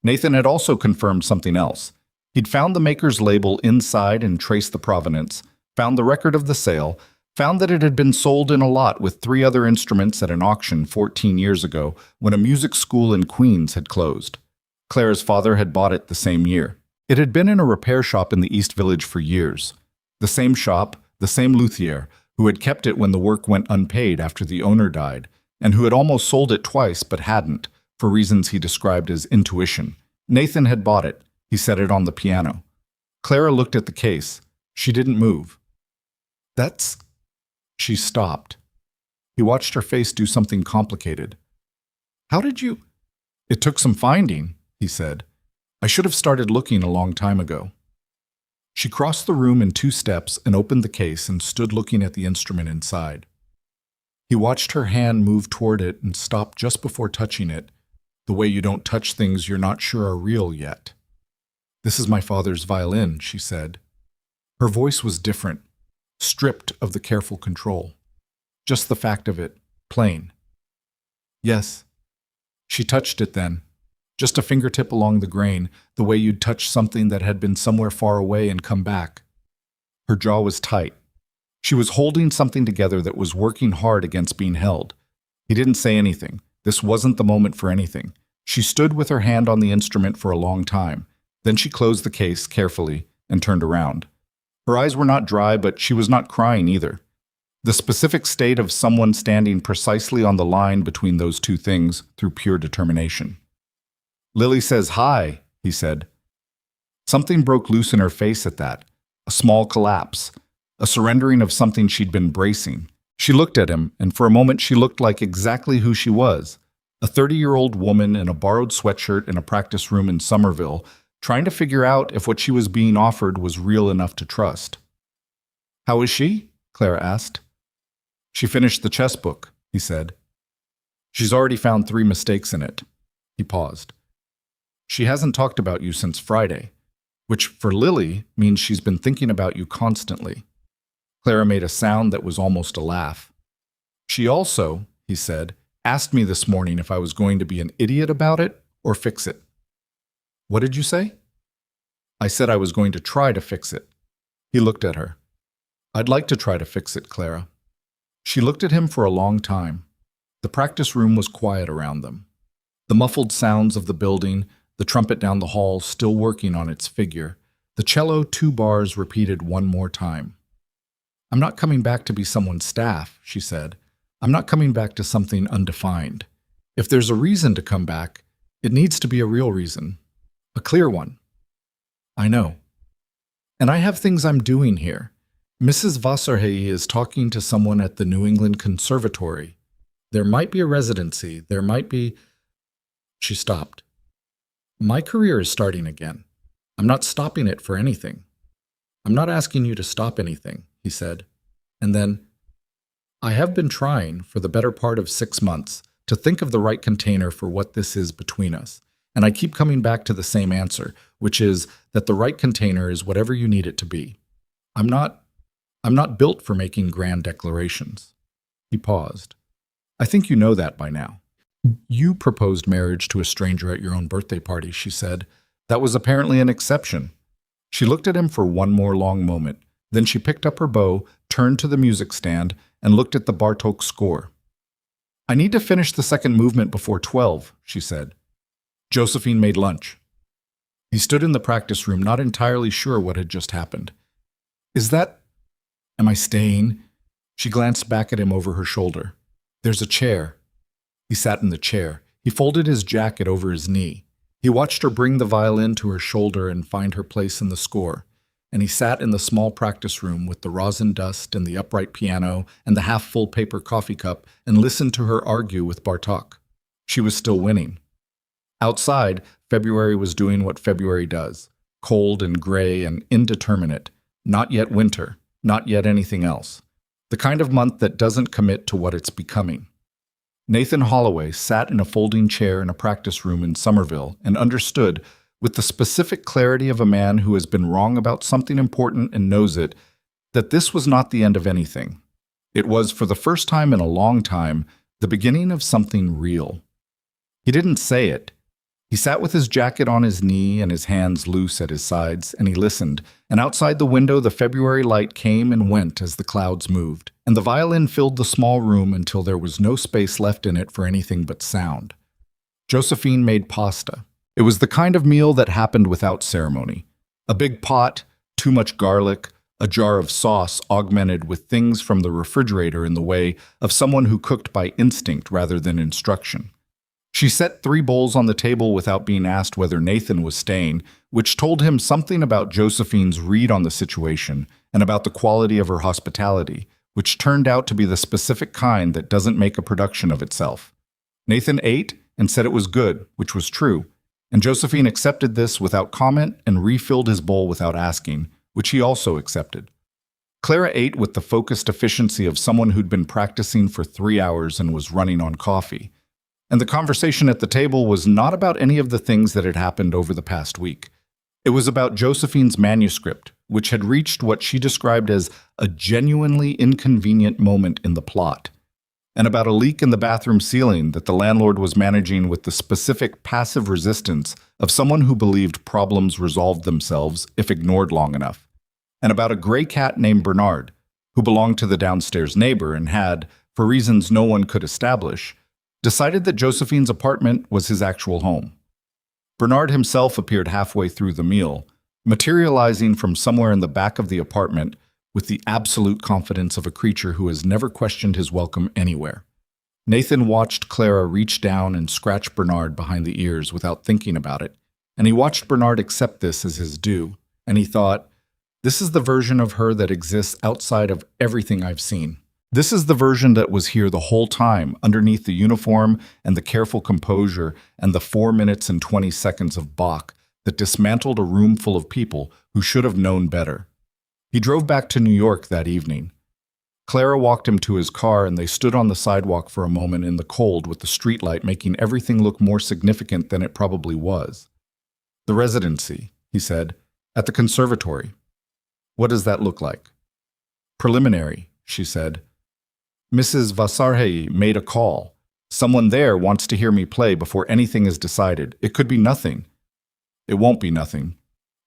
Nathan had also confirmed something else. He'd found the maker's label inside and traced the provenance, found the record of the sale, found that it had been sold in a lot with 3 other instruments at an auction 14 years ago when a music school in Queens had closed. Clara's father had bought it the same year. It had been in a repair shop in the East Village for years. The same shop, the same luthier, who had kept it when the work went unpaid after the owner died, and who had almost sold it twice but hadn't, for reasons he described as intuition. Nathan had bought it. He set it on the piano. Clara looked at the case. She didn't move. That's... She stopped. He watched her face do something complicated. How did you... It took some finding, he said. I should have started looking a long time ago. She crossed the room in 2 steps and opened the case and stood looking at the instrument inside. He watched her hand move toward it and stopped just before touching it, the way you don't touch things you're not sure are real yet. This is my father's violin, she said. Her voice was different, stripped of the careful control. Just the fact of it, plain. Yes. She touched it then. Just a fingertip along the grain, the way you'd touch something that had been somewhere far away and come back. Her jaw was tight. She was holding something together that was working hard against being held. He didn't say anything. This wasn't the moment for anything. She stood with her hand on the instrument for a long time. Then she closed the case carefully and turned around. Her eyes were not dry, but she was not crying either. The specific state of someone standing precisely on the line between those two things through pure determination. Lily says, "Hi," he said. Something broke loose in her face at that, a small collapse, a surrendering of something she'd been bracing. She looked at him, and for a moment she looked like exactly who she was, a 30-year-old woman in a borrowed sweatshirt in a practice room in Somerville, trying to figure out if what she was being offered was real enough to trust. "How is she?" Clara asked. "She finished the chess book," he said. "She's already found 3 mistakes in it." He paused. "She hasn't talked about you since Friday, which for Lily means she's been thinking about you constantly." Clara made a sound that was almost a laugh. "She also," he said, "asked me this morning if I was going to be an idiot about it or fix it." "What did you say?" "I said I was going to try to fix it." He looked at her. "I'd like to try to fix it, Clara." She looked at him for a long time. The practice room was quiet around them. The muffled sounds of the building, the trumpet down the hall still working on its figure, the cello 2 bars repeated one more time. "I'm not coming back to be someone's staff," she said. "I'm not coming back to something undefined. If there's a reason to come back, it needs to be a real reason, a clear one." "I know. And I have things I'm doing here. Mrs. Wasserhey is talking to someone at the New England Conservatory. There might be a residency. There might be—" She stopped. "My career is starting again. I'm not stopping it for anything." "I'm not asking you to stop anything," he said. And then, "I have been trying for the better part of 6 months to think of the right container for what this is between us. And I keep coming back to the same answer, which is that the right container is whatever you need it to be. I'm not built for making grand declarations." He paused. "I think you know that by now." "You proposed marriage to a stranger at your own birthday party," she said. "That was apparently an exception." She looked at him for one more long moment. Then she picked up her bow, turned to the music stand, and looked at the Bartók score. "I need to finish the second movement before 12, she said. Josephine made lunch. He stood in the practice room, not entirely sure what had just happened. Am I staying?" She glanced back at him over her shoulder. "There's a chair." He sat in the chair. He folded his jacket over his knee. He watched her bring the violin to her shoulder and find her place in the score. And he sat in the small practice room with the rosin dust and the upright piano and the half-full paper coffee cup and listened to her argue with Bartók. She was still winning. Outside, February was doing what February does, cold and gray and indeterminate, not yet winter, not yet anything else. The kind of month that doesn't commit to what it's becoming. Nathan Holloway sat in a folding chair in a practice room in Somerville and understood, with the specific clarity of a man who has been wrong about something important and knows it, that this was not the end of anything. It was, for the first time in a long time, the beginning of something real. He didn't say it. He sat with his jacket on his knee and his hands loose at his sides, and he listened, and outside the window the February light came and went as the clouds moved, and the violin filled the small room until there was no space left in it for anything but sound. Josephine made pasta. It was the kind of meal that happened without ceremony. A big pot, too much garlic, a jar of sauce augmented with things from the refrigerator in the way of someone who cooked by instinct rather than instruction. She set 3 bowls on the table without being asked whether Nathan was staying, which told him something about Josephine's read on the situation and about the quality of her hospitality, which turned out to be the specific kind that doesn't make a production of itself. Nathan ate and said it was good, which was true, and Josephine accepted this without comment and refilled his bowl without asking, which he also accepted. Clara ate with the focused efficiency of someone who'd been practicing for 3 hours and was running on coffee. And the conversation at the table was not about any of the things that had happened over the past week. It was about Josephine's manuscript, which had reached what she described as a genuinely inconvenient moment in the plot, and about a leak in the bathroom ceiling that the landlord was managing with the specific passive resistance of someone who believed problems resolved themselves if ignored long enough, and about a gray cat named Bernard, who belonged to the downstairs neighbor and had, for reasons no one could establish, decided that Josephine's apartment was his actual home. Bernard himself appeared halfway through the meal, materializing from somewhere in the back of the apartment with the absolute confidence of a creature who has never questioned his welcome anywhere. Nathan watched Clara reach down and scratch Bernard behind the ears without thinking about it, and he watched Bernard accept this as his due, and he thought, this is the version of her that exists outside of everything I've seen. This is the version that was here the whole time, underneath the uniform and the careful composure and the 4 minutes and 20 seconds of Bach that dismantled a room full of people who should have known better. He drove back to New York that evening. Clara walked him to his car and they stood on the sidewalk for a moment in the cold with the streetlight making everything look more significant than it probably was. The residency, he said, at the conservatory. What does that look like? Preliminary, she said. Mrs. Vasarhelyi made a call. Someone there wants to hear me play before anything is decided. It could be nothing. It won't be nothing.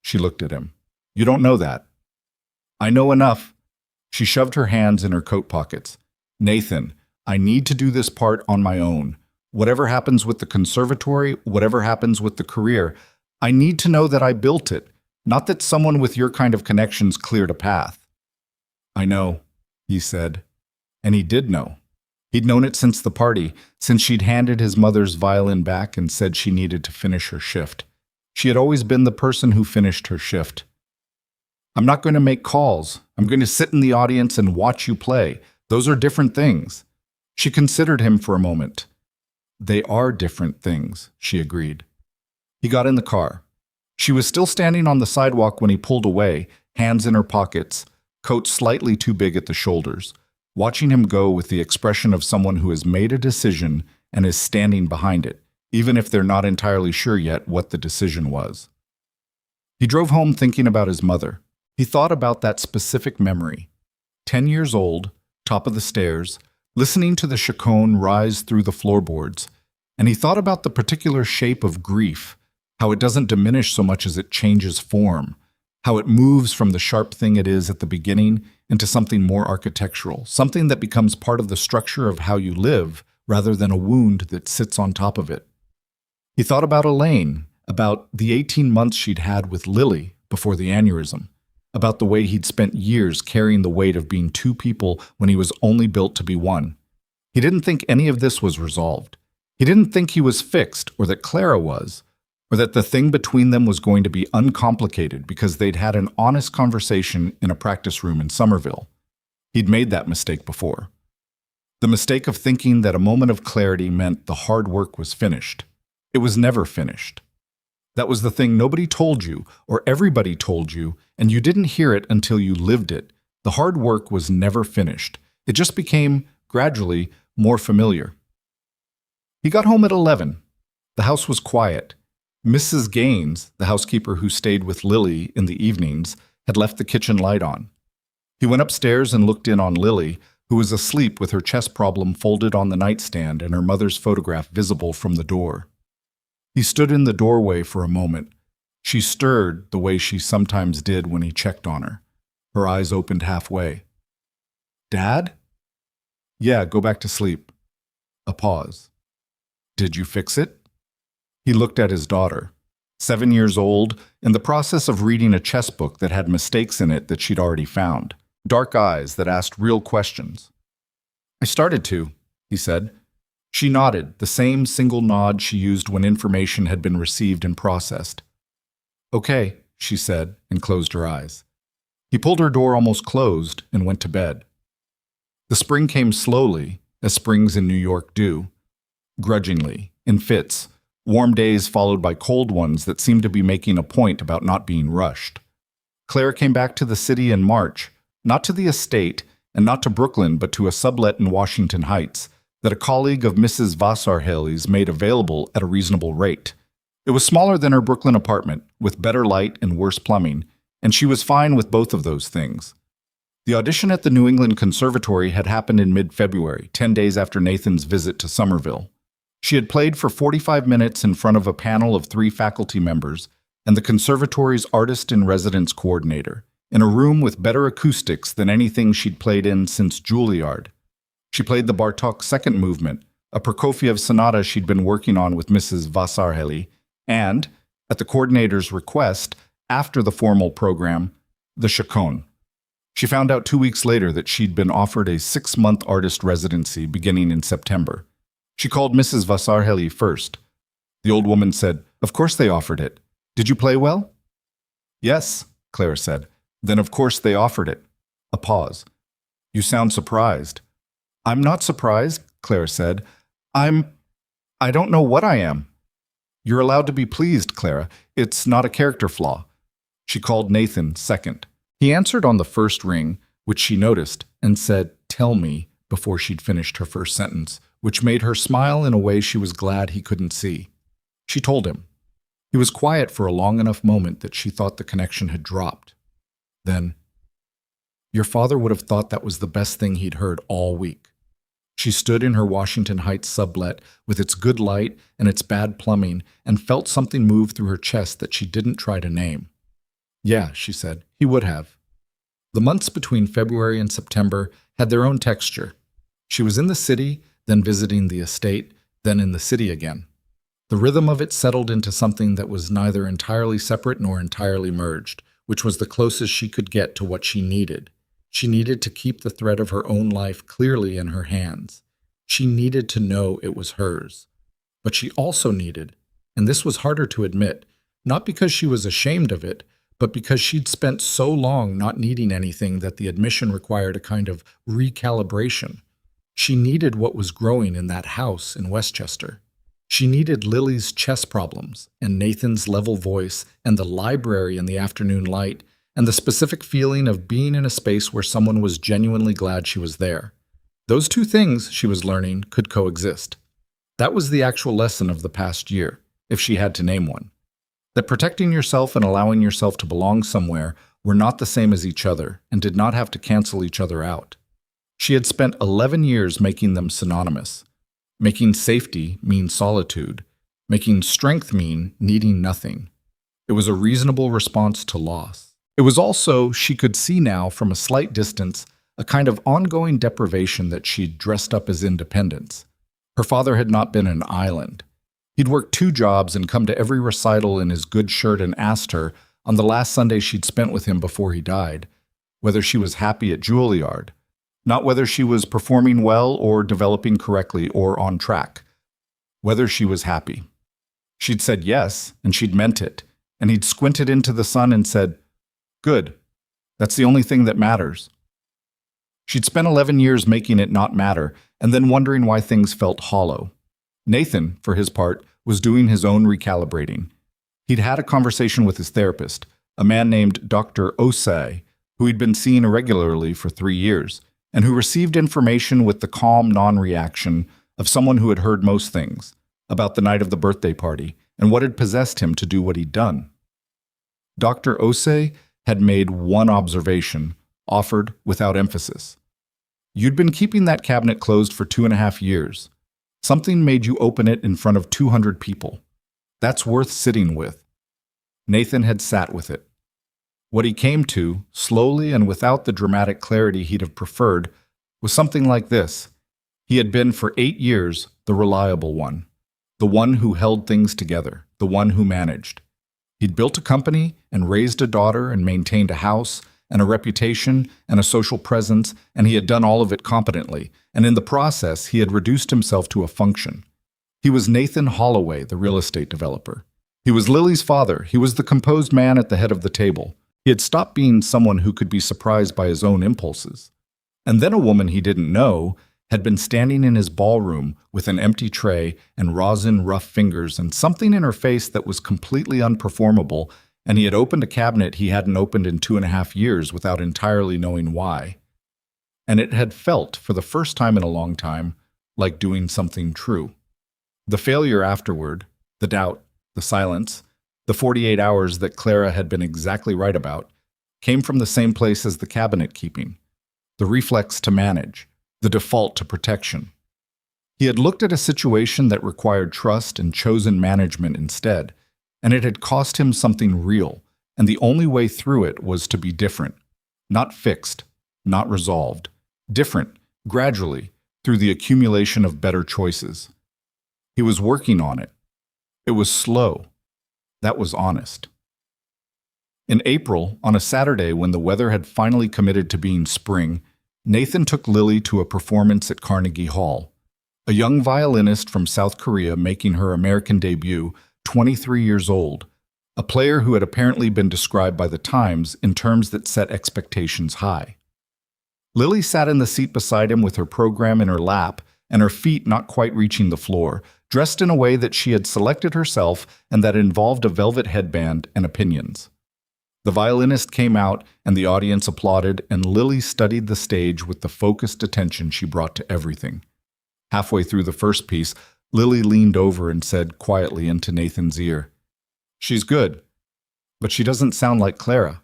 She looked at him. You don't know that. I know enough. She shoved her hands in her coat pockets. Nathan, I need to do this part on my own. Whatever happens with the conservatory, whatever happens with the career, I need to know that I built it, not that someone with your kind of connections cleared a path. I know, he said. And he did know. He'd known it since the party, since she'd handed his mother's violin back and said she needed to finish her shift. She had always been the person who finished her shift. I'm not going to make calls. I'm going to sit in the audience and watch you play. Those are different things. She considered him for a moment. They are different things, she agreed. He got in the car. She was still standing on the sidewalk when he pulled away, hands in her pockets, coat slightly too big at the shoulders, watching him go with the expression of someone who has made a decision and is standing behind it, even if they're not entirely sure yet what the decision was. He drove home thinking about his mother. He thought about that specific memory. 10 years old, top of the stairs, listening to the chaconne rise through the floorboards, and he thought about the particular shape of grief, how it doesn't diminish so much as it changes form, how it moves from the sharp thing it is at the beginning into something more architectural, something that becomes part of the structure of how you live rather than a wound that sits on top of it. He thought about Elaine, about the 18 months she'd had with Lily before the aneurysm, about the way he'd spent years carrying the weight of being two people when he was only built to be one. He didn't think any of this was resolved. He didn't think he was fixed, or that Clara was, or that the thing between them was going to be uncomplicated because they'd had an honest conversation in a practice room in Somerville. He'd made that mistake before. The mistake of thinking that a moment of clarity meant the hard work was finished. It was never finished. That was the thing nobody told you, or everybody told you, and you didn't hear it until you lived it. The hard work was never finished. It just became, gradually, more familiar. He got home at 11. The house was quiet. Mrs. Gaines, the housekeeper who stayed with Lily in the evenings, had left the kitchen light on. He went upstairs and looked in on Lily, who was asleep with her chess problem folded on the nightstand and her mother's photograph visible from the door. He stood in the doorway for a moment. She stirred the way she sometimes did when he checked on her. Her eyes opened halfway. Dad? Yeah, go back to sleep. A pause. Did you fix it? He looked at his daughter, 7 years old, in the process of reading a chess book that had mistakes in it that she'd already found, dark eyes that asked real questions. I started to, he said. She nodded, the same single nod she used when information had been received and processed. Okay, she said, and closed her eyes. He pulled her door almost closed and went to bed. The spring came slowly, as springs in New York do, grudgingly, in fits, warm days followed by cold ones that seemed to be making a point about not being rushed. Claire came back to the city in March, not to the estate, and not to Brooklyn, but to a sublet in Washington Heights, that a colleague of Mrs. Vasarhelyi's made available at a reasonable rate. It was smaller than her Brooklyn apartment, with better light and worse plumbing, and she was fine with both of those things. The audition at the New England Conservatory had happened in mid-February, 10 days after Nathan's visit to Somerville. She had played for 45 minutes in front of a panel of 3 faculty members and the conservatory's artist-in-residence coordinator, in a room with better acoustics than anything she'd played in since Juilliard. She played the Bartók second movement, a Prokofiev sonata she'd been working on with Mrs. Vasarhelyi, and, at the coordinator's request, after the formal program, the chaconne. She found out 2 weeks later that she'd been offered a 6-month artist residency beginning in September. She called Mrs. Vasarhelyi first. The old woman said, "Of course they offered it. Did you play well?" "Yes," Clara said. "Then of course they offered it." A pause. "You sound surprised." "I'm not surprised," Clara said. I don't know what I am." "You're allowed to be pleased, Clara. It's not a character flaw." She called Nathan second. He answered on the first ring, which she noticed, and said, "Tell me," before she'd finished her first sentence, which made her smile in a way she was glad he couldn't see. She told him. He was quiet for a long enough moment that she thought the connection had dropped. Then, "Your father would have thought that was the best thing he'd heard all week." She stood in her Washington Heights sublet with its good light and its bad plumbing and felt something move through her chest that she didn't try to name. "Yeah," she said, "he would have." The months between February and September had their own texture. She was in the city, then visiting the estate, then in the city again. The rhythm of it settled into something that was neither entirely separate nor entirely merged, which was the closest she could get to what she needed. She needed to keep the thread of her own life clearly in her hands. She needed to know it was hers. But she also needed, and this was harder to admit, not because she was ashamed of it, but because she'd spent so long not needing anything that the admission required a kind of recalibration. She needed what was growing in that house in Westchester. She needed Lily's chess problems, and Nathan's level voice, and the library in the afternoon light, and the specific feeling of being in a space where someone was genuinely glad she was there. Those two things, she was learning, could coexist. That was the actual lesson of the past year, if she had to name one. That protecting yourself and allowing yourself to belong somewhere were not the same as each other and did not have to cancel each other out. She had spent 11 years making them synonymous. Making safety mean solitude. Making strength mean needing nothing. It was a reasonable response to loss. It was also, she could see now from a slight distance, a kind of ongoing deprivation that she'd dressed up as independence. Her father had not been an island. He'd worked 2 jobs and come to every recital in his good shirt and asked her, on the last Sunday she'd spent with him before he died, whether she was happy at Juilliard. Not whether she was performing well or developing correctly or on track. Whether she was happy. She'd said yes, and she'd meant it, and he'd squinted into the sun and said, "Good. That's the only thing that matters." She'd spent 11 years making it not matter, and then wondering why things felt hollow. Nathan, for his part, was doing his own recalibrating. He'd had a conversation with his therapist, a man named Dr. Osei, who he'd been seeing irregularly for 3 years, and who received information with the calm non-reaction of someone who had heard most things, about the night of the birthday party and what had possessed him to do what he'd done. Dr. Osei had made one observation, offered without emphasis. "You'd been keeping that cabinet closed for 2.5 years. Something made you open it in front of 200 people. That's worth sitting with." Nathan had sat with it. What he came to, slowly and without the dramatic clarity he'd have preferred, was something like this. He had been for 8 years the reliable one, the one who held things together, the one who managed. He'd built a company and raised a daughter and maintained a house and a reputation and a social presence, and he had done all of it competently, and in the process he had reduced himself to a function. He was Nathan Holloway, the real estate developer. He was Lily's father. He was the composed man at the head of the table. He had stopped being someone who could be surprised by his own impulses. And then a woman he didn't know had been standing in his ballroom with an empty tray and rosin rough fingers and something in her face that was completely unperformable, and he had opened a cabinet he hadn't opened in 2.5 years without entirely knowing why. And it had felt, for the first time in a long time, like doing something true. The failure afterward, the doubt, the silence, the 48 hours that Clara had been exactly right about, came from the same place as the cabinet keeping, the reflex to manage, the default to protection. He had looked at a situation that required trust and chosen management instead, and it had cost him something real, and the only way through it was to be different, not fixed, not resolved, different, gradually, through the accumulation of better choices. He was working on it. It was slow. That was honest. In April, on a Saturday when the weather had finally committed to being spring, Nathan took Lily to a performance at Carnegie Hall. A young violinist from South Korea making her American debut, 23 years old, a player who had apparently been described by the Times in terms that set expectations high. Lily sat in the seat beside him with her program in her lap and her feet not quite reaching the floor, dressed in a way that she had selected herself and that involved a velvet headband and opinions. The violinist came out and the audience applauded, and Lily studied the stage with the focused attention she brought to everything. Halfway through the first piece, Lily leaned over and said quietly into Nathan's ear, "She's good, but she doesn't sound like Clara."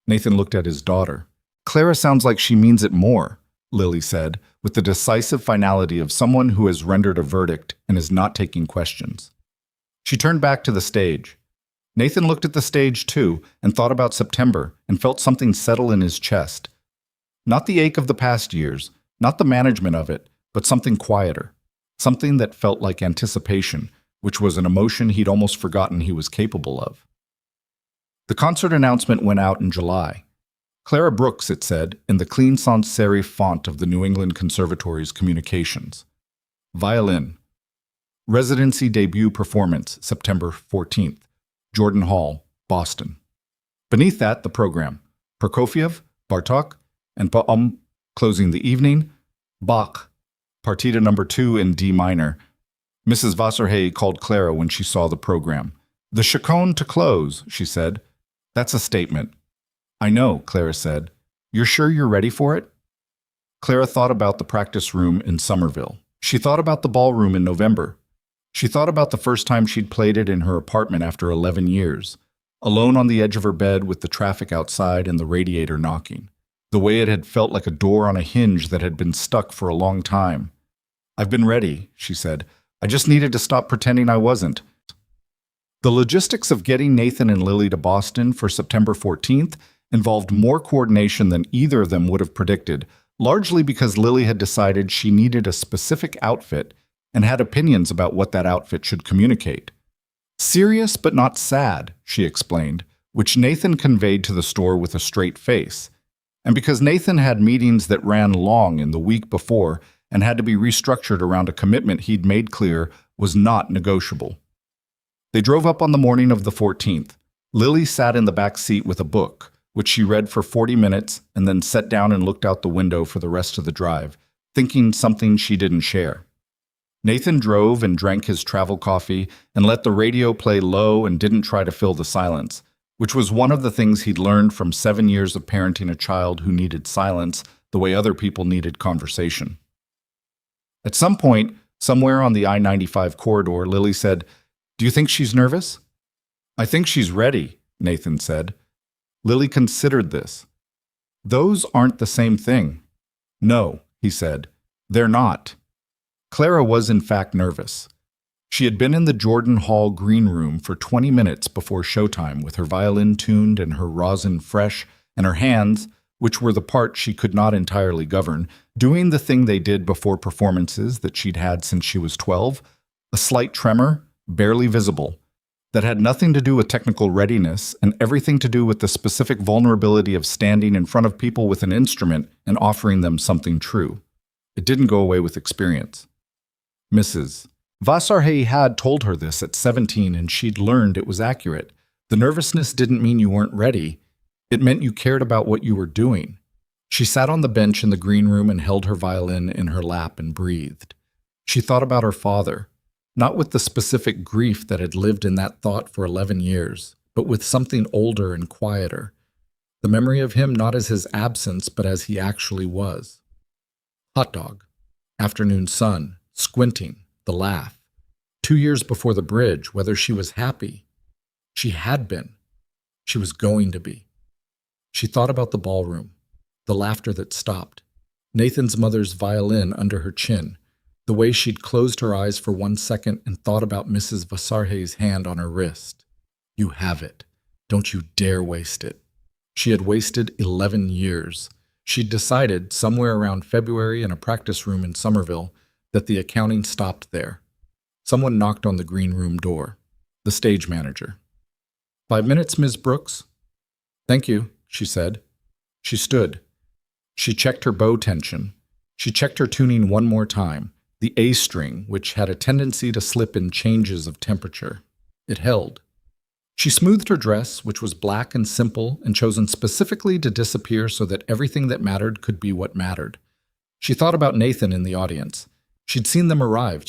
Nathan looked at his daughter. "Clara sounds like she means it more," Lily said, with the decisive finality of someone who has rendered a verdict and is not taking questions. She turned back to the stage. Nathan looked at the stage too and thought about September and felt something settle in his chest. Not the ache of the past years, not the management of it, but something quieter, something that felt like anticipation, which was an emotion he'd almost forgotten he was capable of. The concert announcement went out in July. Clara Brooks, it said, in the clean sans serif font of the New England Conservatory's communications. Violin. Residency debut performance, September 14th. Jordan Hall, Boston. Beneath that, the program. Prokofiev, Bartok, and closing the evening, Bach, Partita No. 2 in D minor. Mrs. Wasserhay called Clara when she saw the program. "The chaconne to close," she said. "That's a statement." "I know," Clara said. "You're sure you're ready for it?" Clara thought about the practice room in Somerville. She thought about the ballroom in November. She thought about the first time she'd played it in her apartment after 11 years, alone on the edge of her bed with the traffic outside and the radiator knocking, the way it had felt like a door on a hinge that had been stuck for a long time. "I've been ready," she said. "I just needed to stop pretending I wasn't." The logistics of getting Nathan and Lily to Boston for September 14th involved more coordination than either of them would have predicted, largely because Lily had decided she needed a specific outfit and had opinions about what that outfit should communicate. "Serious but not sad," she explained, which Nathan conveyed to the store with a straight face. And because Nathan had meetings that ran long in the week before and had to be restructured around a commitment he'd made clear was not negotiable. They drove up on the morning of the 14th. Lily sat in the back seat with a book, which she read for 40 minutes and then sat down and looked out the window for the rest of the drive, thinking something she didn't share. Nathan drove and drank his travel coffee and let the radio play low and didn't try to fill the silence, which was one of the things he'd learned from 7 years of parenting a child who needed silence the way other people needed conversation. At some point, somewhere on the I-95 corridor, Lily said, "Do you think she's nervous?" "I think she's ready," Nathan said. Lily considered this. "Those aren't the same thing." "No," he said. "They're not." Clara was in fact nervous. She had been in the Jordan Hall green room for 20 minutes before showtime with her violin tuned and her rosin fresh and her hands, which were the part she could not entirely govern, doing the thing they did before performances that she'd had since she was 12, a slight tremor, barely visible, that had nothing to do with technical readiness and everything to do with the specific vulnerability of standing in front of people with an instrument and offering them something true. It didn't go away with experience. Mrs. Wasserhay had told her this at 17 and she'd learned it was accurate. The nervousness didn't mean you weren't ready. It meant you cared about what you were doing. She sat on the bench in the green room and held her violin in her lap and breathed. She thought about her father, not with the specific grief that had lived in that thought for 11 years, but with something older and quieter. The memory of him not as his absence, but as he actually was. Hot dog, afternoon sun, squinting, the laugh. 2 years before the bridge, whether she was happy. She had been. She was going to be. She thought about the ballroom, the laughter that stopped, Nathan's mother's violin under her chin, the way she'd closed her eyes for 1 second and thought about Mrs. Wasserhay's hand on her wrist. "You have it. Don't you dare waste it." She had wasted 11 years. She'd decided, somewhere around February in a practice room in Somerville, that the accounting stopped there. Someone knocked on the green room door. The stage manager. "5 minutes, Ms. Brooks?" "Thank you," she said. She stood. She checked her bow tension. She checked her tuning one more time, the A string, which had a tendency to slip in changes of temperature. It held. She smoothed her dress, which was black and simple and chosen specifically to disappear so that everything that mattered could be what mattered. She thought about Nathan in the audience. She'd seen them arrive.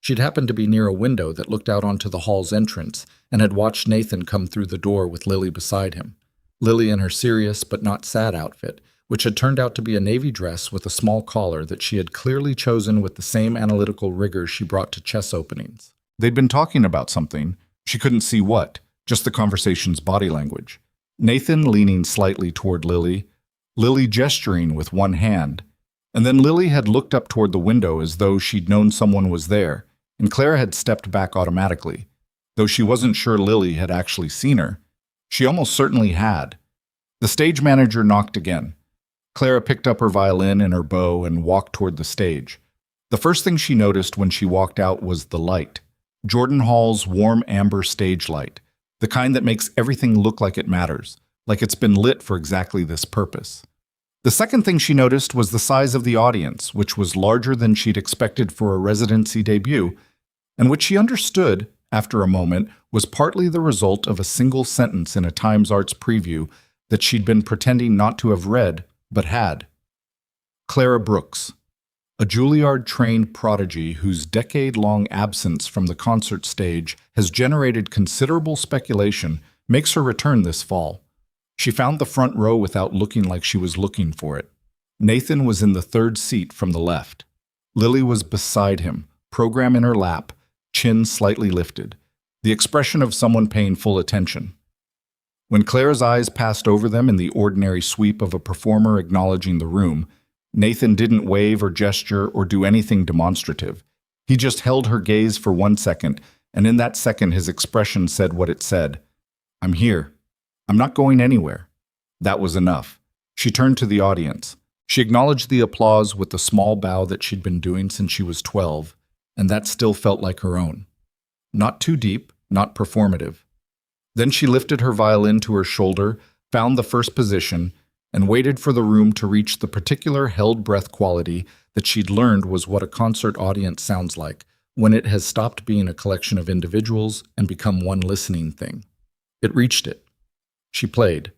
She'd happened to be near a window that looked out onto the hall's entrance and had watched Nathan come through the door with Lily beside him. Lily in her serious but not sad outfit, which had turned out to be a navy dress with a small collar that she had clearly chosen with the same analytical rigor she brought to chess openings. They'd been talking about something. She couldn't see what, just the conversation's body language. Nathan leaning slightly toward Lily, Lily gesturing with one hand, and then Lily had looked up toward the window as though she'd known someone was there, and Clara had stepped back automatically. Though she wasn't sure Lily had actually seen her, she almost certainly had. The stage manager knocked again. Clara picked up her violin and her bow and walked toward the stage. The first thing she noticed when she walked out was the light. Jordan Hall's warm amber stage light, the kind that makes everything look like it matters, like it's been lit for exactly this purpose. The second thing she noticed was the size of the audience, which was larger than she'd expected for a residency debut, and which she understood, after a moment, was partly the result of a single sentence in a Times Arts preview that she'd been pretending not to have read, but had. Clara Brooks, a Juilliard-trained prodigy whose decade-long absence from the concert stage has generated considerable speculation, makes her return this fall. She found the front row without looking like she was looking for it. Nathan was in the third seat from the left. Lily was beside him, program in her lap, chin slightly lifted, the expression of someone paying full attention. When Clara's eyes passed over them in the ordinary sweep of a performer acknowledging the room, Nathan didn't wave or gesture or do anything demonstrative. He just held her gaze for 1 second, and in that second his expression said what it said. "I'm here. I'm not going anywhere." That was enough. She turned to the audience. She acknowledged the applause with the small bow that she'd been doing since she was 12, and that still felt like her own. Not too deep, not performative. Then she lifted her violin to her shoulder, found the first position, and waited for the room to reach the particular held-breath quality that she'd learned was what a concert audience sounds like when it has stopped being a collection of individuals and become one listening thing. It reached it. She played.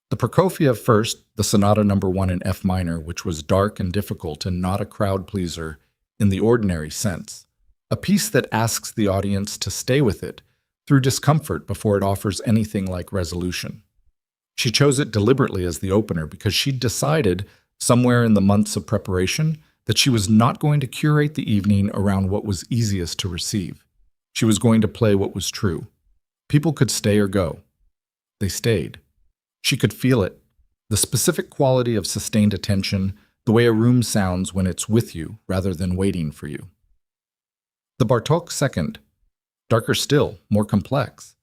The Prokofiev first, the Sonata No. 1 in F minor, which was dark and difficult and not a crowd-pleaser in the ordinary sense. A piece that asks the audience to stay with it through discomfort before it offers anything like resolution. She chose it deliberately as the opener because she'd decided, somewhere in the months of preparation, that she was not going to curate the evening around what was easiest to receive. She was going to play what was true. People could stay or go. They stayed. She could feel it, the specific quality of sustained attention, the way a room sounds when it's with you rather than waiting for you. The Bartók second, darker still, more complex.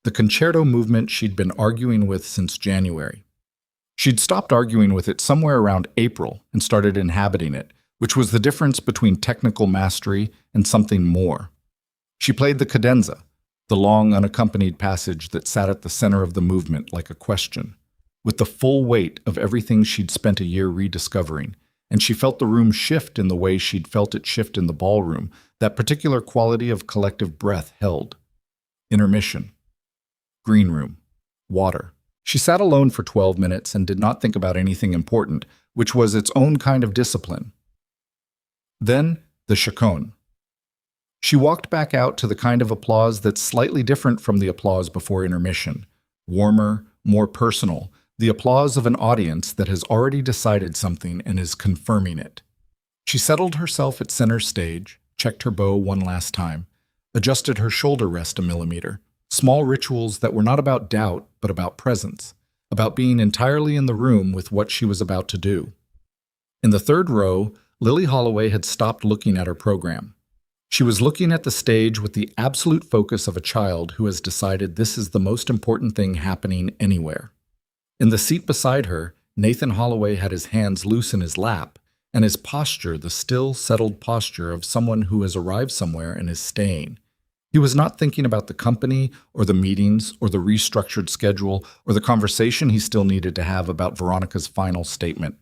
The concerto movement she'd been arguing with since January. She'd stopped arguing with it somewhere around April and started inhabiting it, which was the difference between technical mastery and something more. She played the cadenza, the long unaccompanied passage that sat at the center of the movement like a question, with the full weight of everything she'd spent a year rediscovering, and she felt the room shift in the way she'd felt it shift in the ballroom, that particular quality of collective breath held. Intermission. Green room. Water. She sat alone for 12 minutes and did not think about anything important, which was its own kind of discipline. Then, the chaconne. She walked back out to the kind of applause that's slightly different from the applause before intermission. Warmer, more personal, the applause of an audience that has already decided something and is confirming it. She settled herself at center stage, checked her bow one last time, adjusted her shoulder rest a millimeter. Small rituals that were not about doubt, but about presence, about being entirely in the room with what she was about to do. In the third row, Lily Holloway had stopped looking at her program. She was looking at the stage with the absolute focus of a child who has decided this is the most important thing happening anywhere. In the seat beside her, Nathan Holloway had his hands loose in his lap, and his posture the still, settled posture of someone who has arrived somewhere and is staying. He was not thinking about the company or the meetings or the restructured schedule or the conversation he still needed to have about Veronica's final statement.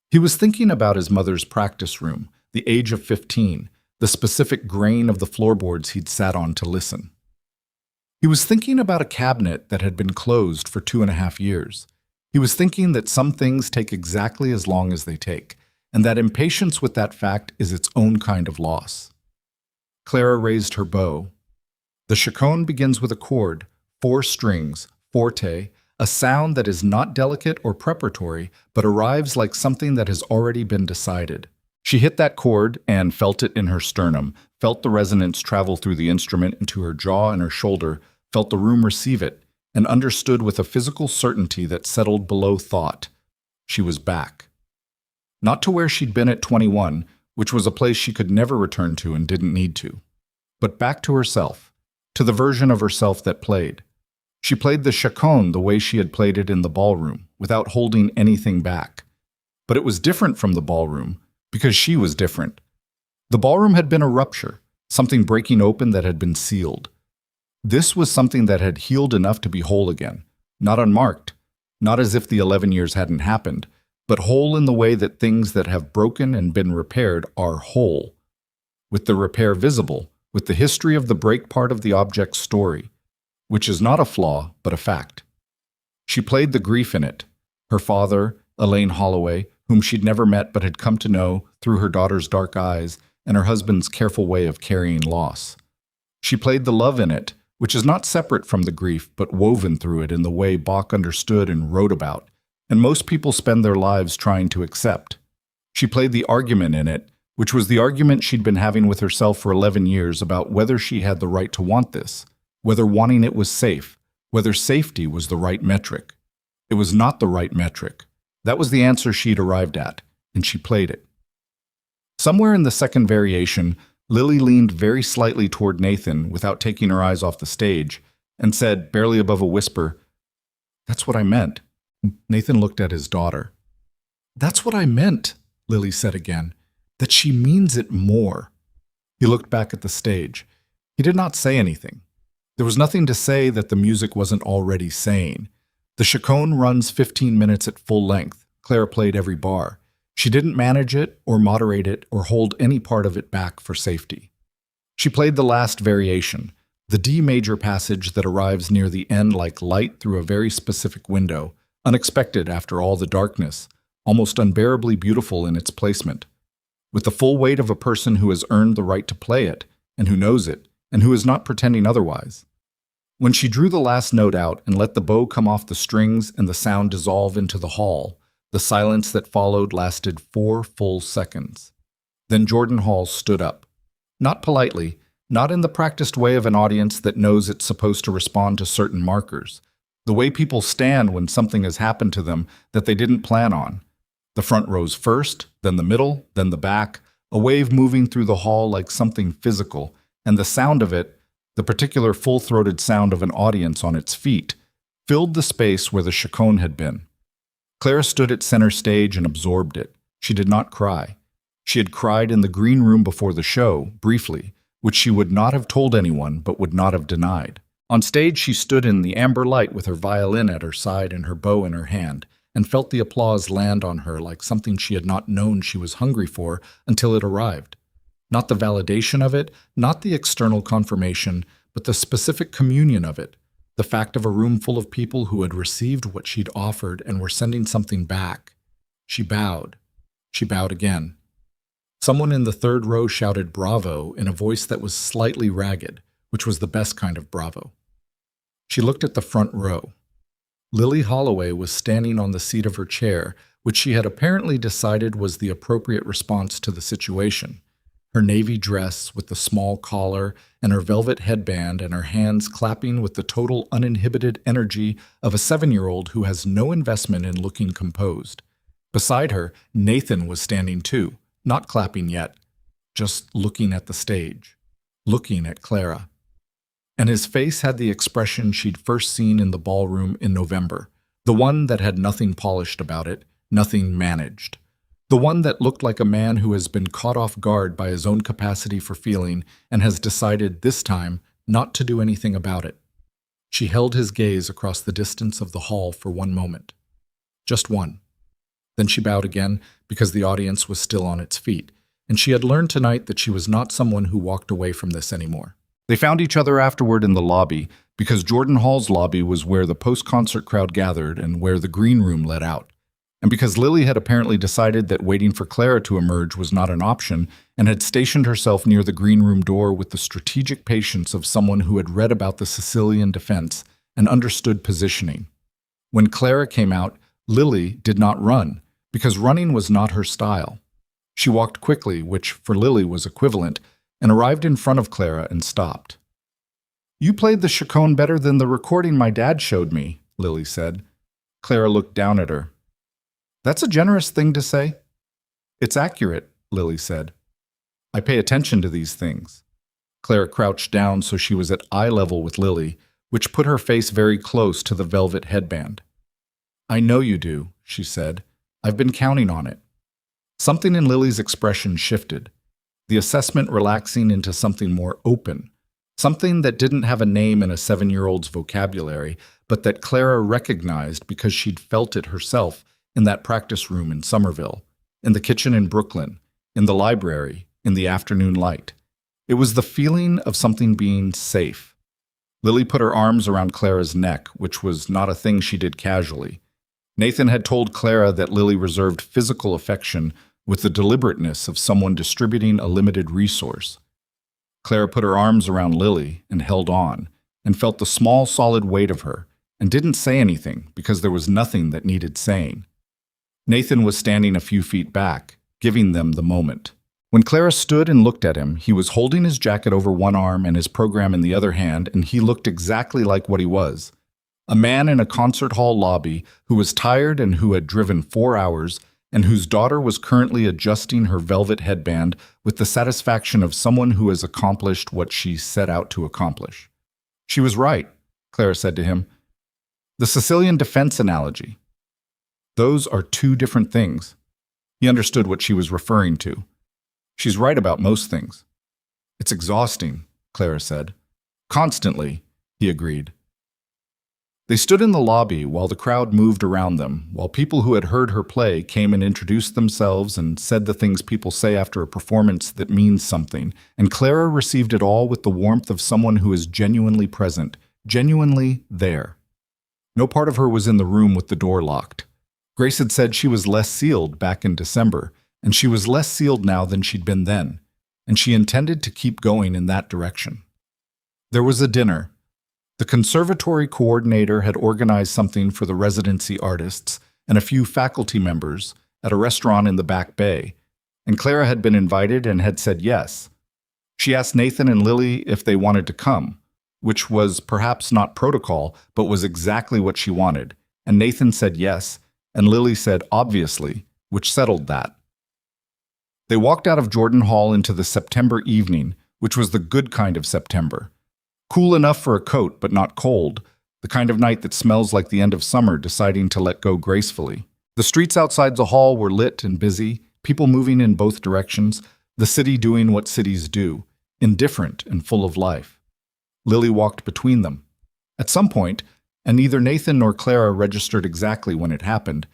He was thinking about his mother's practice room, the age of 15, the specific grain of the floorboards he'd sat on to listen. He was thinking about a cabinet that had been closed for 2.5 years. He was thinking that some things take exactly as long as they take, and that impatience with that fact is its own kind of loss. Clara raised her bow. The chaconne begins with a chord, 4 strings, forte, a sound that is not delicate or preparatory, but arrives like something that has already been decided. She hit that chord and felt it in her sternum, felt the resonance travel through the instrument into her jaw and her shoulder, felt the room receive it, and understood with a physical certainty that settled below thought. She was back. Not to where she'd been at 21, which was a place she could never return to and didn't need to, but back to herself, to the version of herself that played. She played the chaconne the way she had played it in the ballroom, without holding anything back. But it was different from the ballroom, because she was different. The ballroom had been a rupture, something breaking open that had been sealed. This was something that had healed enough to be whole again, not unmarked, not as if the 11 years hadn't happened, but whole in the way that things that have broken and been repaired are whole, with the repair visible, with the history of the break part of the object's story, which is not a flaw, but a fact. She played the grief in it. Her father, Elaine Holloway, whom she'd never met but had come to know through her daughter's dark eyes and her husband's careful way of carrying loss. She played the love in it, which is not separate from the grief but woven through it in the way Bach understood and wrote about, and most people spend their lives trying to accept. She played the argument in it, which was the argument she'd been having with herself for 11 years about whether she had the right to want this, whether wanting it was safe, whether safety was the right metric. It was not the right metric. That was the answer she'd arrived at, and she played it. Somewhere in the second variation, Lily leaned very slightly toward Nathan without taking her eyes off the stage, and said, barely above a whisper, "That's what I meant." Nathan looked at his daughter. "That's what I meant," Lily said again, "that she means it more." He looked back at the stage. He did not say anything. There was nothing to say that the music wasn't already saying. The chaconne runs 15 minutes at full length. Clara played every bar. She didn't manage it or moderate it or hold any part of it back for safety. She played the last variation, the D major passage that arrives near the end like light through a very specific window, unexpected after all the darkness, almost unbearably beautiful in its placement, with the full weight of a person who has earned the right to play it, and who knows it, and who is not pretending otherwise. When she drew the last note out and let the bow come off the strings and the sound dissolve into the hall, the silence that followed lasted 4 full seconds. Then Jordan Hall stood up. Not politely, not in the practiced way of an audience that knows it's supposed to respond to certain markers, the way people stand when something has happened to them that they didn't plan on. The front rows first, then the middle, then the back, a wave moving through the hall like something physical, and the sound of it, the particular full-throated sound of an audience on its feet, filled the space where the chaconne had been. Clara stood at center stage and absorbed it. She did not cry. She had cried in the green room before the show, briefly, which she would not have told anyone but would not have denied. On stage she stood in the amber light with her violin at her side and her bow in her hand, and felt the applause land on her like something she had not known she was hungry for until it arrived. Not the validation of it, not the external confirmation, but the specific communion of it, the fact of a room full of people who had received what she'd offered and were sending something back. She bowed. She bowed again. Someone in the third row shouted bravo in a voice that was slightly ragged, which was the best kind of bravo. She looked at the front row. Lily Holloway was standing on the seat of her chair, which she had apparently decided was the appropriate response to the situation. Her navy dress with the small collar and her velvet headband and her hands clapping with the total uninhibited energy of a 7-year-old who has no investment in looking composed. Beside her, Nathan was standing too, not clapping yet, just looking at the stage, looking at Clara. And his face had the expression she'd first seen in the ballroom in November, the one that had nothing polished about it, nothing managed. The one that looked like a man who has been caught off guard by his own capacity for feeling and has decided this time not to do anything about it. She held his gaze across the distance of the hall for one moment. Just one. Then she bowed again because the audience was still on its feet, and she had learned tonight that she was not someone who walked away from this anymore. They found each other afterward in the lobby because Jordan Hall's lobby was where the post-concert crowd gathered and where the green room led out. And because Lily had apparently decided that waiting for Clara to emerge was not an option and had stationed herself near the green room door with the strategic patience of someone who had read about the Sicilian defense and understood positioning. When Clara came out, Lily did not run because running was not her style. She walked quickly, which for Lily was equivalent, and arrived in front of Clara and stopped. "You played the chaconne better than the recording my dad showed me," Lily said. Clara looked down at her. "That's a generous thing to say." "It's accurate," Lily said. "I pay attention to these things." Clara crouched down so she was at eye level with Lily, which put her face very close to the velvet headband. "I know you do," she said. "I've been counting on it." Something in Lily's expression shifted, the assessment relaxing into something more open, something that didn't have a name in a 7-year-old's vocabulary, but that Clara recognized because she'd felt it herself in that practice room in Somerville, in the kitchen in Brooklyn, in the library, in the afternoon light. It was the feeling of something being safe. Lily put her arms around Clara's neck, which was not a thing she did casually. Nathan had told Clara that Lily reserved physical affection with the deliberateness of someone distributing a limited resource. Clara put her arms around Lily and held on, and felt the small, solid weight of her, and didn't say anything because there was nothing that needed saying. Nathan was standing a few feet back, giving them the moment. When Clara stood and looked at him, he was holding his jacket over one arm and his program in the other hand, and he looked exactly like what he was. A man in a concert hall lobby who was tired and who had driven 4 hours, and whose daughter was currently adjusting her velvet headband with the satisfaction of someone who has accomplished what she set out to accomplish. "She was right," Clara said to him. "The Sicilian defense analogy. Those are two different things." He understood what she was referring to. "She's right about most things." "It's exhausting," Clara said. "Constantly," he agreed. They stood in the lobby while the crowd moved around them, while people who had heard her play came and introduced themselves and said the things people say after a performance that means something, and Clara received it all with the warmth of someone who is genuinely present, genuinely there. No part of her was in the room with the door locked. Grace had said she was less sealed back in December, and she was less sealed now than she'd been then, and she intended to keep going in that direction. There was a dinner. The conservatory coordinator had organized something for the residency artists and a few faculty members at a restaurant in the Back Bay, and Clara had been invited and had said yes. She asked Nathan and Lily if they wanted to come, which was perhaps not protocol, but was exactly what she wanted, and Nathan said yes, and Lily said obviously, which settled that. They walked out of Jordan Hall into the September evening, which was the good kind of September. Cool enough for a coat, but not cold, the kind of night that smells like the end of summer deciding to let go gracefully. The streets outside the hall were lit and busy, people moving in both directions, the city doing what cities do, indifferent and full of life. Lily walked between them. At some point, and neither Nathan nor Clara registered exactly when it happened,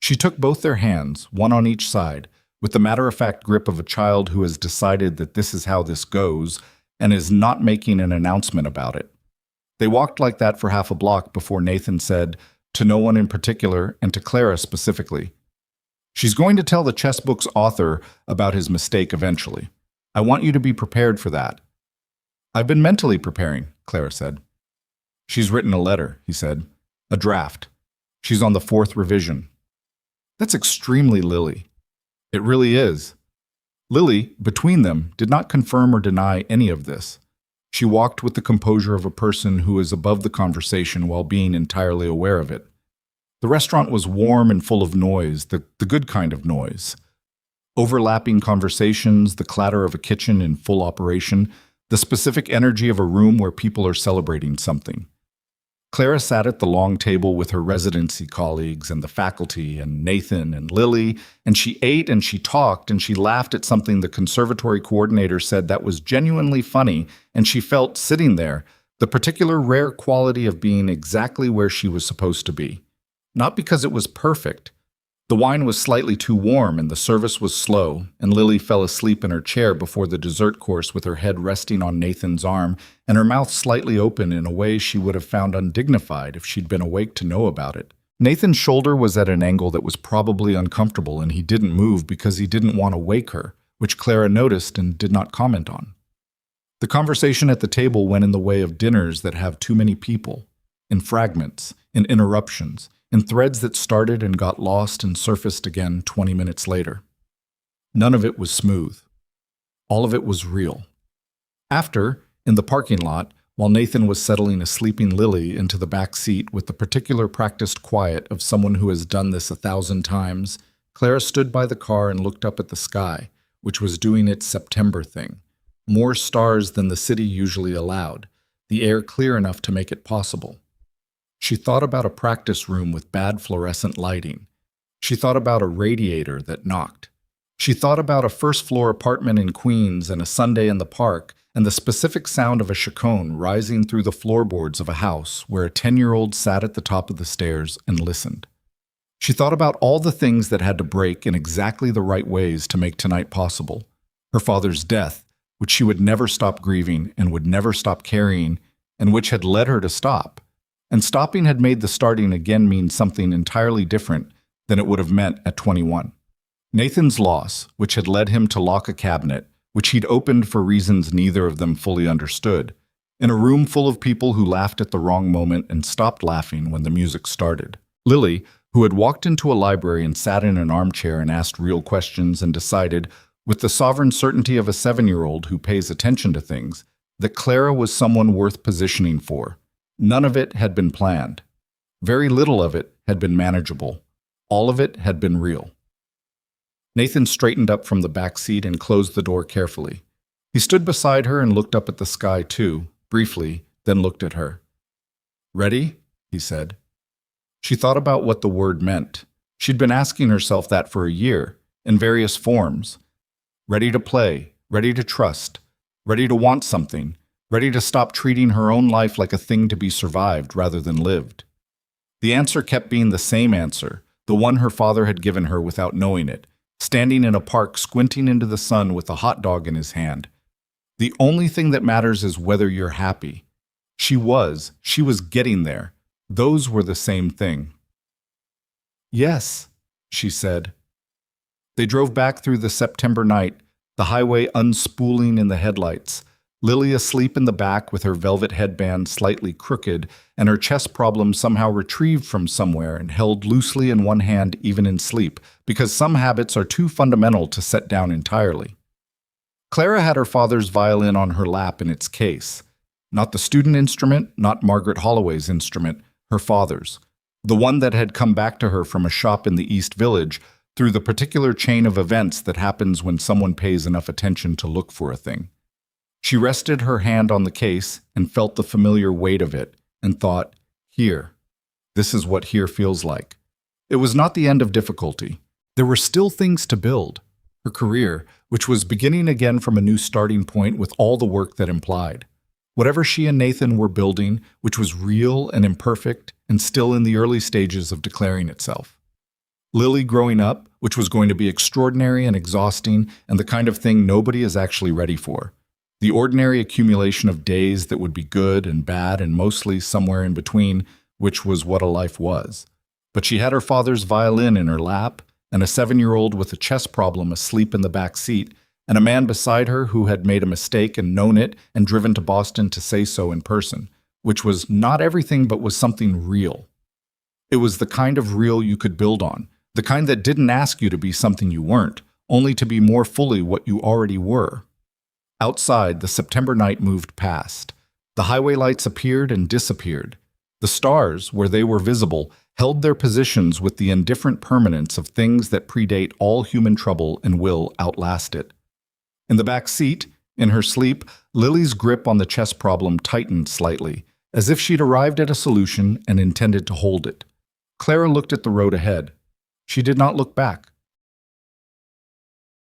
she took both their hands, one on each side, with the matter-of-fact grip of a child who has decided that this is how this goes, and is not making an announcement about it. They walked like that for half a block before Nathan said, to no one in particular and to Clara specifically, "She's going to tell the chess book's author about his mistake eventually. I want you to be prepared for that." "I've been mentally preparing," Clara said. "She's written a letter," he said. "A draft. She's on the 4th revision." "That's extremely Lily." "It really is." Lily, between them, did not confirm or deny any of this. She walked with the composure of a person who is above the conversation while being entirely aware of it. The restaurant was warm and full of noise, the good kind of noise. Overlapping conversations, the clatter of a kitchen in full operation, the specific energy of a room where people are celebrating something. Clara sat at the long table with her residency colleagues and the faculty and Nathan and Lily, and she ate and she talked and she laughed at something the conservatory coordinator said that was genuinely funny, and she felt, sitting there, the particular rare quality of being exactly where she was supposed to be. Not because it was perfect. The wine was slightly too warm and the service was slow, and Lily fell asleep in her chair before the dessert course with her head resting on Nathan's arm and her mouth slightly open in a way she would have found undignified if she'd been awake to know about it. Nathan's shoulder was at an angle that was probably uncomfortable, and he didn't move because he didn't want to wake her, which Clara noticed and did not comment on. The conversation at the table went in the way of dinners that have too many people, in fragments, in interruptions, in threads that started and got lost and surfaced again 20 minutes later. None of it was smooth. All of it was real. After, in the parking lot, while Nathan was settling a sleeping Lily into the back seat with the particular practiced quiet of someone who has done this 1,000 times, Clara stood by the car and looked up at the sky, which was doing its September thing. More stars than the city usually allowed, the air clear enough to make it possible. She thought about a practice room with bad fluorescent lighting. She thought about a radiator that knocked. She thought about a first-floor apartment in Queens and a Sunday in the park and the specific sound of a chaconne rising through the floorboards of a house where a 10-year-old sat at the top of the stairs and listened. She thought about all the things that had to break in exactly the right ways to make tonight possible. Her father's death, which she would never stop grieving and would never stop carrying, and which had led her to stop. And stopping had made the starting again mean something entirely different than it would have meant at 21. Nathan's loss, which had led him to lock a cabinet, which he'd opened for reasons neither of them fully understood, in a room full of people who laughed at the wrong moment and stopped laughing when the music started. Lily, who had walked into a library and sat in an armchair and asked real questions and decided, with the sovereign certainty of a 7-year-old who pays attention to things, that Clara was someone worth positioning for. None of it had been planned. Very little of it had been manageable. All of it had been real. Nathan straightened up from the back seat and closed the door carefully. He stood beside her and looked up at the sky too, briefly, then looked at her. "Ready?" he said. She thought about what the word meant. She'd been asking herself that for a year, in various forms. Ready to play, ready to trust, ready to want something, ready to stop treating her own life like a thing to be survived rather than lived. The answer kept being the same answer, the one her father had given her without knowing it, standing in a park squinting into the sun with a hot dog in his hand. The only thing that matters is whether you're happy. She was getting there. Those were the same thing. "Yes," she said. They drove back through the September night, the highway unspooling in the headlights, Lily asleep in the back with her velvet headband slightly crooked and her chess problem somehow retrieved from somewhere and held loosely in one hand even in sleep, because some habits are too fundamental to set down entirely. Clara had her father's violin on her lap in its case. Not the student instrument, not Margaret Holloway's instrument, her father's. The one that had come back to her from a shop in the East Village through the particular chain of events that happens when someone pays enough attention to look for a thing. She rested her hand on the case and felt the familiar weight of it and thought, here. This is what here feels like. It was not the end of difficulty. There were still things to build. Her career, which was beginning again from a new starting point with all the work that implied. Whatever she and Nathan were building, which was real and imperfect and still in the early stages of declaring itself. Lily growing up, which was going to be extraordinary and exhausting and the kind of thing nobody is actually ready for. The ordinary accumulation of days that would be good and bad and mostly somewhere in between, which was what a life was. But she had her father's violin in her lap, and a 7-year-old with a chess problem asleep in the back seat, and a man beside her who had made a mistake and known it and driven to Boston to say so in person, which was not everything but was something real. It was the kind of real you could build on, the kind that didn't ask you to be something you weren't, only to be more fully what you already were. Outside, the September night moved past. The highway lights appeared and disappeared. The stars, where they were visible, held their positions with the indifferent permanence of things that predate all human trouble and will outlast it. In the back seat, in her sleep, Lily's grip on the chess problem tightened slightly, as if she'd arrived at a solution and intended to hold it. Clara looked at the road ahead. She did not look back.